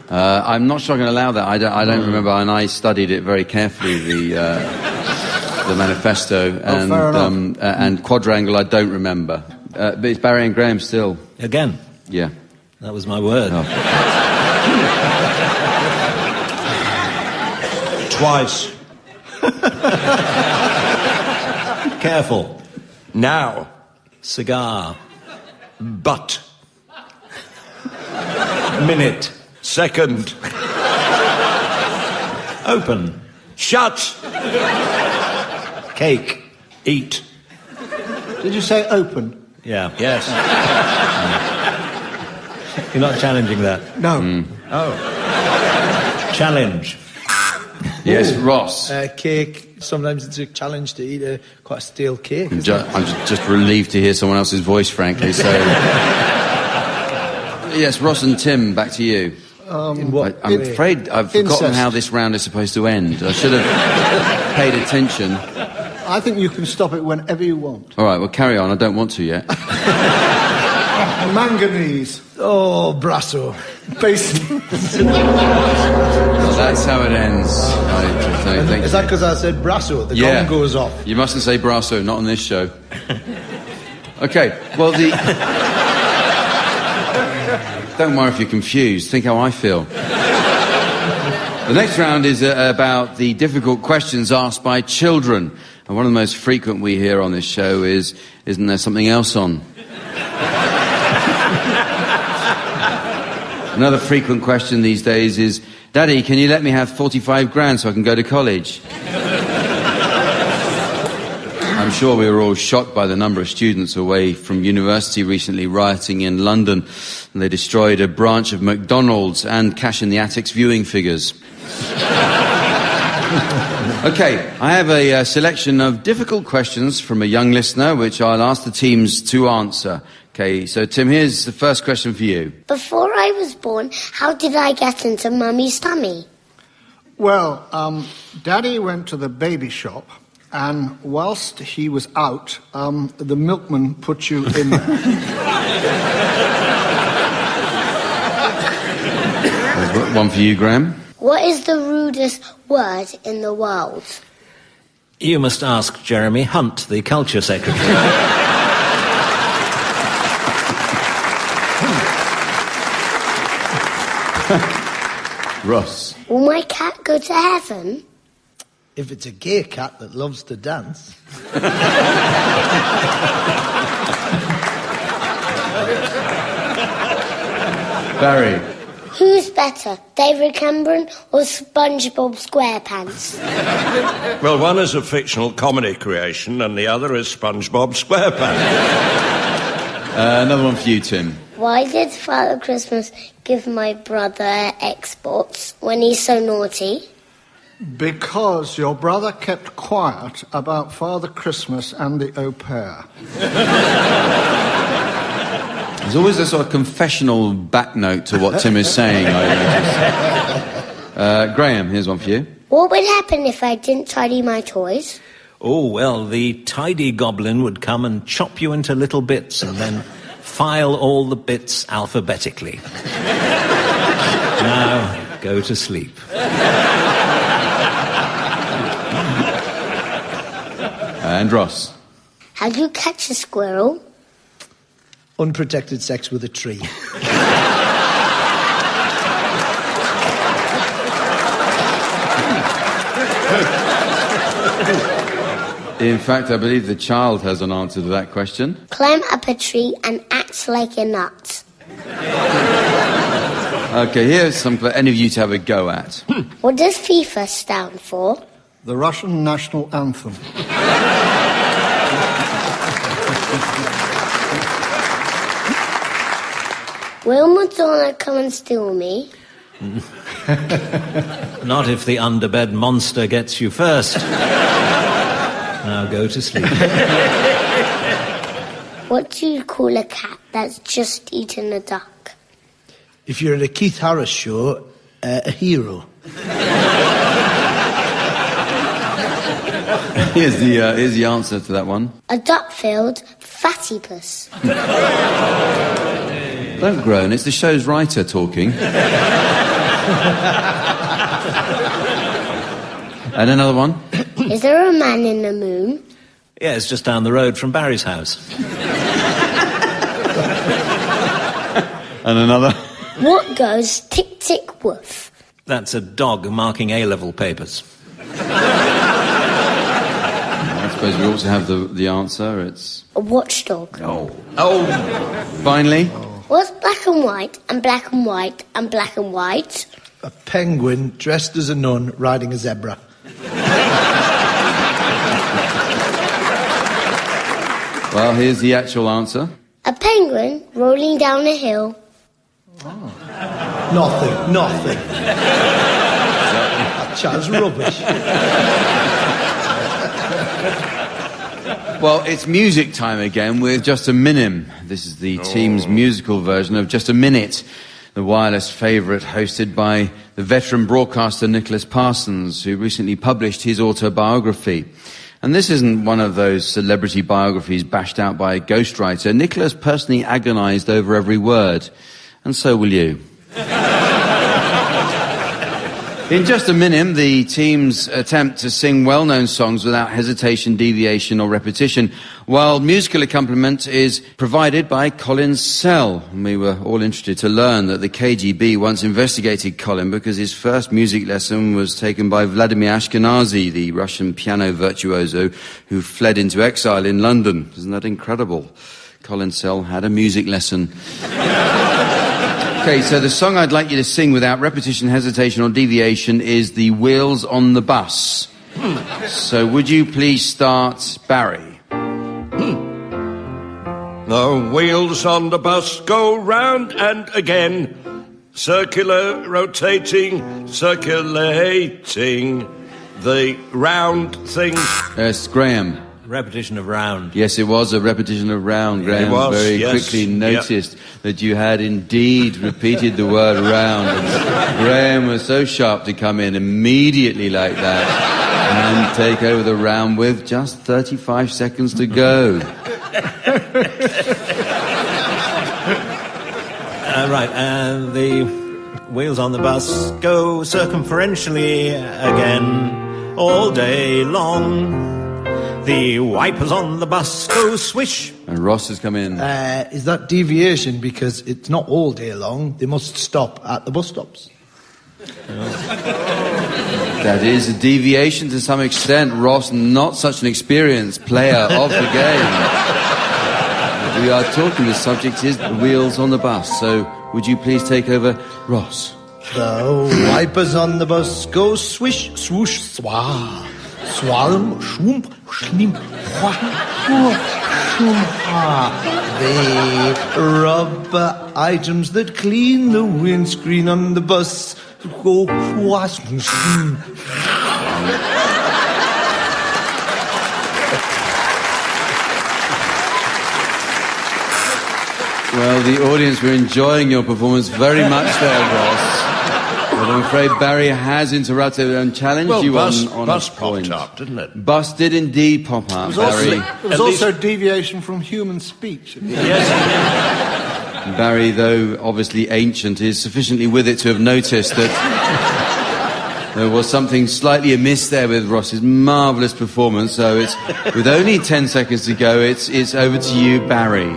I'm not sure I can allow that. I don't remember, and I studied it very carefully, the manifesto, and quadrangle I don't remember. But it's Barry and Graham still. Again? Yeah. That was my word. Oh. Twice. Careful. Now. Cigar. But. Minute. Second. Open. Shut. Cake. Eat. Did you say open? Yeah. Yes. You're not challenging that? No. Oh. Challenge. Yes, Ross. Cake. Sometimes it's a challenge to eat quite a stale cake. I'm just relieved to hear someone else's voice, frankly. So, yes, Ross and Tim, back to you. In what I'm afraid I've forgotten how this round is supposed to end. I should have paid attention. I think you can stop it whenever you want. All right, well, carry on. I don't want to yet. Manganese. Oh, brasso. Basically. Well, that's how it ends. Is that because I said brasso? The gong goes off. You mustn't say brasso, not on this show. Okay, well, don't worry if you're confused. Think how I feel. The next round is about the difficult questions asked by children. And one of the most frequent we hear on this show is, isn't there something else on? Another frequent question these days is, Daddy, can you let me have 45 grand so I can go to college? I'm sure we were all shocked by the number of students away from university recently rioting in London, and they destroyed a branch of McDonald's and Cash in the Attic's viewing figures. Okay, I have a selection of difficult questions from a young listener, which I'll ask the teams to answer. Okay, so Tim, here's the first question for you. Before I was born, how did I get into Mummy's tummy? Well, Daddy went to the baby shop, and whilst he was out, the milkman put you in there. There's one for you, Graham. What is the rudest word in the world? You must ask Jeremy Hunt, the Culture Secretary. Ross. Will my cat go to heaven? If it's a gay cat that loves to dance. Barry. Who's better, David Cameron or SpongeBob SquarePants? Well, one is a fictional comedy creation and the other is SpongeBob SquarePants. Another one for you, Tim. Why did Father Christmas give my brother exports when he's so naughty? Because your brother kept quiet about Father Christmas and the au pair. There's always a sort of confessional back note to what Tim is saying. Graham, here's one for you. What would happen if I didn't tidy my toys? Oh, well, the tidy goblin would come and chop you into little bits and then file all the bits alphabetically. Now, go to sleep. And Ross. How do you catch a squirrel? Unprotected sex with a tree. In fact, I believe the child has an answer to that question. Climb up a tree and act like a nut. Okay, here's some for any of you to have a go at. What does FIFA stand for? The Russian national anthem. Will Madonna come and steal me? Not if the underbed monster gets you first. Now go to sleep. What do you call a cat that's just eaten a duck? If you're at a Keith Harris show, a hero. Here's the answer to that one. A duck-filled fatty-puss. Don't groan, it's the show's writer talking. And another one. Is there a man in the moon? Yeah, it's just down the road from Barry's house. And another. What goes tick-tick woof? That's a dog marking A-level papers. I suppose we also have the answer. It's a watchdog. Oh. Finally. What's black and white and black and white and black and white? A penguin dressed as a nun riding a zebra. Well, here's the actual answer. A penguin rolling down a hill. Nothing. That chat's rubbish. Well, it's music time again with Just a Minim. This is the team's musical version of Just a Minute, the wireless favourite hosted by the veteran broadcaster Nicholas Parsons, who recently published his autobiography. And this isn't one of those celebrity biographies bashed out by a ghostwriter. Nicholas personally agonised over every word, and so will you. In Just a Minim, the team's attempt to sing well-known songs without hesitation, deviation or repetition, while musical accompaniment is provided by Colin Sell. And we were all interested to learn that the KGB once investigated Colin because his first music lesson was taken by Vladimir Ashkenazy, the Russian piano virtuoso who fled into exile in London. Isn't that incredible? Colin Sell had a music lesson. Okay, so the song I'd like you to sing without repetition, hesitation or deviation is The Wheels on the Bus. So would you please start, Barry? The wheels on the bus go round and again, circular, rotating, circulating, the round thing. Yes, Graham. Repetition of round. Yes, it was a repetition of round. Graham It was, very yes. quickly noticed that you had indeed repeated the word round. And Graham was so sharp to come in immediately like that and take over the round with just 35 seconds to go. Right, and the wheels on the bus go circumferentially again all day long. The wipers on the bus go swish. And Ross has come in. Is that deviation because it's not all day long? They must stop at the bus stops. That is a deviation to some extent. Ross, not such an experienced player of the game. We are talking, the subject is the wheels on the bus. So would you please take over, Ross? The wipers on the bus go swish, swoosh, swah. Swallow, shoom, shlim, the rubber items that clean the windscreen on the bus go wash. Well, the audience were enjoying your performance very much there, Ross. But I'm afraid Barry has interrupted and challenged you on bus a point. popped up, didn't it? Bus did indeed pop up, Barry. There was also deviation from human speech. Yes. Barry, though obviously ancient, is sufficiently with it to have noticed that there was something slightly amiss there with Ross's marvellous performance. So it's with only 10 seconds to go, it's over to you, Barry.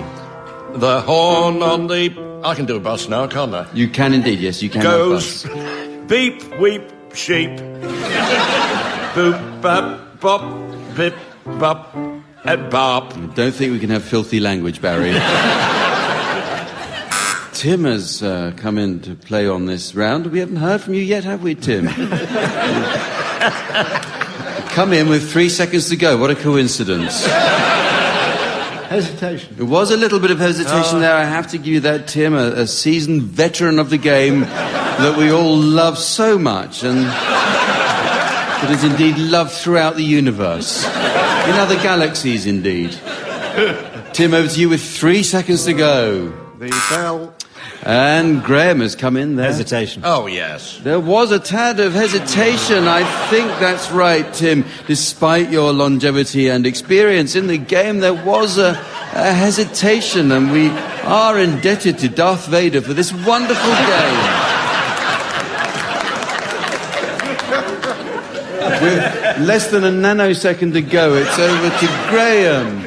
The horn on the... I can do a bus now, can't I? You can indeed, yes, you can. Goes beep, weep, sheep. Boop, bap, bop, bip, bop, and bop. I don't think we can have filthy language, Barry. Tim has come in to play on this round. We haven't heard from you yet, have we, Tim? Come in with 3 seconds to go. What a coincidence. Hesitation. It was a little bit of hesitation there. I have to give you that, Tim, a seasoned veteran of the game that we all love so much and that is indeed loved throughout the universe. In other galaxies, indeed. Tim, over to you with 3 seconds to go. The bell. And Graham has come in there. Hesitation. Oh, yes. There was a tad of hesitation. I think that's right, Tim. Despite your longevity and experience in the game, there was a hesitation, and we are indebted to Darth Vader for this wonderful game. With less than a nanosecond to go, it's over to Graham.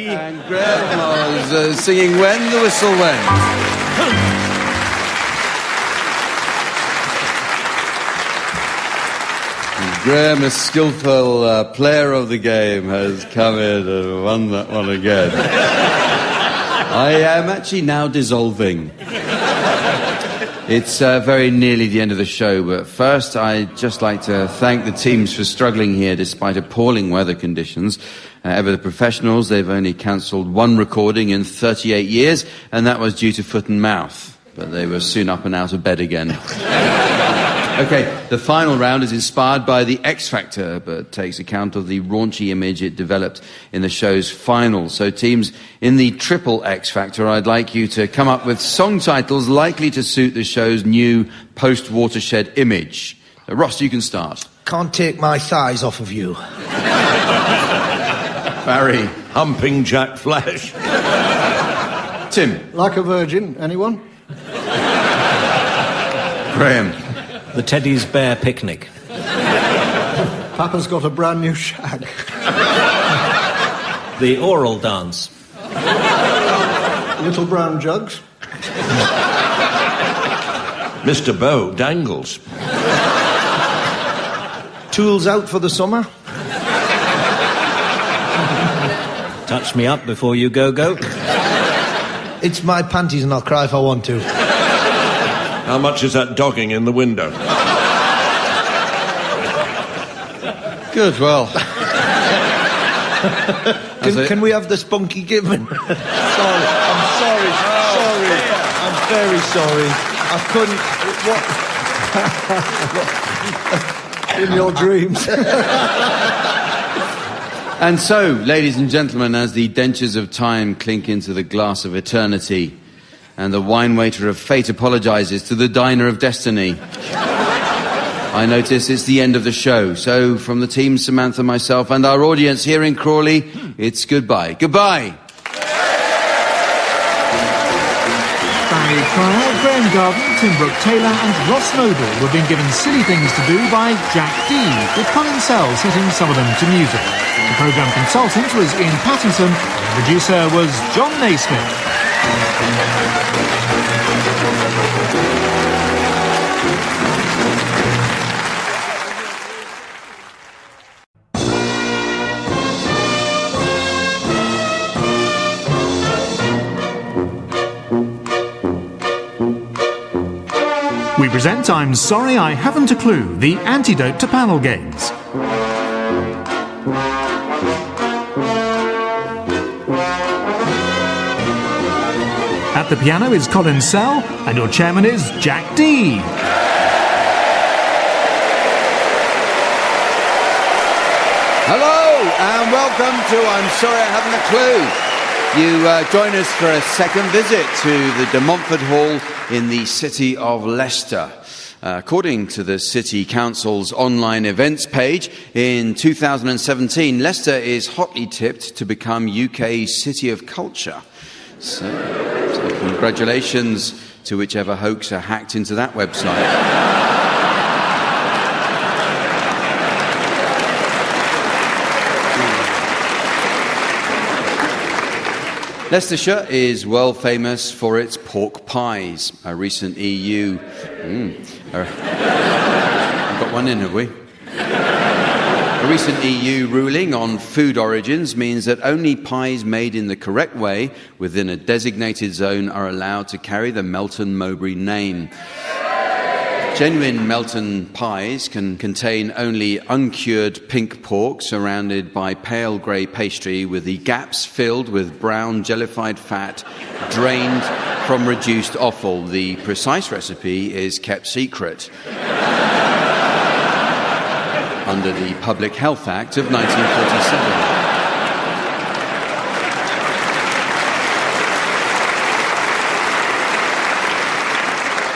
And Graham was singing When the Whistle Went. Graham, a skillful player of the game, has come in and won that one again. I am actually now dissolving. It's very nearly the end of the show, but first I'd just like to thank the teams for struggling here despite appalling weather conditions. Ever the professionals, they've only cancelled one recording in 38 years, and that was due to foot and mouth. but they were soon up and out of bed again. Okay, the final round is inspired by the X Factor, but takes account of the raunchy image it developed in the show's final. So teams in the triple X Factor, I'd like you to come up with song titles likely to suit the show's new post-watershed image. Ross, you can start. Can't take my thighs off of you. Barry. Humping Jack Flash. Tim. Like a virgin, anyone? Graham. The Teddy's Bear Picnic. Papa's got a brand new shag. The Oral Dance. Little brown jugs. Mr. Bow dangles. Tools out for the summer. Touch me up before you go. It's my panties and I'll cry if I want to. How much is that dogging in the window? Good, well. Can we have the spunky given? Sorry, I'm sorry. I'm very sorry. I couldn't... In your dreams. And so, ladies and gentlemen, as the dentures of time clink into the glass of eternity, and the wine waiter of fate apologises to the diner of destiny, I notice it's the end of the show. So, from the team, Samantha, myself, and our audience here in Crawley, it's goodbye. Goodbye! Barry Cryer, Graham Garden, Tim Brooke-Taylor and Ross Noble were being given silly things to do by Jack Dee, with Colin Sell setting some of them to music. The programme consultant was Ian Pattinson, and the producer was John Naismith. We present I'm Sorry I Haven't a Clue, the antidote to panel games. At the piano is Colin Sell, and your chairman is Jack Dee. Hello, and welcome to I'm Sorry I Haven't a Clue. You join us for a second visit to the De Montfort Hall in the city of Leicester. According to the City Council's online events page, in 2017, Leicester is hotly tipped to become UK's City of Culture. So congratulations to whichever hoaxer hacked into that website. Leicestershire is world famous for its pork pies. A recent EU... We've got one in, have we? A recent EU ruling on food origins means that only pies made in the correct way within a designated zone are allowed to carry the Melton Mowbray name. Genuine Melton pies can contain only uncured pink pork surrounded by pale grey pastry with the gaps filled with brown jellified fat drained from reduced offal. The precise recipe is kept secret under the Public Health Act of 1947.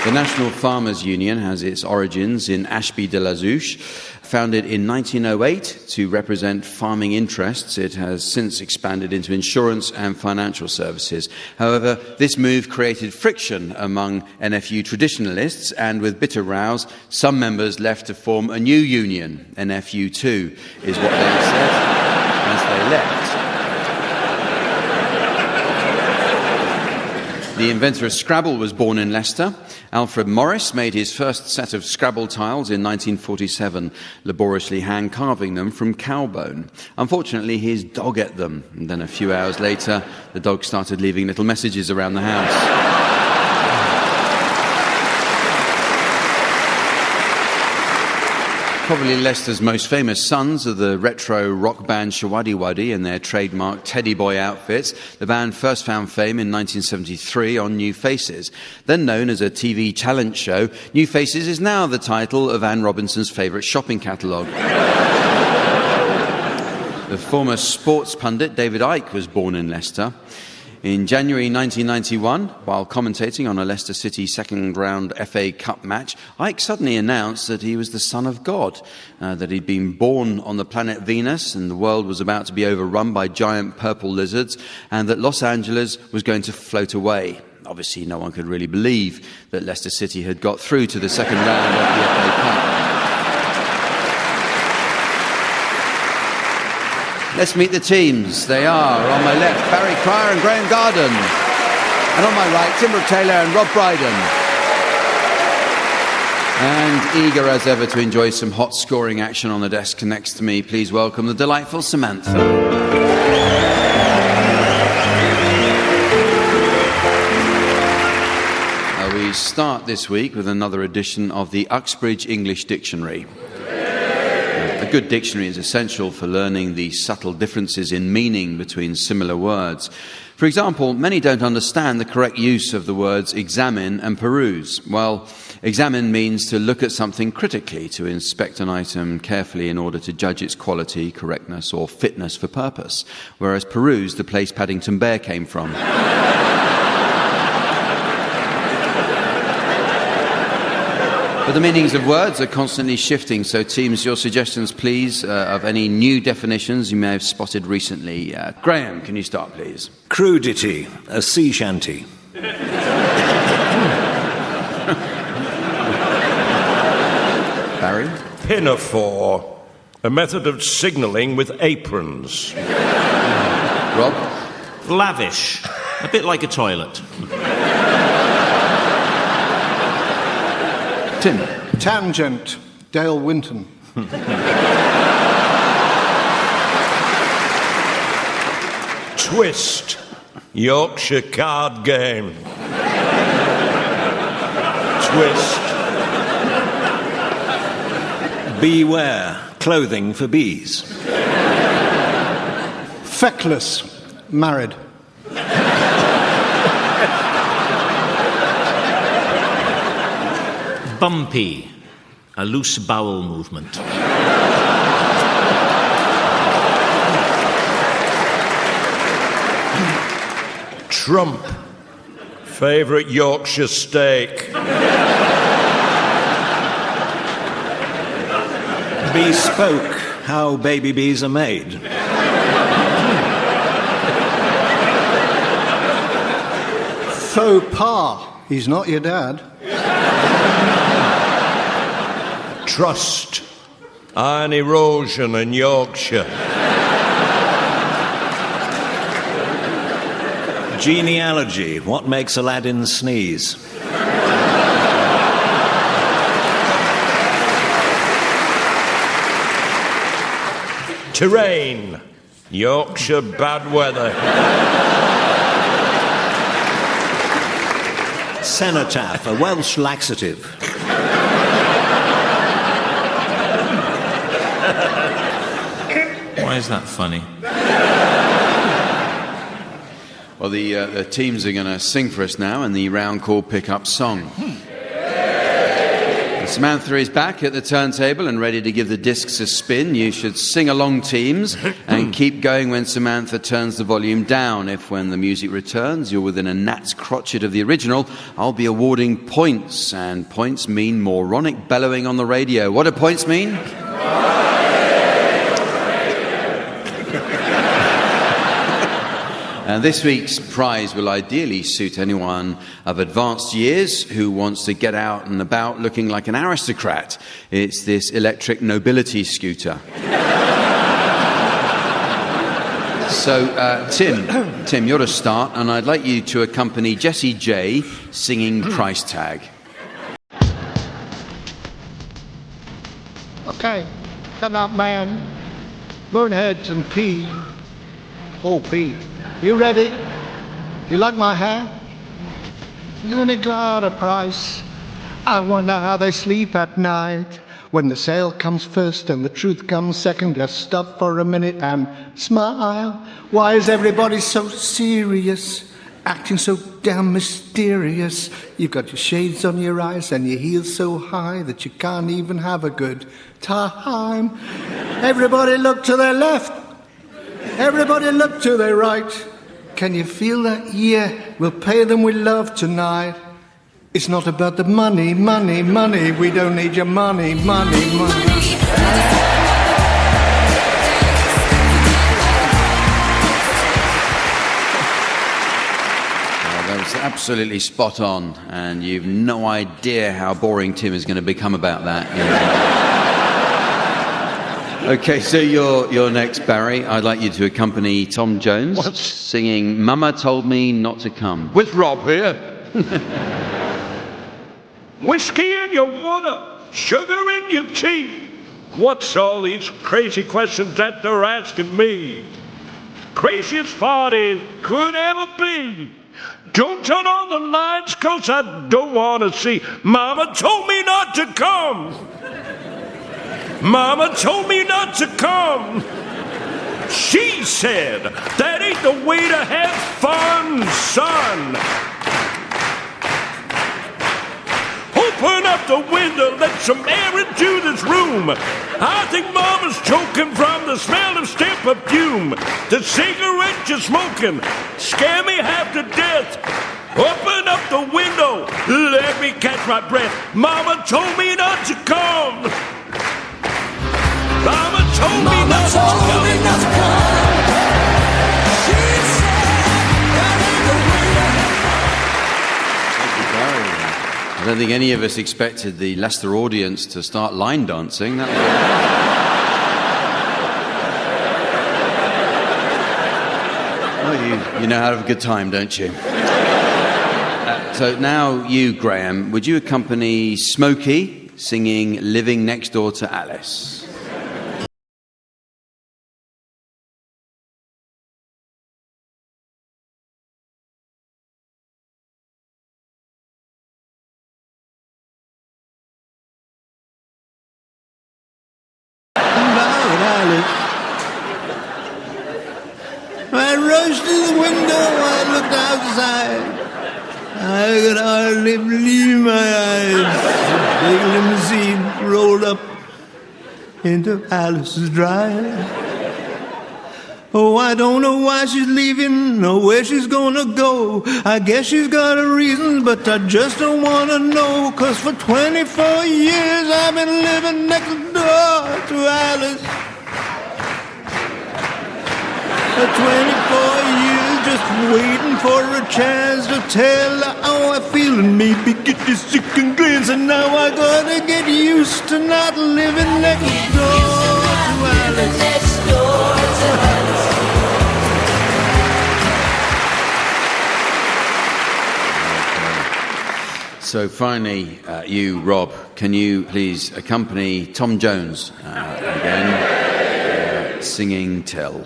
The National Farmers Union has its origins in Ashby de la Zouche. Founded in 1908 to represent farming interests, it has since expanded into insurance and financial services. However, this move created friction among NFU traditionalists, and with bitter rows, some members left to form a new union. NFU2 is what they said as they left. The inventor of Scrabble was born in Leicester. Alfred Morris made his first set of Scrabble tiles in 1947, laboriously hand-carving them from cow bone. Unfortunately, his dog ate them, and then a few hours later, the dog started leaving little messages around the house. Probably Leicester's most famous sons are the retro rock band Shawaddy Waddy in their trademark teddy boy outfits. The band first found fame in 1973 on New Faces. Then known as a TV talent show, New Faces is now the title of Anne Robinson's favourite shopping catalogue. The former sports pundit David Icke was born in Leicester. In January 1991, while commentating on a Leicester City second-round FA Cup match, Icke suddenly announced that he was the son of God, that he'd been born on the planet Venus and the world was about to be overrun by giant purple lizards, and that Los Angeles was going to float away. Obviously, no one could really believe that Leicester City had got through to the second round of the FA Cup. Let's meet the teams. They are, on my left, Barry Cryer and Graham Garden. And on my right, Tim Brooke-Taylor and Rob Brydon. And eager as ever to enjoy some hot scoring action on the desk next to me, please welcome the delightful Samantha. We start this week with another edition of the Uxbridge English Dictionary. A good dictionary is essential for learning the subtle differences in meaning between similar words. For example, many don't understand the correct use of the words examine and peruse. Well, examine means to look at something critically, to inspect an item carefully in order to judge its quality, correctness, or fitness for purpose, whereas peruse, the place Paddington Bear came from. But the meanings of words are constantly shifting, so teams, your suggestions, please, of any new definitions you may have spotted recently. Graham, can you start, please? Crudity, a sea shanty. Barry? Pinafore, a method of signalling with aprons. Rob? Lavish, a bit like a toilet. Tim? Tangent, Dale Winton. Twist, Yorkshire card game. Twist. Beware, clothing for bees. Feckless, married. Bumpy, a loose bowel movement. Trump, favourite Yorkshire steak. Bespoke, how baby bees are made. Faux pas, he's not your dad. Trust, iron erosion in Yorkshire. Genealogy, what makes Aladdin sneeze? Terrain, Yorkshire bad weather. Cenotaph, a Welsh laxative. Why is that funny? Well, the teams are going to sing for us now in the round called Pick Up Song. Samantha is back at the turntable and ready to give the discs a spin. You should sing along, teams, and keep going when Samantha turns the volume down. If, when the music returns, you're within a gnat's crotchet of the original, I'll be awarding points, and points mean moronic bellowing on the radio. What do points mean? And this week's prize will ideally suit anyone of advanced years who wants to get out and about looking like an aristocrat. It's this electric nobility scooter. So, Tim, you're to start, and I'd like you to accompany Jessie J singing Price Tag. Okay, come up, man. Boneheads and pea. Oh, pea. You ready? You like my hair? You only got a price. I wonder how they sleep at night. When the sale comes first and the truth comes second, just stop for a minute and smile. Why is everybody so serious? Acting so damn mysterious. You've got your shades on your eyes and your heels so high that you can't even have a good time. Everybody look to their left. Everybody look to their right. Can you feel that? Yeah, we'll pay them with love tonight. It's not about the money, money, money. We don't need your money, money, money. That's absolutely spot on, and you've no idea how boring Tim is going to become about that. Okay, so you're next, Barry. I'd like you to accompany Tom Jones singing Mama Told Me Not to Come. With Rob here. Whiskey in your water, sugar in your tea. What's all these crazy questions that they're asking me? Craziest party could ever be. Don't turn on the lights, 'cause I don't want to see. Mama told me not to come. Mama told me not to come. She said, that ain't the way to have fun, son. Open up the window, let some air into this room. I think Mama's choking from the smell of stale perfume. The cigarette you're smoking scare me half to death. Open up the window, let me catch my breath. Mama told me not to come. Mama told me not to come. She said, that ain't the way to have. I don't think any of us expected the Leicester audience to start line dancing. Well, you know how to have a good time, don't you? So now you, Graham, would you accompany Smokey singing Living Next Door to Alice? I rushed to the window, I looked outside. I could hardly believe my eyes. The big limousine rolled up into Alice's drive. Oh, I don't know why she's leaving or where she's gonna go. I guess she's got her reasons, but I just don't wanna know. 'Cause for 24 years I've been living next door to Alice. For 24 years just waiting for a chance to tell her how I feel and maybe get this second glance. And now I gotta get used to not living next door to Alice. So finally, you, Rob, can you please accompany Tom Jones again, singing Tell?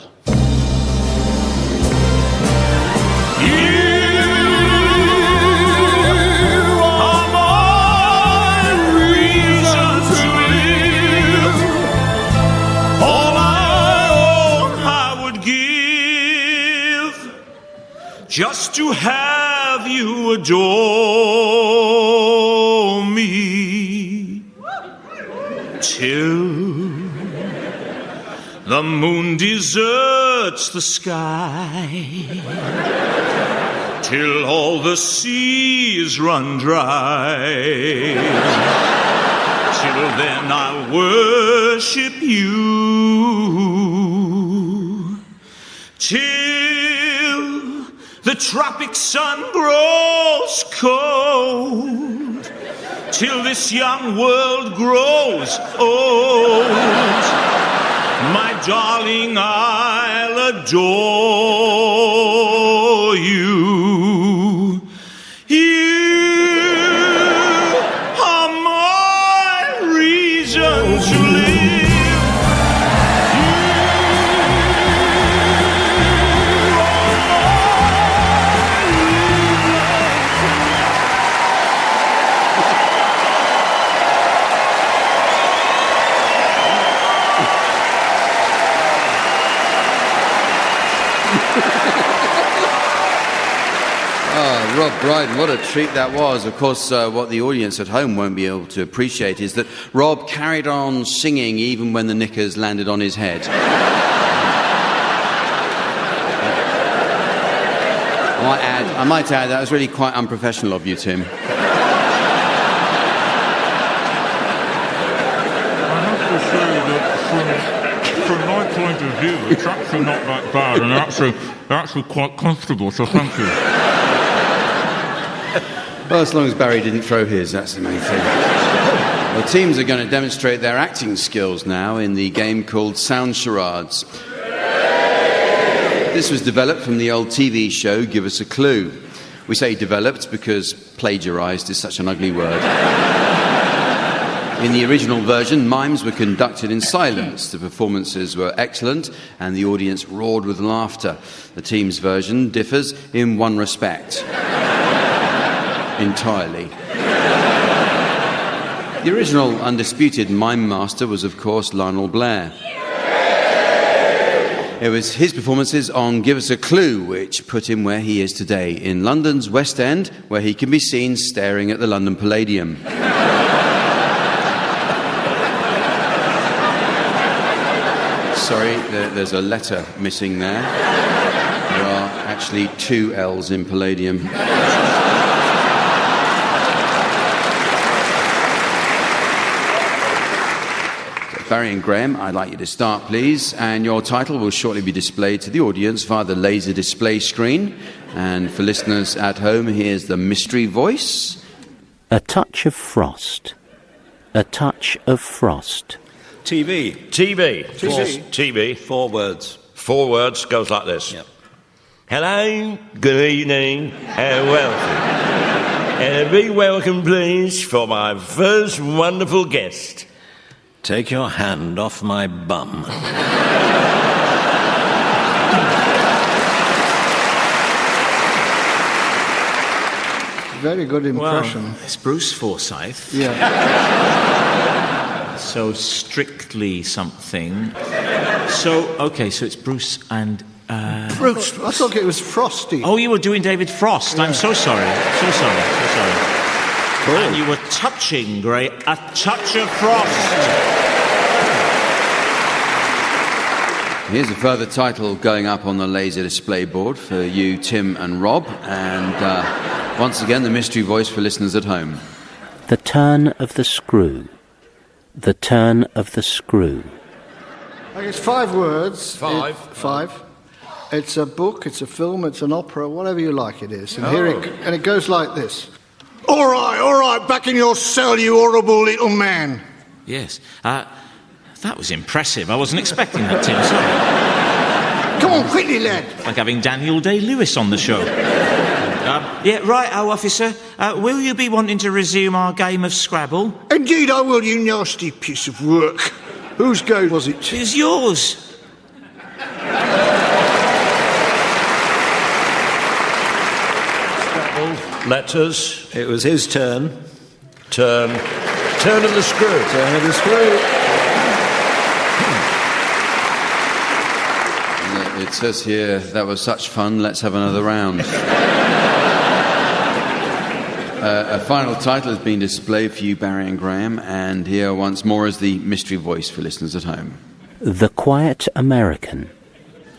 Just to have you adore me till the moon deserts the sky, till all the seas run dry. Till then I'll worship you till the tropic sun grows cold, till this young world grows old. My darling, I'll adore you. You are my reason to live. Rob Brydon, what a treat that was. Of course, what the audience at home won't be able to appreciate is that Rob carried on singing even when the knickers landed on his head. I might add, that was really quite unprofessional of you, Tim. I have to say that from my point of view, it's actually not that bad, and they're actually quite comfortable, so thank you. Well, as long as Barry didn't throw his, that's the main thing. Well, teams are going to demonstrate their acting skills now in the game called Sound Charades. This was developed from the old TV show Give Us a Clue. We say developed because plagiarised is such an ugly word. In the original version, mimes were conducted in silence. The performances were excellent and the audience roared with laughter. The team's version differs in one respect. Entirely. The original undisputed mime master was, of course, Lionel Blair. It was his performances on Give Us a Clue which put him where he is today, in London's West End, where he can be seen staring at the London Palladium. Sorry, there's a letter missing there. There are actually 2 L's in Palladium. Barry and Graham, I'd like you to start, please, and your title will shortly be displayed to the audience via the laser display screen. And for listeners at home, here's the mystery voice. A touch of frost. A touch of frost. TV. TV. 4 words. 4 words, goes like this. Yep. Hello, good evening, and welcome. And a big welcome, please, for my first wonderful guest. Take your hand off my bum. Very good impression. Well, it's Bruce Forsyth. Yeah. So strictly something. So it's Bruce and... Bruce, I thought it was Frosty. Oh, you were doing David Frost. Yeah. I'm so sorry. So sorry. Cool. And you were touching, Gray, a touch of frost. Here's a further title going up on the laser display board for you, Tim and Rob. And once again, the mystery voice for listeners at home. The turn of the screw. The turn of the screw. Okay, it's 5 words. 5. 5. It's a book, it's a film, it's an opera, whatever you like it is. And it goes like this. All right, back in your cell, you horrible little man. Yes. That was impressive. I wasn't expecting that, Tim. Sorry. Come on, quickly, lad. Like having Daniel Day-Lewis on the show. Officer. Will you be wanting to resume our game of Scrabble? Indeed I will, you nasty piece of work. Whose go was it? It's yours. Scrabble, letters. It was his turn. Turn of the screw. Turn of the screw. It says here, that was such fun, let's have another round. A final title has been displayed for you, Barry and Graham, and here once more is the mystery voice for listeners at home. The Quiet American.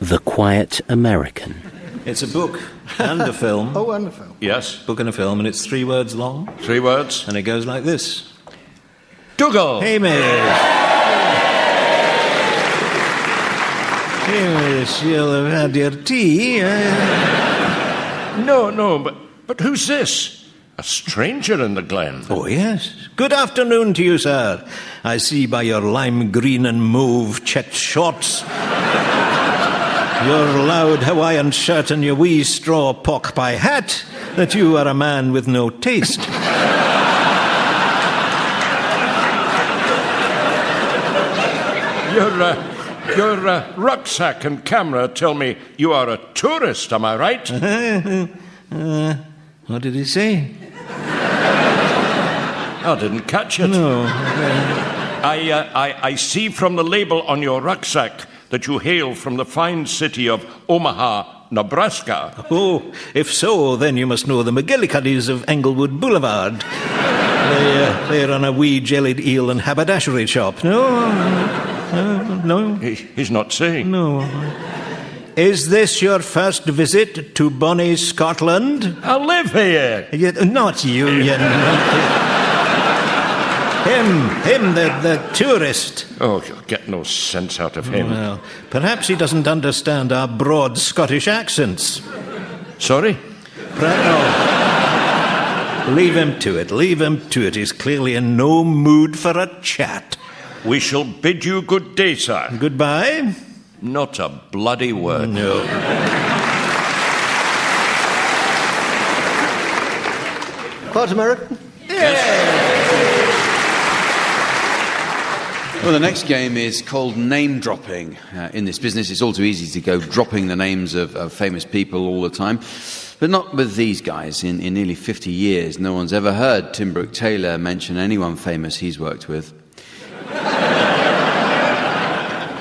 The Quiet American. It's a book and a film. Oh, and a film. Yes. Book and a film, and it's 3 words long. 3 words. And it goes like this. Dougal. Hey, mate. Yes, you'll have had your tea. No, but who's this? A stranger in the glen. Oh, yes. Good afternoon to you, sir. I see by your lime green and mauve checked shorts, your loud Hawaiian shirt and your wee straw pork pie hat, that you are a man with no taste. Your rucksack and camera tell me you are a tourist, am I right? What did he say? I didn't catch it. No. I see from the label on your rucksack that you hail from the fine city of Omaha, Nebraska. Oh, if so, then you must know the McGillicuddies of Englewood Boulevard. They run a wee jellied eel and haberdashery shop. No. He's not saying. No. Is this your first visit to bonny Scotland? I live here. Not you, you Him, the tourist. Oh, you'll get no sense out of him. Well, perhaps he doesn't understand our broad Scottish accents. Sorry? No. Leave him to it. He's clearly in no mood for a chat. We shall bid you good day, sir. Goodbye. Not a bloody word. No. Part American? Well, the next game is called name dropping. In this business, it's all too easy to go dropping the names of famous people all the time. But not with these guys. In nearly 50 years, no one's ever heard Tim Brooke Taylor mention anyone famous he's worked with.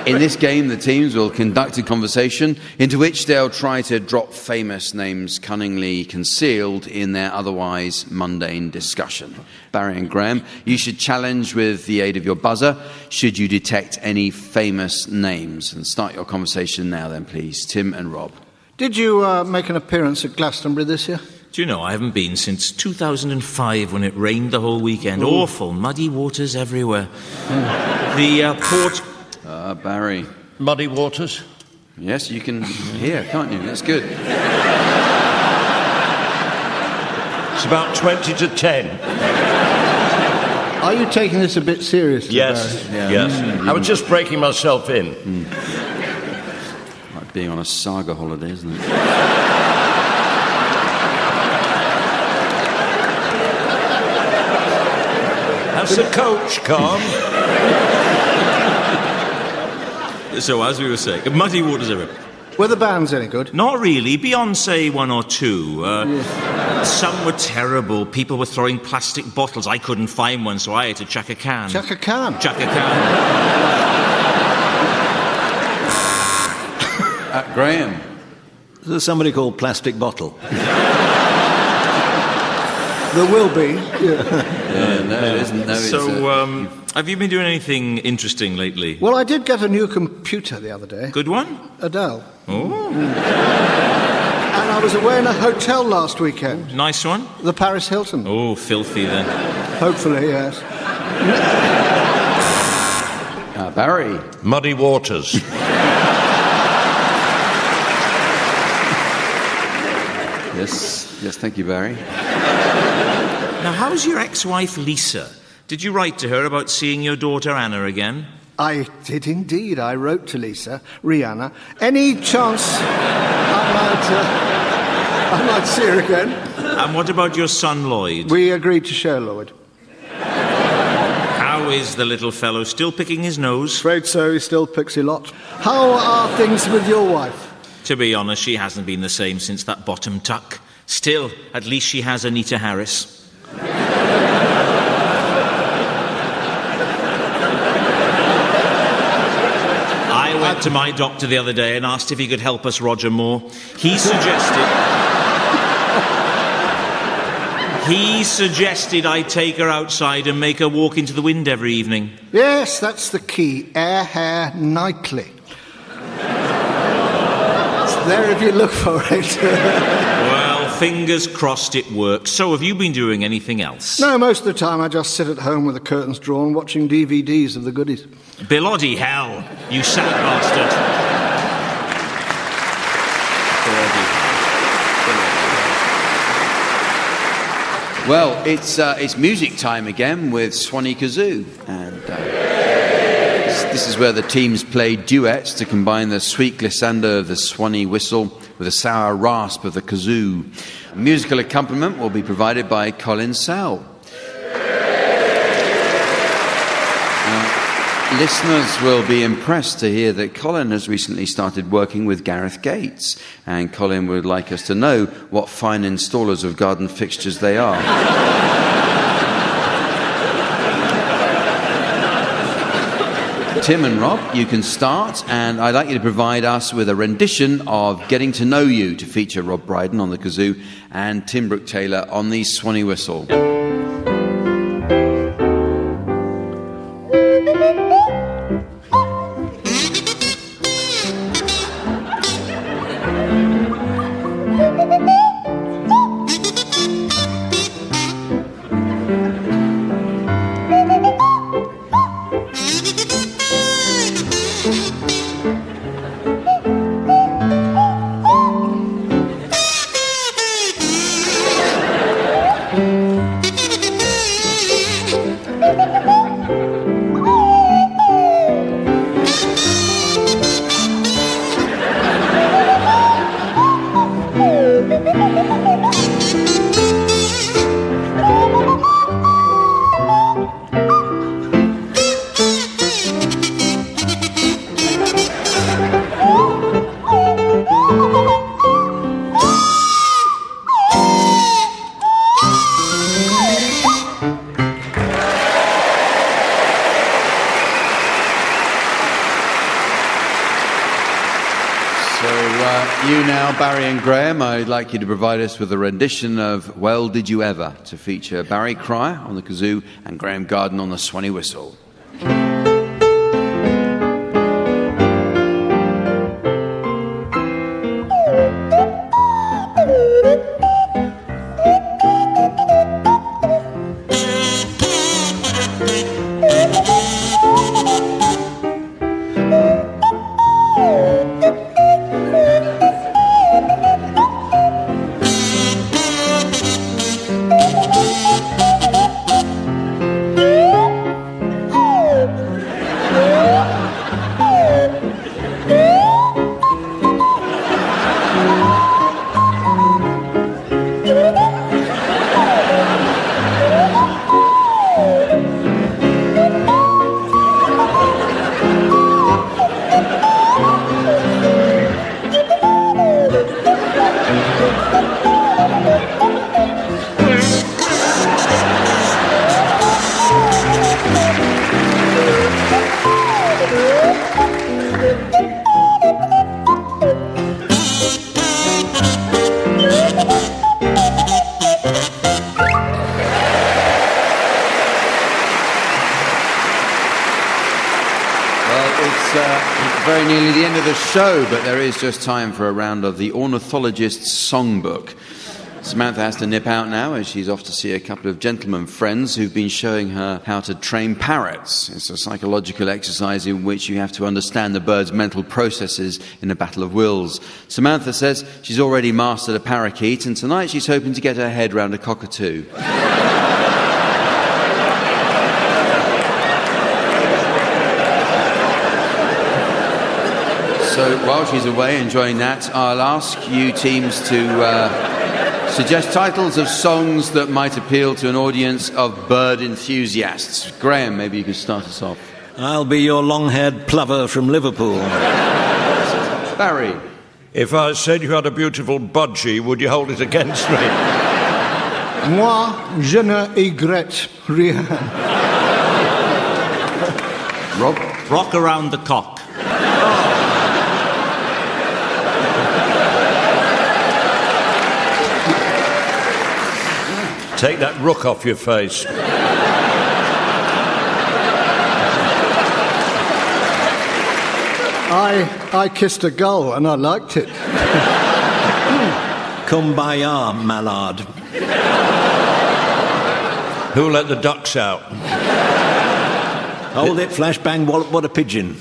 In this game, the teams will conduct a conversation into which they'll try to drop famous names cunningly concealed in their otherwise mundane discussion. Barry and Graham, you should challenge with the aid of your buzzer should you detect any famous names. And start your conversation now then, please. Tim and Rob. Did you make an appearance at Glastonbury this year? Do you know, I haven't been since 2005 when it rained the whole weekend. Ooh. Awful, muddy waters everywhere. The port... Barry. Muddy waters? Yes, you can hear, can't you? That's good. It's about 20 to 10. Are you taking this a bit seriously, Yes, Barry? yes. I was just breaking myself in. Like being on a saga holiday, isn't it? Has the coach come? So, as we were saying, muddy waters everywhere. Were the bands any good? Not really. Beyonce, one or two. Some were terrible. People were throwing plastic bottles. I couldn't find one, so I had to chuck a can. Chuck a can? Chuck a can. Graham. There's somebody called Plastic Bottle. There will be. No, it isn't. No, So, have you been doing anything interesting lately? Well, I did get a new computer the other day. Good one? Adele. Oh. And I was away in a hotel last weekend. Nice one? The Paris Hilton. Oh, filthy then. Hopefully, yes. Barry. Muddy waters. Yes, thank you, Barry. Now, how's your ex-wife, Lisa? Did you write to her about seeing your daughter Anna again? I did indeed. I wrote to Lisa, Rihanna. Any chance I might see her again? And what about your son, Lloyd? We agreed to share Lloyd. How is the little fellow? Still picking his nose? Afraid so. He still picks a lot. How are things with your wife? To be honest, she hasn't been the same since that bottom tuck. Still, at least she has Anita Harris. I went to my doctor the other day and asked if he could help us, Roger Moore. He suggested I take her outside and make her walk into the wind every evening. Yes, that's the key. Air hair nightly. It's there if you look for it. Well, fingers crossed it works. So, have you been doing anything else? No, most of the time I just sit at home with the curtains drawn, watching DVDs of the goodies. Bloody hell, you sad bastard. Well, it's music time again with Swanee Kazoo, and this is where the teams play duets to combine the sweet glissando of the Swanee whistle with the sour rasp of the kazoo. Musical accompaniment will be provided by Colin Sell. Listeners will be impressed to hear that Colin has recently started working with Gareth Gates, and Colin would like us to know what fine installers of garden fixtures they are. Tim and Rob, you can start, and I'd like you to provide us with a rendition of Getting to Know You to feature Rob Brydon on the kazoo and Tim Brooke-Taylor on the swanny whistle. Barry and Graham, I'd like you to provide us with a rendition of Well Did You Ever to feature Barry Cryer on the kazoo and Graham Garden on the swanny whistle. Very nearly the end of the show, but there is just time for a round of the ornithologist's songbook. Samantha has to nip out now as she's off to see a couple of gentlemen friends who've been showing her how to train parrots. It's a psychological exercise in which you have to understand the bird's mental processes in a battle of wills. Samantha says she's already mastered a parakeet, and tonight she's hoping to get her head round a cockatoo. So while she's away enjoying that, I'll ask you teams to suggest titles of songs that might appeal to an audience of bird enthusiasts. Graham, maybe you could start us off. I'll be your long-haired plover from Liverpool. Barry. If I said you had a beautiful budgie, would you hold it against me? Moi, je ne regrette rien. Rob? Rock around the cock. Take that rook off your face. I kissed a gull and I liked it. Kumbaya, mallard. Who let the ducks out? Hold it, flashbang, wallop, what a pigeon.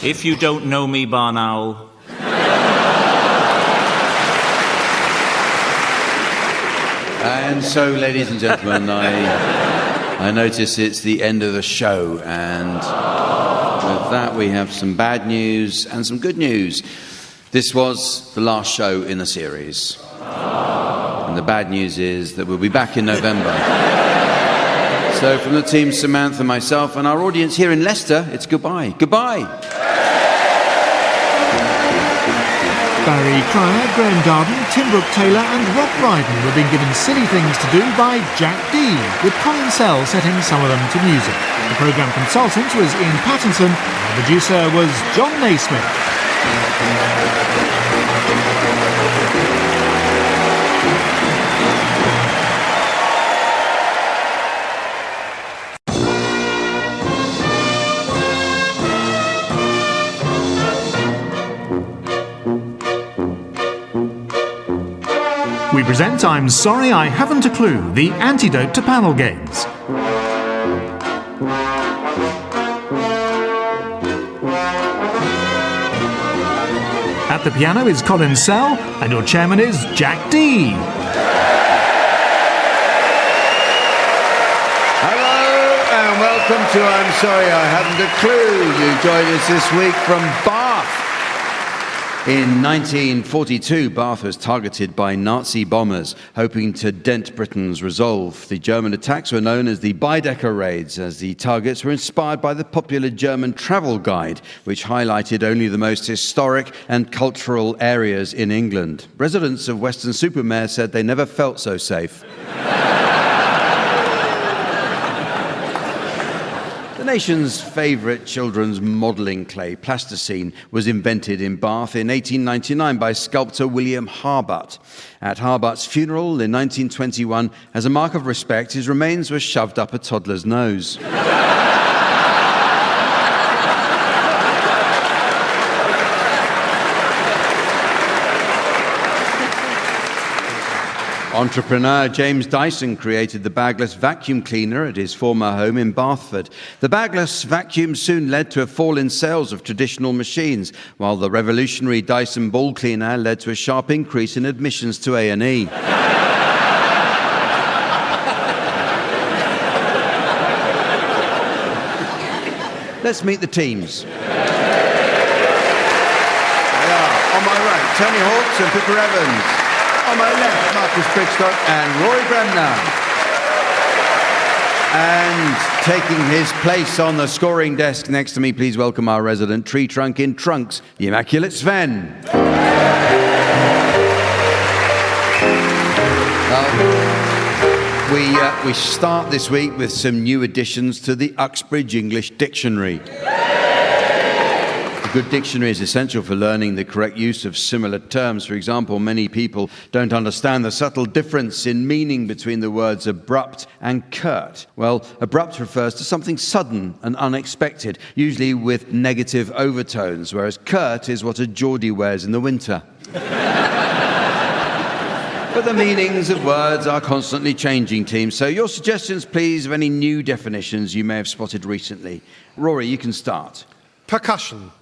If you don't know me, barn owl. And so, ladies and gentlemen, I notice it's the end of the show, and with that we have some bad news and some good news. This was the last show in the series, and the bad news is that we'll be back in November. So from the team, Samantha, myself, and our audience here in Leicester, it's goodbye. Goodbye. Barry Cryer, Graham Garden, Tim Brooke Taylor and Rob Brydon were being given silly things to do by Jack Dee, with Colin Sell setting some of them to music. The programme consultant was Ian Pattinson, and the producer was John Naismith. We present I'm Sorry I Haven't a Clue, the antidote to panel games. At the piano is Colin Sell, and your chairman is Jack Dee. Hello and welcome to I'm Sorry I Haven't a Clue. You join us this week from Bath. In 1942, Bath was targeted by Nazi bombers, hoping to dent Britain's resolve. The German attacks were known as the Baedeker raids, as the targets were inspired by the popular German travel guide, which highlighted only the most historic and cultural areas in England. Residents of Weston-super-Mare said they never felt so safe. The nation's favourite children's modelling clay, plasticine, was invented in Bath in 1899 by sculptor William Harbut. At Harbut's funeral in 1921, as a mark of respect, his remains were shoved up a toddler's nose. Entrepreneur James Dyson created the bagless vacuum cleaner at his former home in Bathford. The bagless vacuum soon led to a fall in sales of traditional machines, while the revolutionary Dyson ball cleaner led to a sharp increase in admissions to A&E. Let's meet the teams. They are, on my right, Tony Hawks and Pippa Evans. On my left, Marcus Brigstock and Rory Bremner. And taking his place on the scoring desk next to me, please welcome our resident tree trunk in trunks, the Immaculate Sven. We start this week with some new additions to the Uxbridge English Dictionary. A good dictionary is essential for learning the correct use of similar terms. For example, many people don't understand the subtle difference in meaning between the words abrupt and curt. Well, abrupt refers to something sudden and unexpected, usually with negative overtones, whereas curt is what a Geordie wears in the winter. But the meanings of words are constantly changing, team. So your suggestions, please, of any new definitions you may have spotted recently. Rory, you can start. Percussion.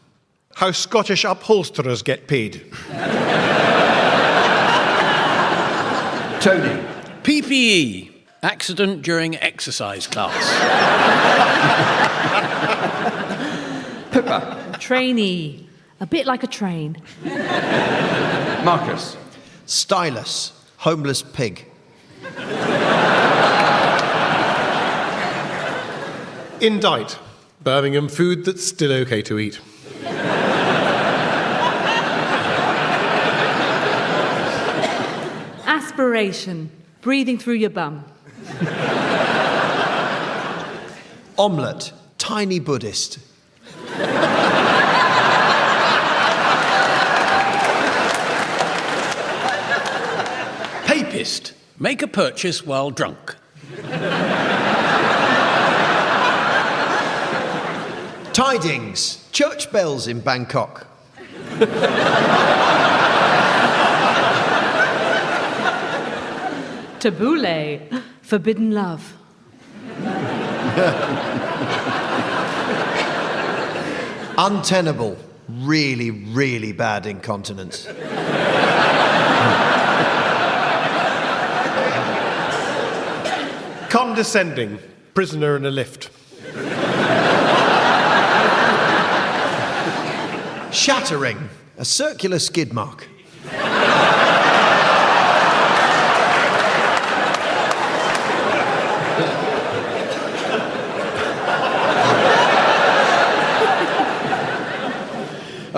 How Scottish upholsterers get paid. Tony. PPE. Accident during exercise class. Pippa. Trainee. A bit like a train. Marcus. Stylus. Homeless pig. Indict. Birmingham food that's still okay to eat. Aspiration. Breathing through your bum. Omelette. Tiny Buddhist. Papist. Make a purchase while drunk. Tidings. Church bells in Bangkok. Tabbouleh. Forbidden love. Untenable. Really, really bad incontinence. Condescending. Prisoner in a lift. Shattering. A circular skid mark.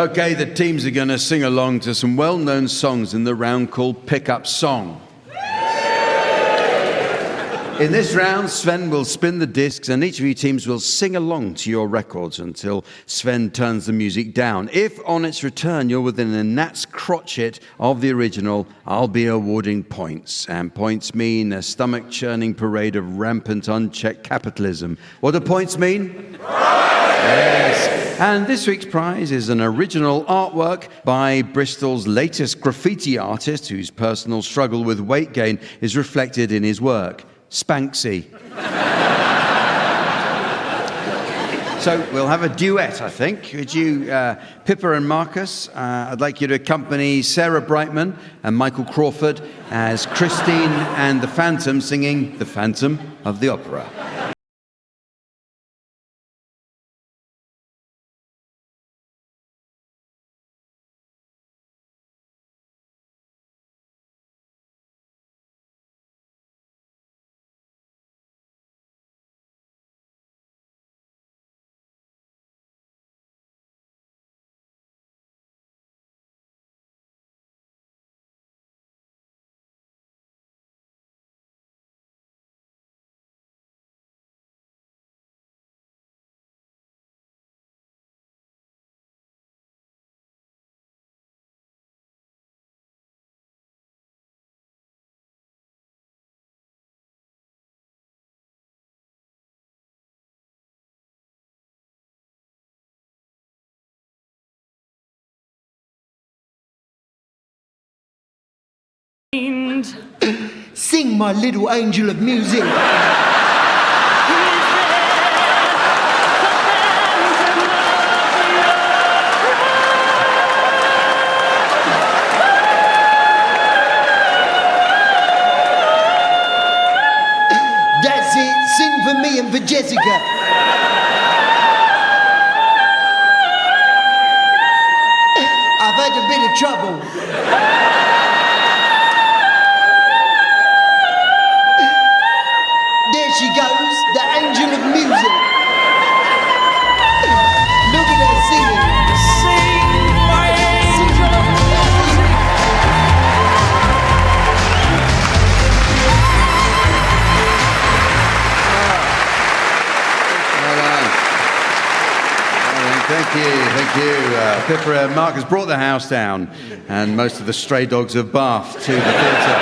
Okay, the teams are going to sing along to some well-known songs in the round called Pick Up Song. In this round, Sven will spin the discs and each of you teams will sing along to your records until Sven turns the music down. If on its return you're within a gnat's crotchet of the original, I'll be awarding points. And points mean a stomach-churning parade of rampant, unchecked capitalism. What do points mean? Yes. And this week's prize is an original artwork by Bristol's latest graffiti artist whose personal struggle with weight gain is reflected in his work. Spanksy. So we'll have a duet, I think. Would you, Pippa and Marcus, I'd like you to accompany Sarah Brightman and Michael Crawford as Christine and the Phantom singing The Phantom of the Opera. Sing, my little angel of music. That's it. Sing for me and for Jessica. I've had a bit of trouble. There she goes, the angel of music. Look at her singing. Sing, my angel of music. Thank you. Pippa and Marcus brought the house down and most of the stray dogs of Bath to the theatre.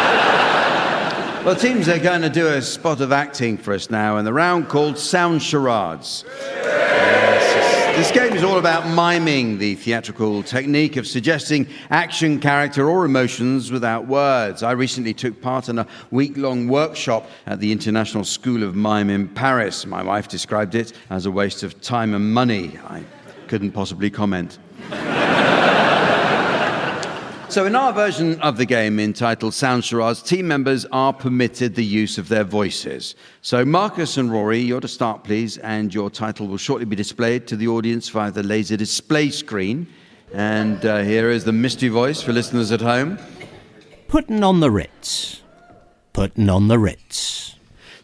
Well, teams are going to do a spot of acting for us now in the round called Sound Charades. Yes, this game is all about miming, the theatrical technique of suggesting action, character or emotions without words. I recently took part in a week-long workshop at the International School of Mime in Paris. My wife described it as a waste of time and money. I couldn't possibly comment. So in our version of the game entitled Sound Charades, team members are permitted the use of their voices. So Marcus and Rory, you're to start, please, and your title will shortly be displayed to the audience via the laser display screen. And here is the mystery voice for listeners at home. Puttin' on the Ritz. Puttin' on the Ritz.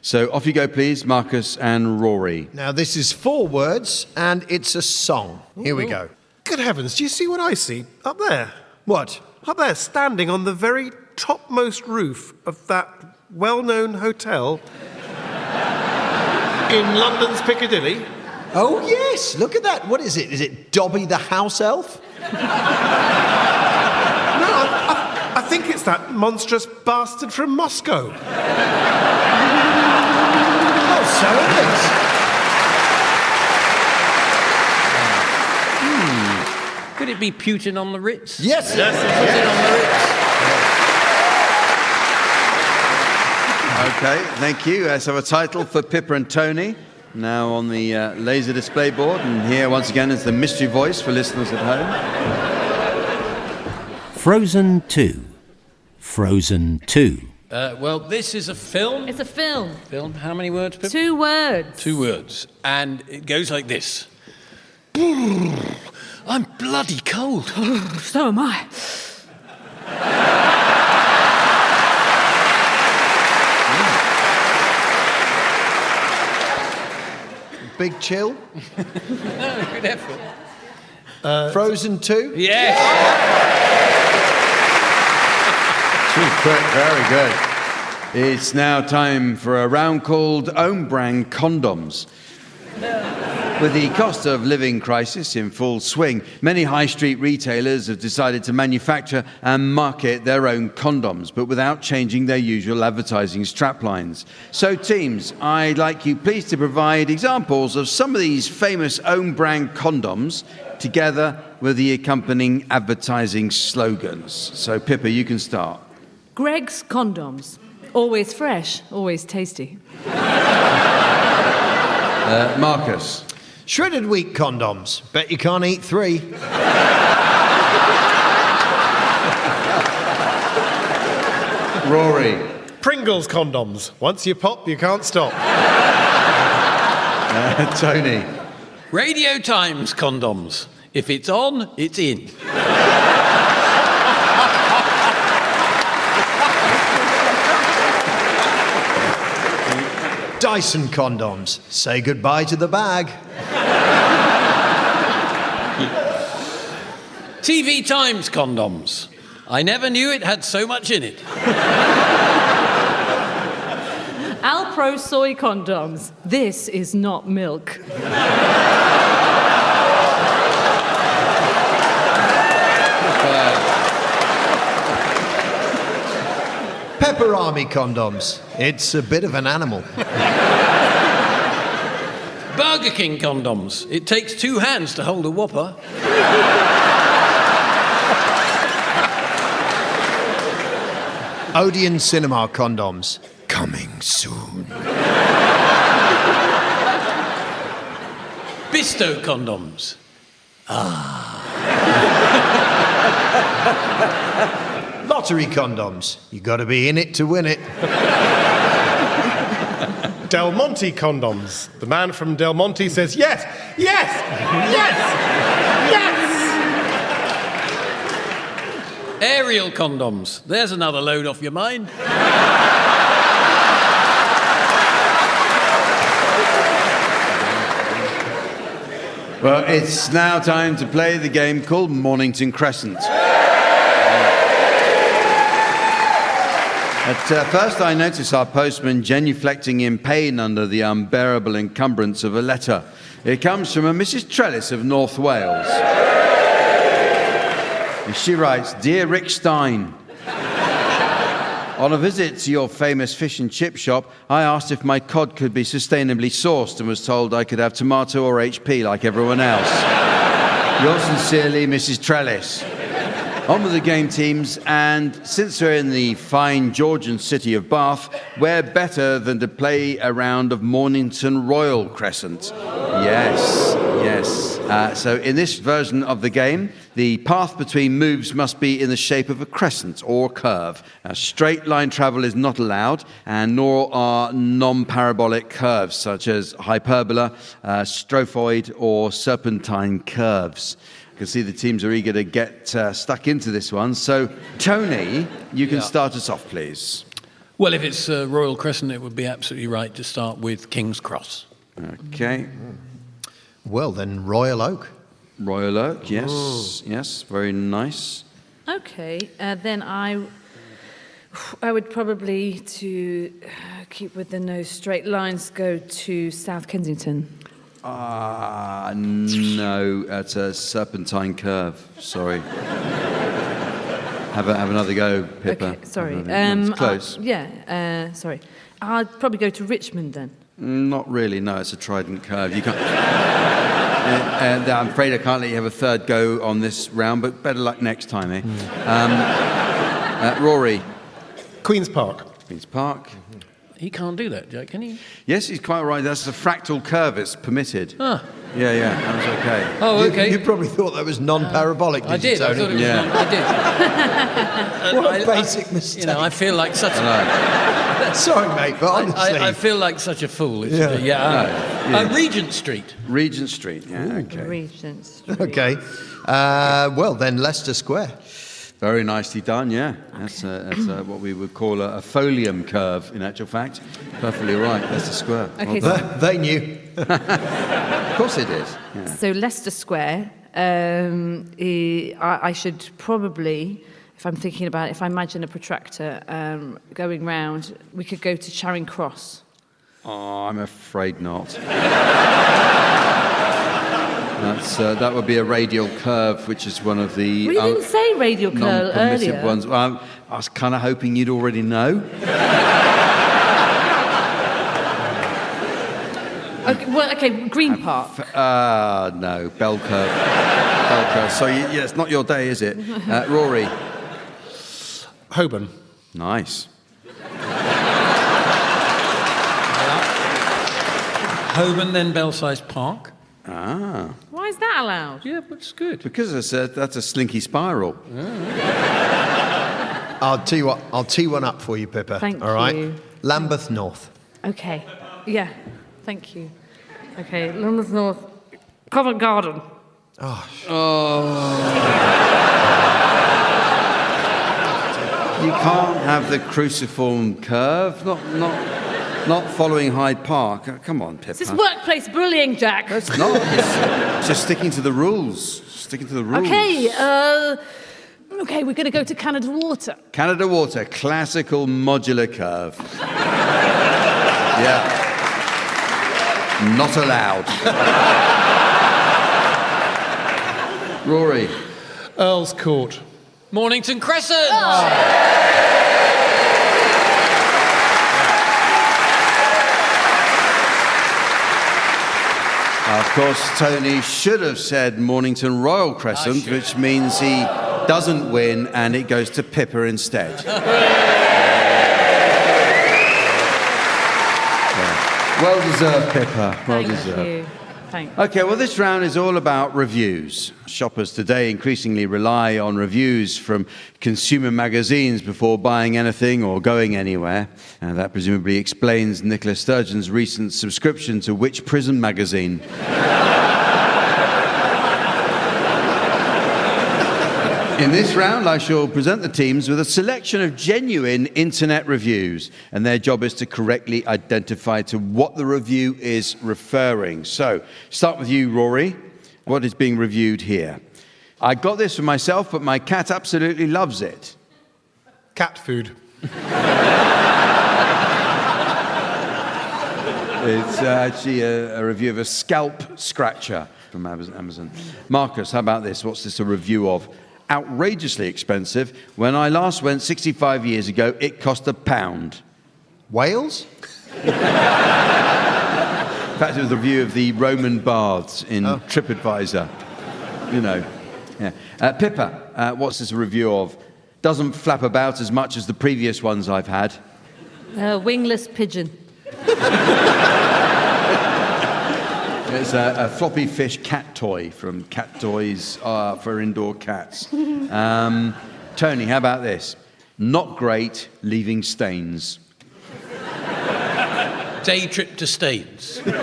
So off you go, please, Marcus and Rory. Now, this is 4 words, and it's a song. Here we go. Good heavens, do you see what I see up there? What? Up there, standing on the very topmost roof of that well-known hotel in London's Piccadilly. Oh, yes, look at that. What is it? Is it Dobby the house elf? No, I think it's that monstrous bastard from Moscow. Oh, so it is. Could it be Putin on the Ritz? Yes. Putin on the Ritz. Okay, thank you. So a title for Pippa and Tony, now on the laser display board. And here, once again, is the mystery voice for listeners at home. Frozen 2. Frozen 2. Well, this is a film. It's a film. Film. How many words, Pip? 2 words. 2 words. And it goes like this. I'm bloody cold. So am I. Big chill. No, good effort. Frozen 2? Yes. Too quick, very good. It's now time for a round called Own Brand Condoms. With the cost of living crisis in full swing, many high street retailers have decided to manufacture and market their own condoms, but without changing their usual advertising straplines. So teams, I'd like you please to provide examples of some of these famous own brand condoms together with the accompanying advertising slogans. So Pippa, you can start. Greg's condoms. Always fresh, always tasty. Marcus. Shredded wheat condoms. Bet you can't eat 3. Rory. Pringles condoms. Once you pop, you can't stop. Tony. Radio Times condoms. If it's on, it's in. Dyson condoms. Say goodbye to the bag. TV Times condoms. I never knew it had so much in it. Alpro soy condoms. This is not milk. Pepperami condoms. It's a bit of an animal. Burger King condoms. It takes 2 hands to hold a Whopper. Odeon Cinema condoms. Coming soon. Bisto condoms. Lottery condoms. You got to be in it to win it. Del Monte condoms. The man from Del Monte says, yes, yes, yes, yes! Aerial condoms. There's another load off your mind. Well, it's now time to play the game called Mornington Crescent. At first, I notice our postman genuflecting in pain under the unbearable encumbrance of a letter. It comes from a Mrs. Trellis of North Wales. And she writes, Dear Rick Stein, on a visit to your famous fish and chip shop, I asked if my cod could be sustainably sourced and was told I could have tomato or HP like everyone else. Yours sincerely, Mrs. Trellis. On with the game, teams, and since we're in the fine Georgian city of Bath, where better than to play a round of Mornington Royal Crescent? Yes, yes. So in this version of the game, the path between moves must be in the shape of a crescent or curve. Straight line travel is not allowed, and nor are non-parabolic curves such as hyperbola, strophoid, or serpentine curves. You can see the teams are eager to get stuck into this one. So, Tony, you can start us off, please. Well, if it's Royal Crescent, it would be absolutely right to start with King's Cross. Okay. Well, then, Royal Oak. Royal Oak, yes. Yes, very nice. Okay, then I would probably, to keep with the no straight lines, go to South Kensington. No, it's a serpentine curve. Sorry. Have another go, Pippa. Okay, sorry. It's close. Sorry. I'd probably go to Richmond then. Not really, no, it's a trident curve. You can't... I'm afraid I can't let you have a third go on this round, but better luck next time, eh? Rory. Queen's Park. Queen's Park. He can't do that, Jack, can he? Yes, he's quite right. That's a fractal curve. It's permitted. Ah. Yeah, that was okay. Oh, okay. You probably thought that was non-parabolic, I did. I thought it was I did. What a basic mistake. You know, I feel like such a... Sorry, mate, but honestly... I feel like such a fool. Regent Street. Regent Street, yeah, okay. Regent Street. Okay. Well, then, Leicester Square. Very nicely done, yeah. That's what we would call a folium curve, in actual fact. Perfectly right, Leicester Square. Okay, well they knew. Of course it is. Yeah. So Leicester Square, I should probably, if I'm thinking about it, if I imagine a protractor going round, we could go to Charing Cross. Oh, I'm afraid not. That would be a radial curve, which is one of the Well, you didn't say radial curve non-permissive earlier. ones. Well, I was kind of hoping you'd already know. Okay, Green Park. No, bell curve. Bell curve. So, yeah, it's not your day, is it? Rory. Holborn. Nice. Holborn, then Belsize Park. Ah. Why is that allowed? Yeah, but it's good. Because that's a slinky spiral. I'll tee one up for you, Pippa. Thank all right? you. Lambeth North. Okay. Yeah. Thank you. Okay, Lambeth North, Covent Garden. You can't have the cruciform curve. Not following Hyde Park. Come on, Pippa. Is this workplace bullying, Jack? It's not. It's just sticking to the rules. Okay, okay, we're going to go to Canada Water. Canada Water, classical modular curve. Yeah. Not allowed. Rory. Earl's Court. Mornington Crescent! Of course, Tony should have said Mornington Royal Crescent, which means he doesn't win and it goes to Pippa instead. Well deserved, Pippa. Well deserved. Thank you. Thanks. Okay, well, this round is all about reviews. Shoppers today increasingly rely on reviews from consumer magazines before buying anything or going anywhere. And that presumably explains Nicola Sturgeon's recent subscription to Which Prison magazine? In this round, I shall present the teams with a selection of genuine internet reviews, and their job is to correctly identify to what the review is referring. So, start with you, Rory. What is being reviewed here? I got this for myself, but my cat absolutely loves it. Cat food. It's actually a review of a scalp scratcher from Amazon. Marcus, how about this? What's this a review of? Outrageously expensive. When I last went 65 years ago, it cost £1. Wales? In fact, it was a review of the Roman baths in TripAdvisor. You know. Yeah. Pippa, what's this a review of? Doesn't flap about as much as the previous ones I've had. Wingless pigeon. It's a floppy fish cat toy from Cat Toys for indoor cats. Tony, how about this? Not great, leaving stains. Day trip to Staines. It was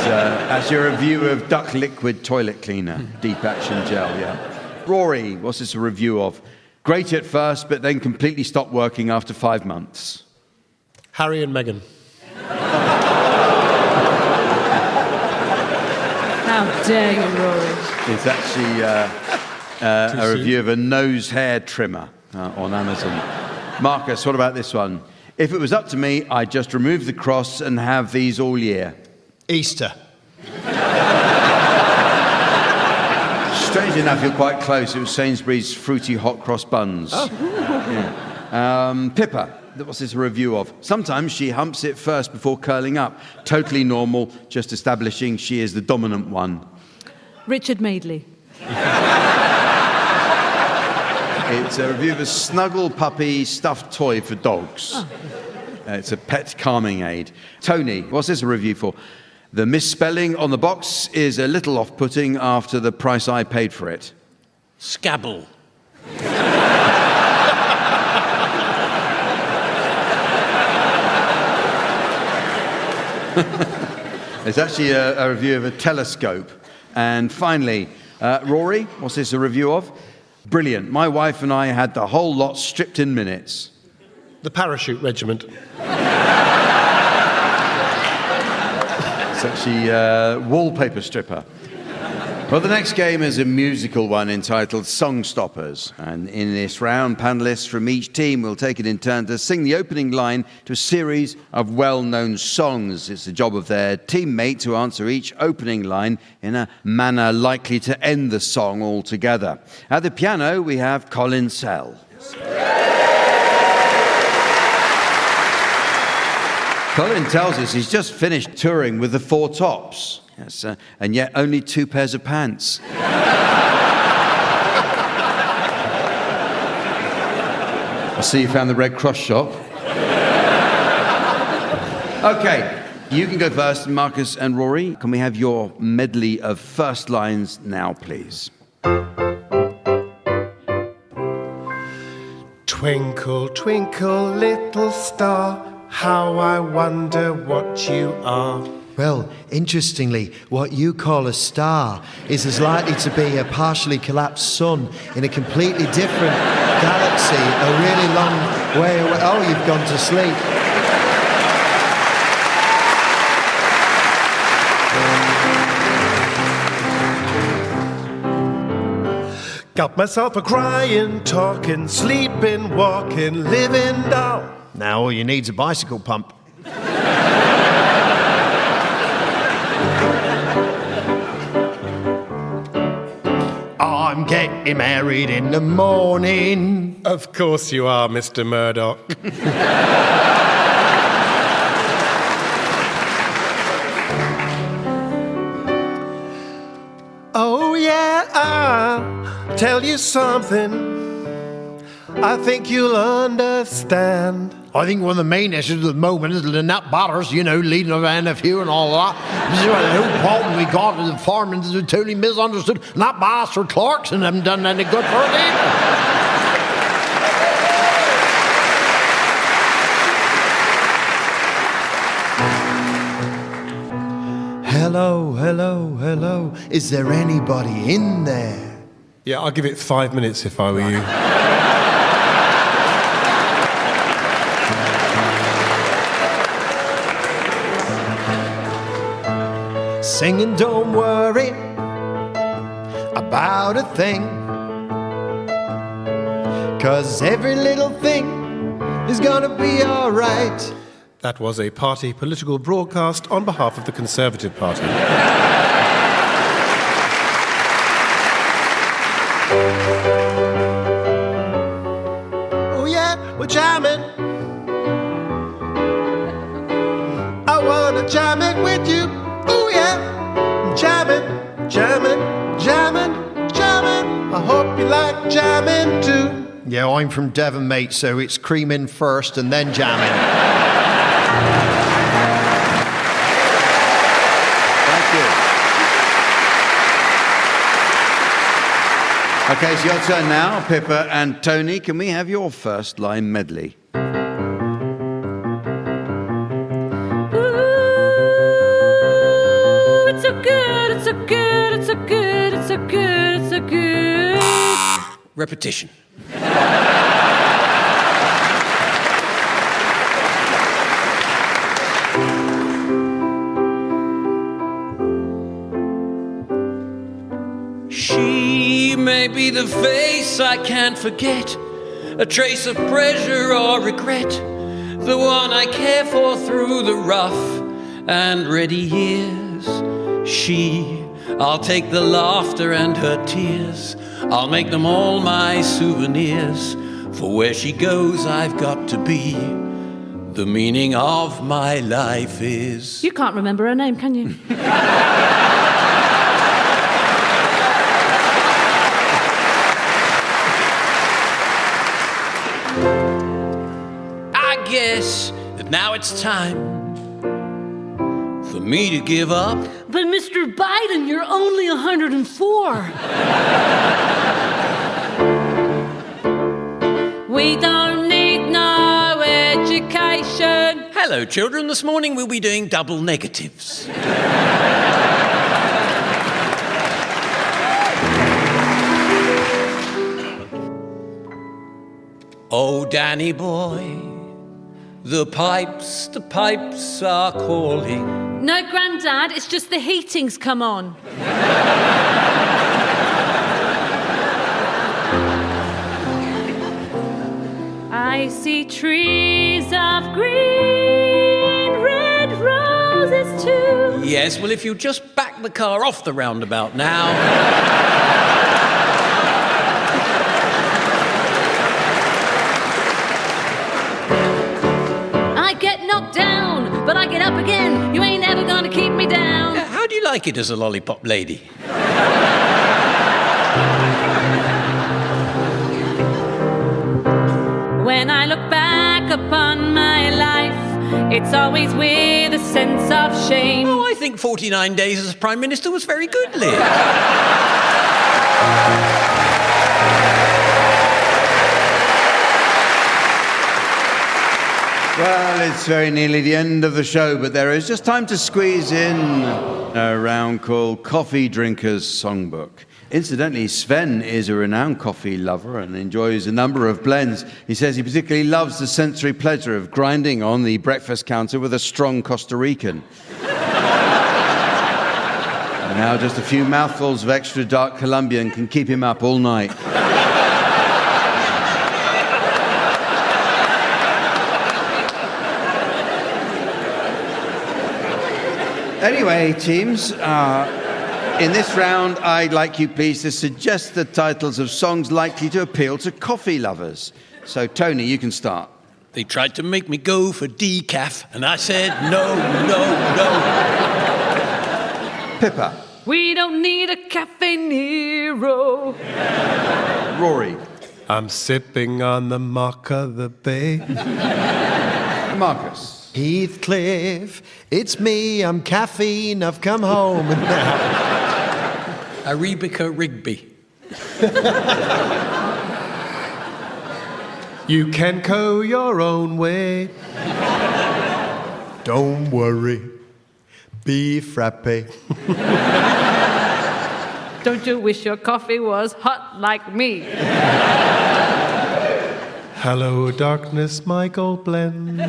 actually a review of Duck Liquid Toilet Cleaner, Deep Action Gel, yeah. Rory, what's this a review of? Great at first, but then completely stopped working after 5 months. Harry and Meghan. How dare you, Rory? It's actually a review of a nose hair trimmer on Amazon. Marcus, what about this one? If it was up to me, I'd just remove the cross and have these all year. Easter. Strangely enough, you're quite close. It was Sainsbury's fruity hot cross buns. Oh. Yeah. Pippa, what's this a review of? Sometimes she humps it first before curling up. Totally normal, just establishing she is the dominant one. Richard Madeley. It's a review of a snuggle puppy stuffed toy for dogs. Oh. It's a pet calming aid. Tony, what's this a review for? The misspelling on the box is a little off-putting after the price I paid for it. Scabble. It's actually a review of a telescope. And finally, Rory, what's this a review of? Brilliant. My wife and I had the whole lot stripped in minutes. The Parachute Regiment. It's actually wallpaper stripper. Well, the next game is a musical one entitled Song Stoppers. And in this round, panellists from each team will take it in turn to sing the opening line to a series of well-known songs. It's the job of their teammate to answer each opening line in a manner likely to end the song altogether. At the piano, we have Colin Sell. Colin tells us he's just finished touring with the Four Tops. Yes, and yet only 2 pairs of pants. I see you found the Red Cross shop. Okay, you can go first, Marcus and Rory. Can we have your medley of first lines now, please? Twinkle, twinkle, little star, how I wonder what you are. Well, interestingly, what you call a star is as likely to be a partially collapsed sun in a completely different galaxy, a really long way away. Oh, you've gone to sleep. Got myself a crying, talking, sleeping, walking, living doll. Now all you need's a bicycle pump. I'm getting married in the morning. Of course you are, Mr. Murdoch. Oh yeah, I'll tell you something I think you'll understand. I think one of the main issues at the moment is the nut batters, you know, leading around a few and all that. The whole problem we got with the farming is totally misunderstood. Not bastard Clarkson haven't done any good for it either. Hello, hello, hello. Is there anybody in there? Yeah, I'll give it 5 minutes if I were you. Singing, don't worry about a thing, 'cause every little thing is gonna be all right. That was a party political broadcast on behalf of the Conservative Party. Oh yeah, we're jamming. I wanna jam it with you. Oh yeah, jamming, jamming, jamming, jamming. I hope you like jamming too. Yeah, I'm from Devon, mate, so it's creaming first and then jamming. Thank you. Okay, it's your turn now, Pippa and Tony. Can we have your first line medley? It's so good, it's so good, it's so good, it's so good, it's so good. Repetition. She may be the face I can't forget, a trace of pleasure or regret, the one I care for through the rough and ready years. I'll take the laughter and her tears, I'll make them all my souvenirs, for where she goes I've got to be, the meaning of my life is... You can't remember her name, can you? I guess that now it's time for me to give up. But Mr. Biden, you're only 104. We don't need no education. Hello, children. This morning we'll be doing double negatives. Oh, Danny boy, the pipes are calling. No, Grandad, it's just the heating's come on. I see trees of green, red roses too. Yes, well, if you just back the car off the roundabout now. I get knocked down, but I get up again. You ain't ever gonna keep me down. How do you like it as a lollipop lady? When I look back upon my life, it's always with a sense of shame. Oh, I think 49 days as Prime Minister was very good, Liz. Well, it's very nearly the end of the show, but there is just time to squeeze in a round called Coffee Drinkers Songbook. Incidentally, Sven is a renowned coffee lover and enjoys a number of blends. He says he particularly loves the sensory pleasure of grinding on the breakfast counter with a strong Costa Rican. And now just a few mouthfuls of extra dark Colombian can keep him up all night. Anyway, teams, in this round, I'd like you, please, to suggest the titles of songs likely to appeal to coffee lovers. So, Tony, you can start. They tried to make me go for decaf, and I said no, no, no. Pippa. We don't need a Cafe Nero. Rory. I'm sipping on the mocha of the bay. Marcus. Heathcliff, it's me, I'm caffeine, I've come home and now. Arabica Rigby. You can go your own way. Don't worry, be frappe. Don't you wish your coffee was hot like me? Hello, darkness, my gold blend.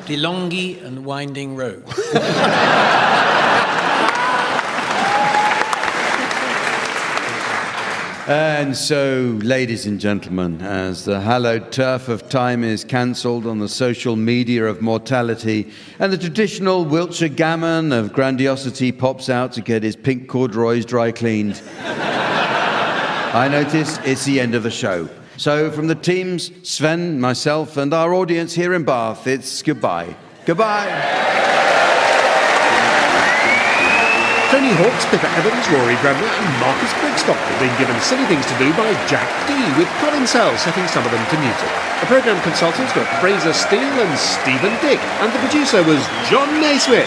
DeLonghi and Winding Road. And so, ladies and gentlemen, as the hallowed turf of time is cancelled on the social media of mortality and the traditional Wiltshire gammon of grandiosity pops out to get his pink corduroys dry cleaned, I notice it's the end of the show. So from the teams, Sven, myself, and our audience here in Bath, it's goodbye. Goodbye. Tony Hawks, Pippa Evans, Rory Bramlett and Marcus Brigstock have been given Silly Things to Do by Jack Dee, with Colin Sell setting some of them to music. The programme consultants were Fraser Steele and Stephen Dick, and the producer was John Naismith.